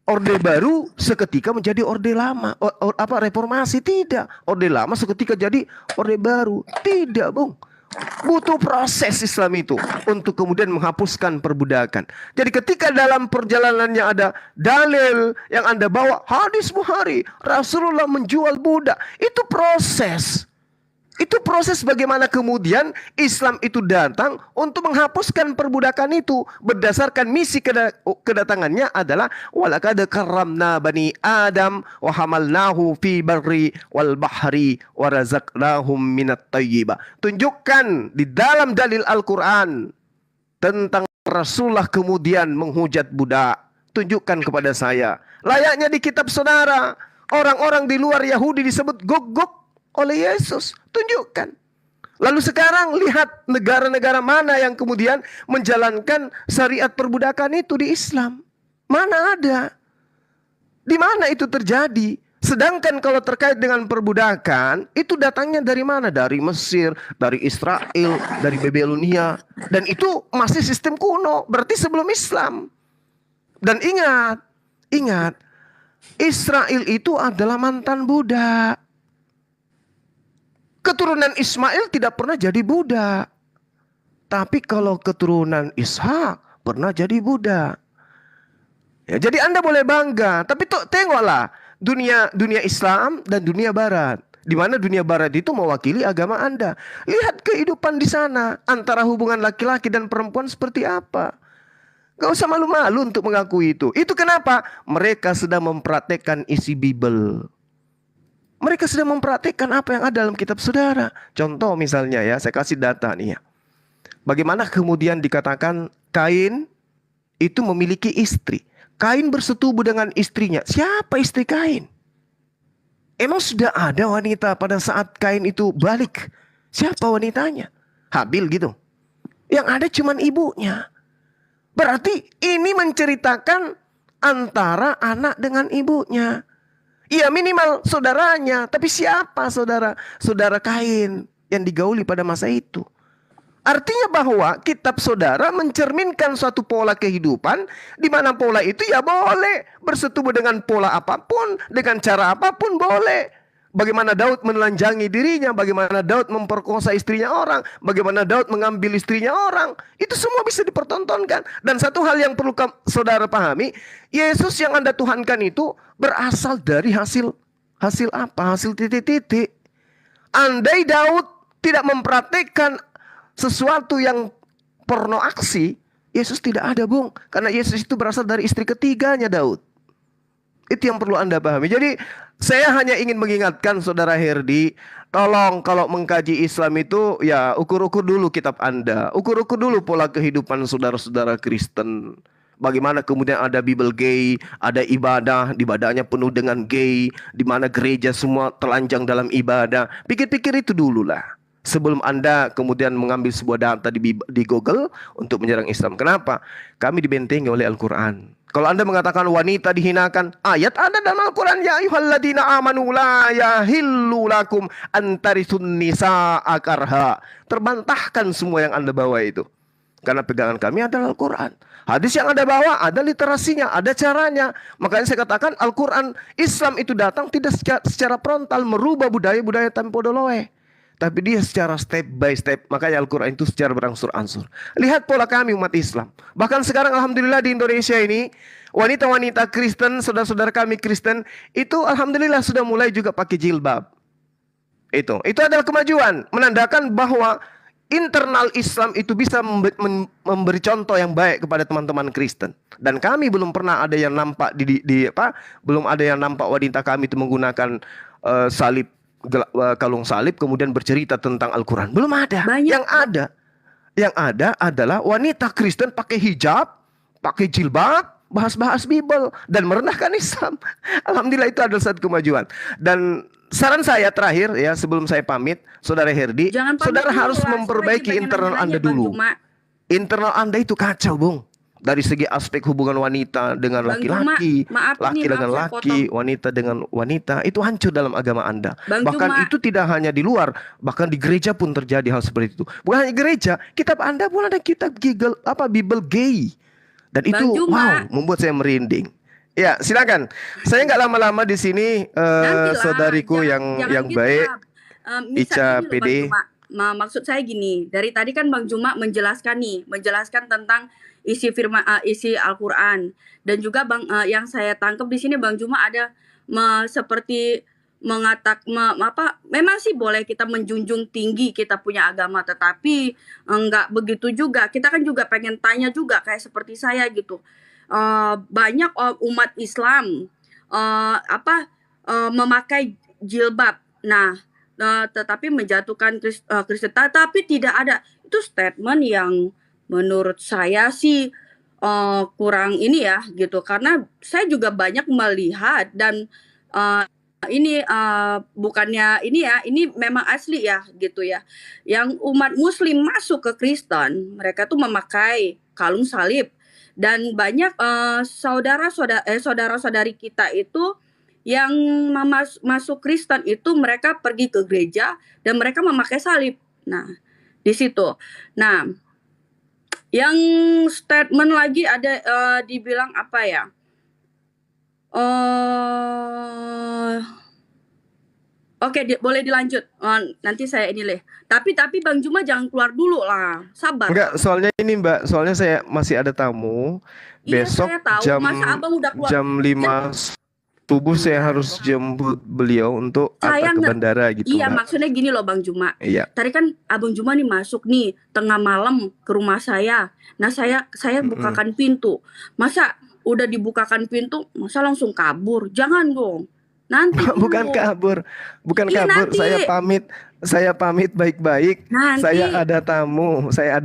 [SPEAKER 2] Orde Baru seketika menjadi Orde Lama. Reformasi tidak. Orde Lama seketika jadi Orde Baru. Tidak, Bung. Butuh proses Islam itu untuk kemudian menghapuskan perbudakan. Jadi ketika dalam perjalanannya ada dalil yang Anda bawa, hadis Bukhari, Rasulullah menjual budak, itu proses. Itu proses bagaimana kemudian Islam itu datang untuk menghapuskan perbudakan itu. Berdasarkan misi kedatangannya adalah walaqad karramna bani Adam wa hamalnahu fi barri wal bahri wa razaqnahum minat thayyiba. Tunjukkan di dalam dalil Al-Quran tentang Rasulullah kemudian menghujat budak. Tunjukkan kepada saya. Layaknya di kitab saudara, orang-orang di luar Yahudi disebut gog-gog oleh Yesus. Tunjukkan. Lalu sekarang lihat negara-negara mana yang kemudian menjalankan syariat perbudakan itu di Islam. Mana ada? Di mana itu terjadi? Sedangkan kalau terkait dengan perbudakan, itu datangnya dari mana? Dari Mesir, dari Israel, dari Babilonia. Dan itu masih sistem kuno, berarti sebelum Islam. Dan ingat, Ingat, Israel itu adalah mantan budak. Keturunan Ismail tidak pernah jadi budak. Tapi kalau keturunan Ishak pernah jadi budak. Ya, jadi Anda boleh bangga. Tapi tengoklah dunia Islam dan dunia Barat. Di mana dunia Barat itu mewakili agama Anda. Lihat kehidupan di sana. Antara hubungan laki-laki dan perempuan seperti apa. Gak usah malu-malu untuk mengakui itu. Itu kenapa? Mereka sedang mempraktekkan isi Bible. Mereka sedang mempraktekkan apa yang ada dalam kitab saudara. Contoh misalnya ya, saya kasih data nih ya. Bagaimana kemudian dikatakan Kain itu memiliki istri. Kain bersetubuh dengan istrinya. Siapa istri Kain? Emang sudah ada wanita pada saat Kain itu balik? Siapa wanitanya? Habil gitu. Yang ada cuman ibunya. Berarti ini menceritakan antara anak dengan ibunya. Iya minimal saudaranya. Tapi siapa saudara? Saudara Kain yang digauli pada masa itu. Artinya bahwa kitab saudara mencerminkan suatu pola kehidupan di mana pola itu ya boleh bersetubuh dengan pola apapun, dengan cara apapun boleh. Bagaimana Daud menelanjangi dirinya, bagaimana Daud memperkosa istrinya orang, bagaimana Daud mengambil istrinya orang. Itu semua bisa dipertontonkan. Dan satu hal yang perlu saudara pahami, Yesus yang Anda tuhankan itu berasal dari hasil apa? Hasil titik-titik. Andai Daud tidak mempraktekkan sesuatu yang porno aksi, Yesus tidak ada, Bung. Karena Yesus itu berasal dari istri ketiganya Daud. Itu yang perlu Anda pahami. Jadi saya hanya ingin mengingatkan saudara Herdi, tolong kalau mengkaji Islam itu ya ukur-ukur dulu kitab Anda. Ukur-ukur dulu pola kehidupan saudara-saudara Kristen. Bagaimana kemudian ada Bible gay, ada ibadahnya penuh dengan gay, di mana gereja semua telanjang dalam ibadah. Pikir-pikir itu dulu lah. Sebelum Anda kemudian mengambil sebuah data di Google untuk menyerang Islam. Kenapa? Kami dibentengi oleh Al-Quran. Kalau Anda mengatakan wanita dihinakan, ayat ada dalam Al-Quran. Ya ayyuhalladzina amanu la yahillu lakum antarisun nisa'a karha. Terbantahkan semua yang Anda bawa itu. Karena pegangan kami adalah Al-Quran. Hadis yang Anda bawa ada literasinya, ada caranya. Makanya saya katakan Al-Quran, Islam itu datang tidak secara frontal merubah budaya-budaya Tampodoloe. Tapi dia secara step by step. Makanya Al-Quran itu secara berangsur-angsur. Lihat pola kami umat Islam. Bahkan sekarang alhamdulillah di Indonesia ini, wanita-wanita Kristen, saudara-saudara kami Kristen, itu alhamdulillah sudah mulai juga pakai jilbab. Itu adalah kemajuan. Menandakan bahwa internal Islam itu bisa memberi contoh yang baik kepada teman-teman Kristen. Dan kami belum pernah ada yang nampak belum ada yang nampak wanita kami itu menggunakan salib, kalung salib kemudian bercerita tentang Al-Quran. Belum ada.
[SPEAKER 3] Banyak.
[SPEAKER 2] Yang ada adalah wanita Kristen pakai hijab, pakai jilbab, bahas-bahas Bible dan merendahkan Islam. Alhamdulillah itu adalah satu kemajuan. Dan saran saya terakhir ya sebelum saya pamit, saudara Herdi, saudara harus memperbaiki internal Anda dulu. Internal Anda itu kacau, Bung. Dari segi aspek hubungan wanita dengan laki-laki, laki dengan laki, wanita dengan wanita, itu hancur dalam agama Anda. Bahkan itu tidak hanya di luar, bahkan di gereja pun terjadi hal seperti itu. Bukan hanya gereja, kitab Anda pun ada kitab Bible gay. Dan itu membuat saya merinding. Ya, silakan. Saya nggak lama-lama di sini, saudariku yang gitu baik, Ica PD.
[SPEAKER 3] Maksud saya gini, dari tadi kan Bang Juma menjelaskan tentang isi firman, isi Al-Quran, dan juga yang saya tangkap di sini Bang Juma ada seperti memang sih boleh kita menjunjung tinggi kita punya agama, tetapi enggak begitu juga. Kita kan juga pengen tanya juga kayak seperti saya gitu. Banyak umat Islam memakai jilbab. Tetapi menjatuhkan Kristen, tapi tidak ada. Itu statement yang menurut saya sih kurang ini ya gitu, karena saya juga banyak melihat dan ini bukannya ini ya, ini memang asli ya gitu ya, yang umat Muslim masuk ke Kristen, mereka tuh memakai kalung salib, dan banyak saudara-saudari kita itu yang masuk Kristen itu mereka pergi ke gereja dan mereka memakai salib. Nah, di situ. Nah, yang statement lagi ada dibilang apa ya? eh Oke, boleh dilanjut. Nanti saya ini leh. Tapi Bang Juma jangan keluar dulu lah. Sabar.
[SPEAKER 2] Enggak, soalnya ini Mbak, soalnya saya masih ada tamu.
[SPEAKER 3] Iya,
[SPEAKER 2] Besok
[SPEAKER 3] saya tahu.
[SPEAKER 2] jam
[SPEAKER 3] Masa Abang udah keluar?
[SPEAKER 2] jam 5 subuh saya harus jemput beliau untuk
[SPEAKER 3] Saya
[SPEAKER 2] antar ke bandara gitu,
[SPEAKER 3] Iya,
[SPEAKER 2] Mbak.
[SPEAKER 3] maksudnya gini loh Bang Juma.
[SPEAKER 2] Iya.
[SPEAKER 3] Tadi kan Abang Juma nih masuk nih tengah malam ke rumah saya. Nah, saya bukakan pintu. Masa udah dibukakan pintu, masa langsung kabur? Jangan dong. Nanti
[SPEAKER 2] Bukan
[SPEAKER 3] dulu.
[SPEAKER 2] kabur, bukan
[SPEAKER 3] Iya,
[SPEAKER 2] kabur.
[SPEAKER 3] nanti.
[SPEAKER 2] Saya pamit baik-baik.
[SPEAKER 3] Nanti.
[SPEAKER 2] Saya ada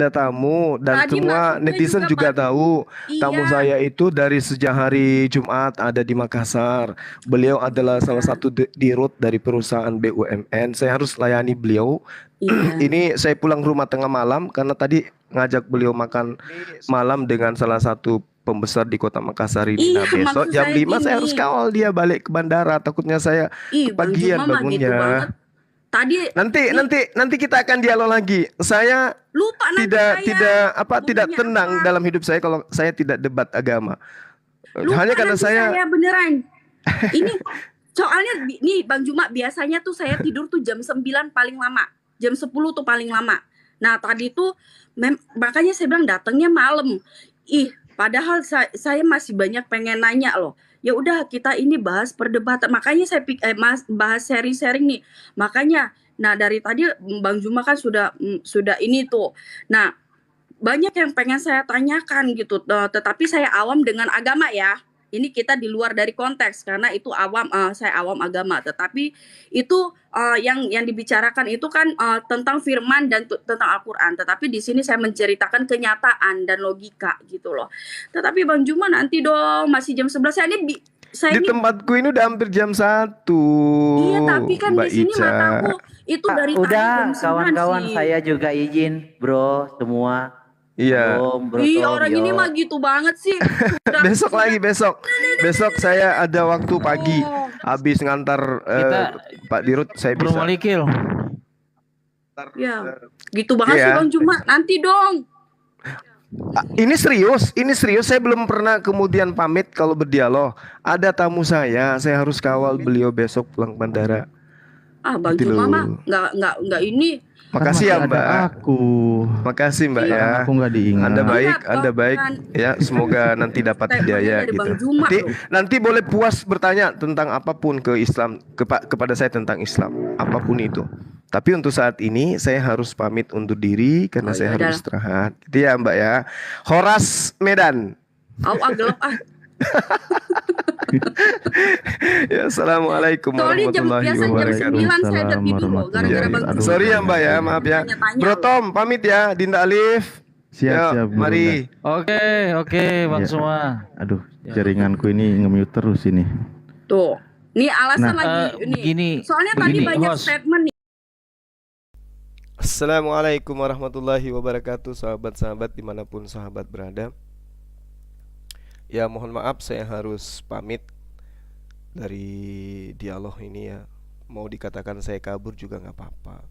[SPEAKER 2] tamu dan
[SPEAKER 3] Tadi
[SPEAKER 2] semua
[SPEAKER 3] maksudnya
[SPEAKER 2] netizen juga
[SPEAKER 3] Bang.
[SPEAKER 2] tahu.
[SPEAKER 3] Iya.
[SPEAKER 2] Tamu saya itu dari sejak hari Jumat ada di Makassar. Beliau adalah salah satu dirut dari perusahaan BUMN. Saya harus layani beliau.
[SPEAKER 3] Iya.
[SPEAKER 2] Ini saya pulang rumah tengah malam karena tadi ngajak beliau makan malam dengan salah satu pembesar di kota Makassar ini. Nah,
[SPEAKER 3] Iya,
[SPEAKER 2] besok
[SPEAKER 3] maksud
[SPEAKER 2] jam
[SPEAKER 3] saya
[SPEAKER 2] 5 saya harus
[SPEAKER 3] gini.
[SPEAKER 2] kawal dia balik ke bandara. Takutnya saya
[SPEAKER 3] Bang
[SPEAKER 2] kepagian
[SPEAKER 3] Juma mah gitu
[SPEAKER 2] bangunnya.
[SPEAKER 3] banget. Tadi
[SPEAKER 2] Nanti kita akan dialog lagi. Saya
[SPEAKER 3] lupa nanti
[SPEAKER 2] tidak
[SPEAKER 3] saya
[SPEAKER 2] tidak
[SPEAKER 3] ngomongnya
[SPEAKER 2] tenang
[SPEAKER 3] apa.
[SPEAKER 2] dalam hidup saya kalau saya tidak debat agama.
[SPEAKER 3] Lupa
[SPEAKER 2] Hanya karena
[SPEAKER 3] nanti
[SPEAKER 2] saya
[SPEAKER 3] beneran. Ini soalnya nih Bang Juma biasanya tuh saya tidur tuh jam 9 paling lama. Jam 10 tuh paling lama. Nah, tadi tuh makanya saya bilang datangnya malam. Padahal saya masih banyak pengen nanya loh. Ya udah kita ini bahas perdebatan. Makanya saya bahas sharing-sharing nih. Makanya nah dari tadi Bang Juma kan sudah ini tuh. Nah, banyak yang pengen saya tanyakan gitu. Tetapi saya awam dengan agama ya. Ini kita di luar dari konteks karena itu awam, saya awam agama. Tetapi itu yang dibicarakan itu kan tentang firman dan tentang Al-Qur'an. Tetapi di sini saya menceritakan kenyataan dan logika gitu loh. Tetapi Bang Juma nanti dong, masih jam 11 saya
[SPEAKER 2] di tempatku ini udah hampir jam 1.
[SPEAKER 3] Iya, tapi kan
[SPEAKER 2] Mbak
[SPEAKER 3] di sini
[SPEAKER 2] Ica.
[SPEAKER 3] mataku itu dari tadi
[SPEAKER 5] Udah,
[SPEAKER 3] jam 9
[SPEAKER 5] kawan-kawan
[SPEAKER 3] sih.
[SPEAKER 5] saya juga izin, bro, semua.
[SPEAKER 2] Iya.
[SPEAKER 5] Bro,
[SPEAKER 3] Orang ini mah gitu banget sih.
[SPEAKER 2] Besok saya ada waktu pagi. Habis ngantar
[SPEAKER 7] Kita
[SPEAKER 2] Pak Dirut saya
[SPEAKER 7] Bro
[SPEAKER 2] bisa.
[SPEAKER 7] Malikil.
[SPEAKER 3] Ya, gitu banget
[SPEAKER 2] Iya.
[SPEAKER 3] sih Bang Juma. Nanti dong.
[SPEAKER 2] Ini serius. Saya belum pernah kemudian pamit kalau berdialog. Ada tamu saya harus kawal beliau besok pulang bandara.
[SPEAKER 3] Bang
[SPEAKER 2] Gitu
[SPEAKER 3] Juma
[SPEAKER 2] loh.
[SPEAKER 3] mah nggak ini.
[SPEAKER 2] Makasih ya
[SPEAKER 4] Kan masih
[SPEAKER 2] Mbak.
[SPEAKER 4] ada aku.
[SPEAKER 2] Makasih Mbak
[SPEAKER 3] Iya.
[SPEAKER 2] ya.
[SPEAKER 4] Aku nggak diingat.
[SPEAKER 2] Anda baik ya. Semoga nanti dapat hidayah
[SPEAKER 3] dari
[SPEAKER 2] gitu.
[SPEAKER 3] Bang Juma loh.
[SPEAKER 2] Nanti boleh puas bertanya tentang apapun ke Islam kepada saya tentang Islam, apapun itu. Tapi untuk saat ini saya harus pamit undur diri karena saya harus istirahat. Gitu ya Mbak ya. Horas Medan.
[SPEAKER 3] Gelap
[SPEAKER 2] Ya, assalamualaikum
[SPEAKER 3] Soalnya
[SPEAKER 2] warahmatullahi
[SPEAKER 3] biasa jam
[SPEAKER 2] wabarakatuh.
[SPEAKER 3] 9 saya udah tidur loh gara-gara Bang Juma.
[SPEAKER 2] Sorry ya Mbak ya, maaf ya.
[SPEAKER 3] Tanya-tanya
[SPEAKER 2] Bro
[SPEAKER 3] loh.
[SPEAKER 2] Tom pamit ya, Dinda Alif.
[SPEAKER 4] Siap,
[SPEAKER 2] Yuk, mari.
[SPEAKER 7] Oke, Bang
[SPEAKER 4] Iya.
[SPEAKER 7] semua.
[SPEAKER 4] Aduh, jaringanku ini nge-mute terus ini.
[SPEAKER 3] Tuh. Nih alasan
[SPEAKER 4] Nah,
[SPEAKER 3] lagi ini.
[SPEAKER 7] begini,
[SPEAKER 3] Soalnya tadi banyak
[SPEAKER 7] host.
[SPEAKER 3] statement nih.
[SPEAKER 2] Assalamualaikum warahmatullahi wabarakatuh, sahabat-sahabat dimanapun sahabat berada. Ya mohon maaf saya harus pamit dari dialog ini ya. Mau dikatakan saya kabur juga nggak apa-apa.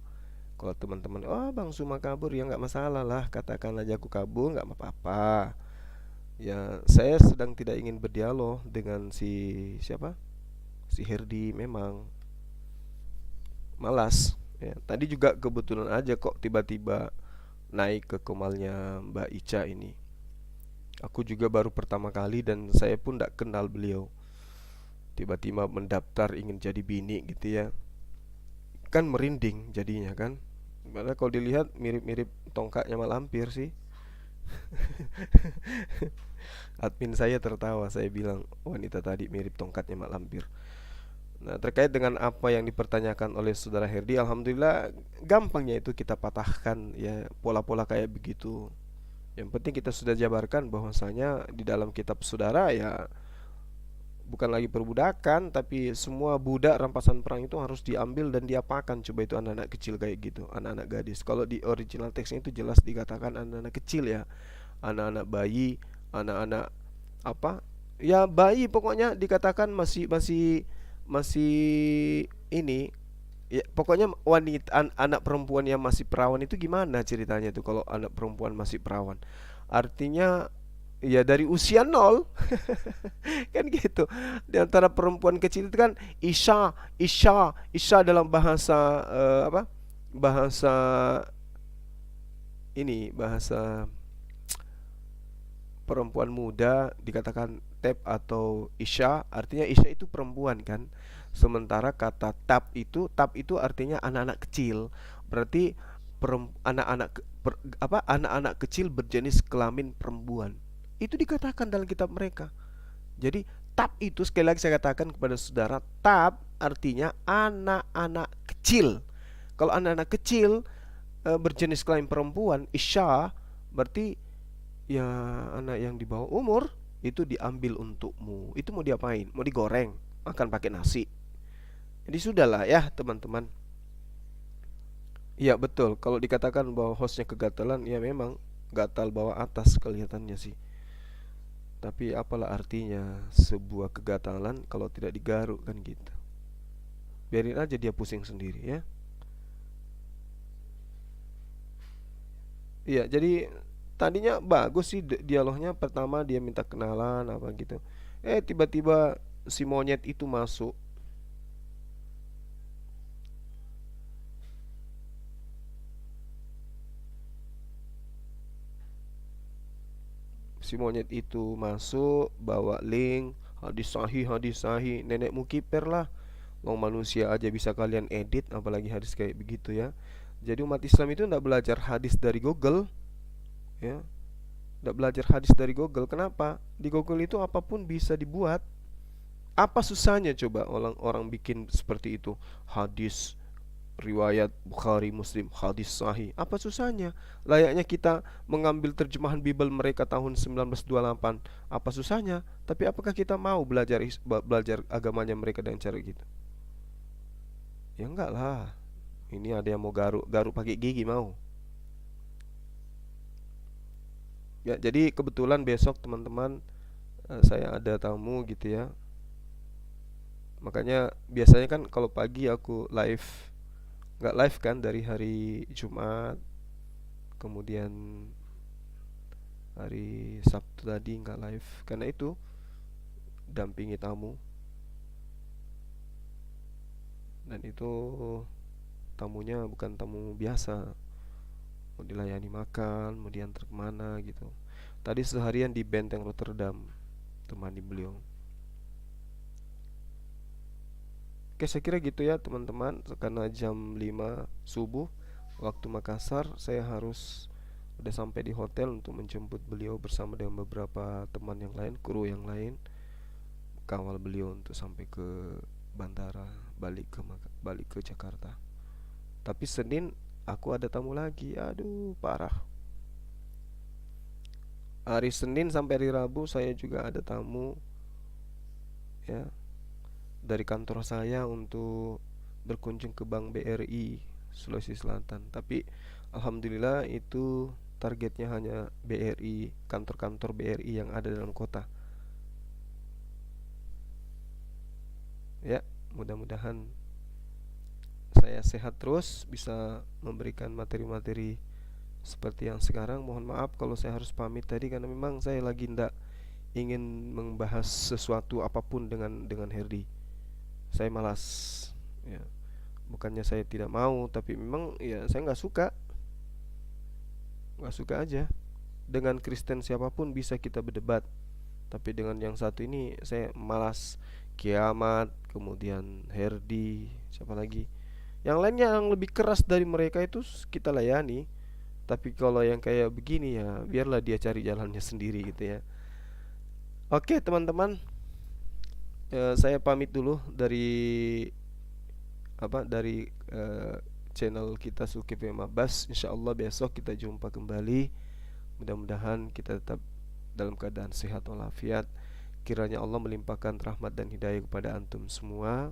[SPEAKER 2] Kalau teman-teman, Bang Suma kabur ya nggak masalah lah, katakan aja aku kabur nggak apa-apa. Ya saya sedang tidak ingin berdialog dengan si Herdi, memang malas. Ya, tadi juga kebetulan aja kok tiba-tiba naik ke komalnya Mbak Ica ini. Aku juga baru pertama kali dan saya pun tidak kenal beliau. Tiba-tiba mendaftar ingin jadi bini gitu ya. Kan merinding jadinya kan. Padahal kalau dilihat mirip-mirip tongkatnya Mak Lampir sih. Admin saya tertawa, saya bilang wanita tadi mirip tongkatnya Mak Lampir. Nah, terkait dengan apa yang dipertanyakan oleh saudara Herdi, alhamdulillah gampangnya itu kita patahkan ya, pola-pola kayak begitu. Yang penting kita sudah jabarkan bahwasanya di dalam kitab saudara ya bukan lagi perbudakan, tapi semua budak rampasan perang itu harus diambil dan diapakan. Coba itu anak-anak kecil kayak gitu, anak-anak gadis. Kalau di original teksnya itu jelas dikatakan anak-anak kecil ya, anak-anak bayi, anak-anak apa? Ya bayi pokoknya dikatakan masih ini ya, pokoknya wanita anak perempuan yang masih perawan itu gimana ceritanya tuh kalau anak perempuan masih perawan? Artinya ya dari usia 0 kan gitu. Di antara perempuan kecil itu kan isya dalam bahasa apa? Bahasa bahasa perempuan muda dikatakan tab atau isya, artinya isya itu perempuan kan. Sementara kata tab itu artinya anak-anak kecil. Berarti anak-anak kecil berjenis kelamin perempuan. Itu dikatakan dalam kitab mereka. Jadi tab itu, sekali lagi saya katakan kepada saudara, tab artinya anak-anak kecil. Kalau anak-anak kecil berjenis kelamin perempuan, isya berarti ya anak yang di bawah umur, itu diambil untukmu. Itu mau diapain? Mau digoreng, makan pakai nasi. Jadi sudahlah ya teman-teman. Iya betul, kalau dikatakan bahwa hostnya kegatalan, ya memang gatal bawah atas kelihatannya sih. Tapi apalah artinya sebuah kegatalan kalau tidak digaruk kan gitu. Biarin aja dia pusing sendiri ya. Iya, jadi tadinya bagus sih dialognya. Pertama dia minta kenalan apa gitu. Tiba-tiba si monyet itu masuk. Si monyet itu masuk bawa link hadis sahih, nenekmu kiper lah. Long manusia aja bisa kalian edit, apalagi hadis kayak begitu ya. Jadi umat Islam itu tidak belajar hadis dari Google ya. Tidak belajar hadis dari Google. Kenapa? Di Google itu apapun bisa dibuat. Apa susahnya coba orang bikin seperti itu? Hadis riwayat Bukhari Muslim, hadis sahih. Apa susahnya? Layaknya kita mengambil terjemahan Bible mereka tahun 1928. Apa susahnya? Tapi apakah kita mau belajar agamanya mereka dengan cara gitu? Ya enggak lah. Ini ada yang mau garuk pakai gigi mau. Ya, jadi kebetulan besok teman-teman saya ada tamu gitu ya. Makanya biasanya kan kalau pagi aku nggak live kan dari hari Jumat, kemudian hari Sabtu tadi nggak live karena itu dampingi tamu, dan itu tamunya bukan tamu biasa, mau dilayani makan, mau diantar kemana gitu. Tadi seharian di Benteng Rotterdam temani beliau. Oke, saya kira gitu ya teman-teman. Karena jam 5 subuh waktu Makassar, saya harus udah sampai di hotel untuk menjemput beliau bersama dengan beberapa teman yang lain, kru yang lain, kawal beliau untuk sampai ke bandara, balik ke Jakarta. Tapi Senin aku ada tamu lagi. Aduh, parah. Hari Senin sampai hari Rabu saya juga ada tamu ya, dari kantor saya untuk berkunjung ke Bank BRI Sulawesi Selatan. Tapi alhamdulillah itu targetnya hanya BRI, kantor-kantor BRI yang ada dalam kota. Ya, mudah-mudahan saya sehat terus, bisa memberikan materi-materi seperti yang sekarang. Mohon maaf kalau saya harus pamit tadi, karena memang saya lagi ndak ingin membahas sesuatu apapun dengan Herdi. Saya malas ya. Bukannya saya tidak mau, tapi memang ya saya nggak suka aja. Dengan Kristen siapapun bisa kita berdebat, tapi dengan yang satu ini saya malas. Kiamat, kemudian Herdi, siapa lagi, yang lainnya yang lebih keras dari mereka itu kita layani. Tapi kalau yang kayak begini ya biarlah dia cari jalannya sendiri gitu ya. Oke teman-teman, saya pamit dulu dari channel kita Zulkifli Abbas. Insyaallah besok kita jumpa kembali. Mudah-mudahan kita tetap dalam keadaan sehat walafiat. Kiranya Allah melimpahkan rahmat dan hidayah kepada antum semua,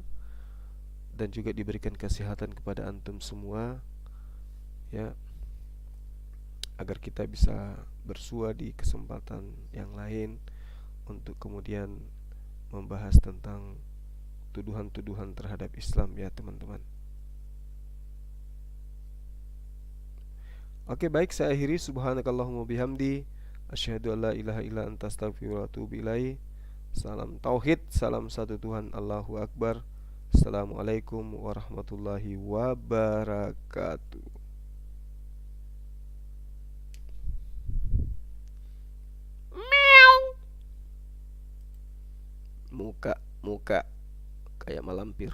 [SPEAKER 2] dan juga diberikan kesehatan kepada antum semua ya, agar kita bisa bersua di kesempatan yang lain untuk kemudian membahas tentang tuduhan-tuduhan terhadap Islam ya teman-teman. Oke, baik, saya akhiri. Subhanakallahumma bihamdi Asyhadu an la ilaha illa anta astaghfiruka wa atubu ilaik. Salam tauhid, salam satu Tuhan, Allahu Akbar. Assalamualaikum warahmatullahi wabarakatuh. Muka kayak malampir.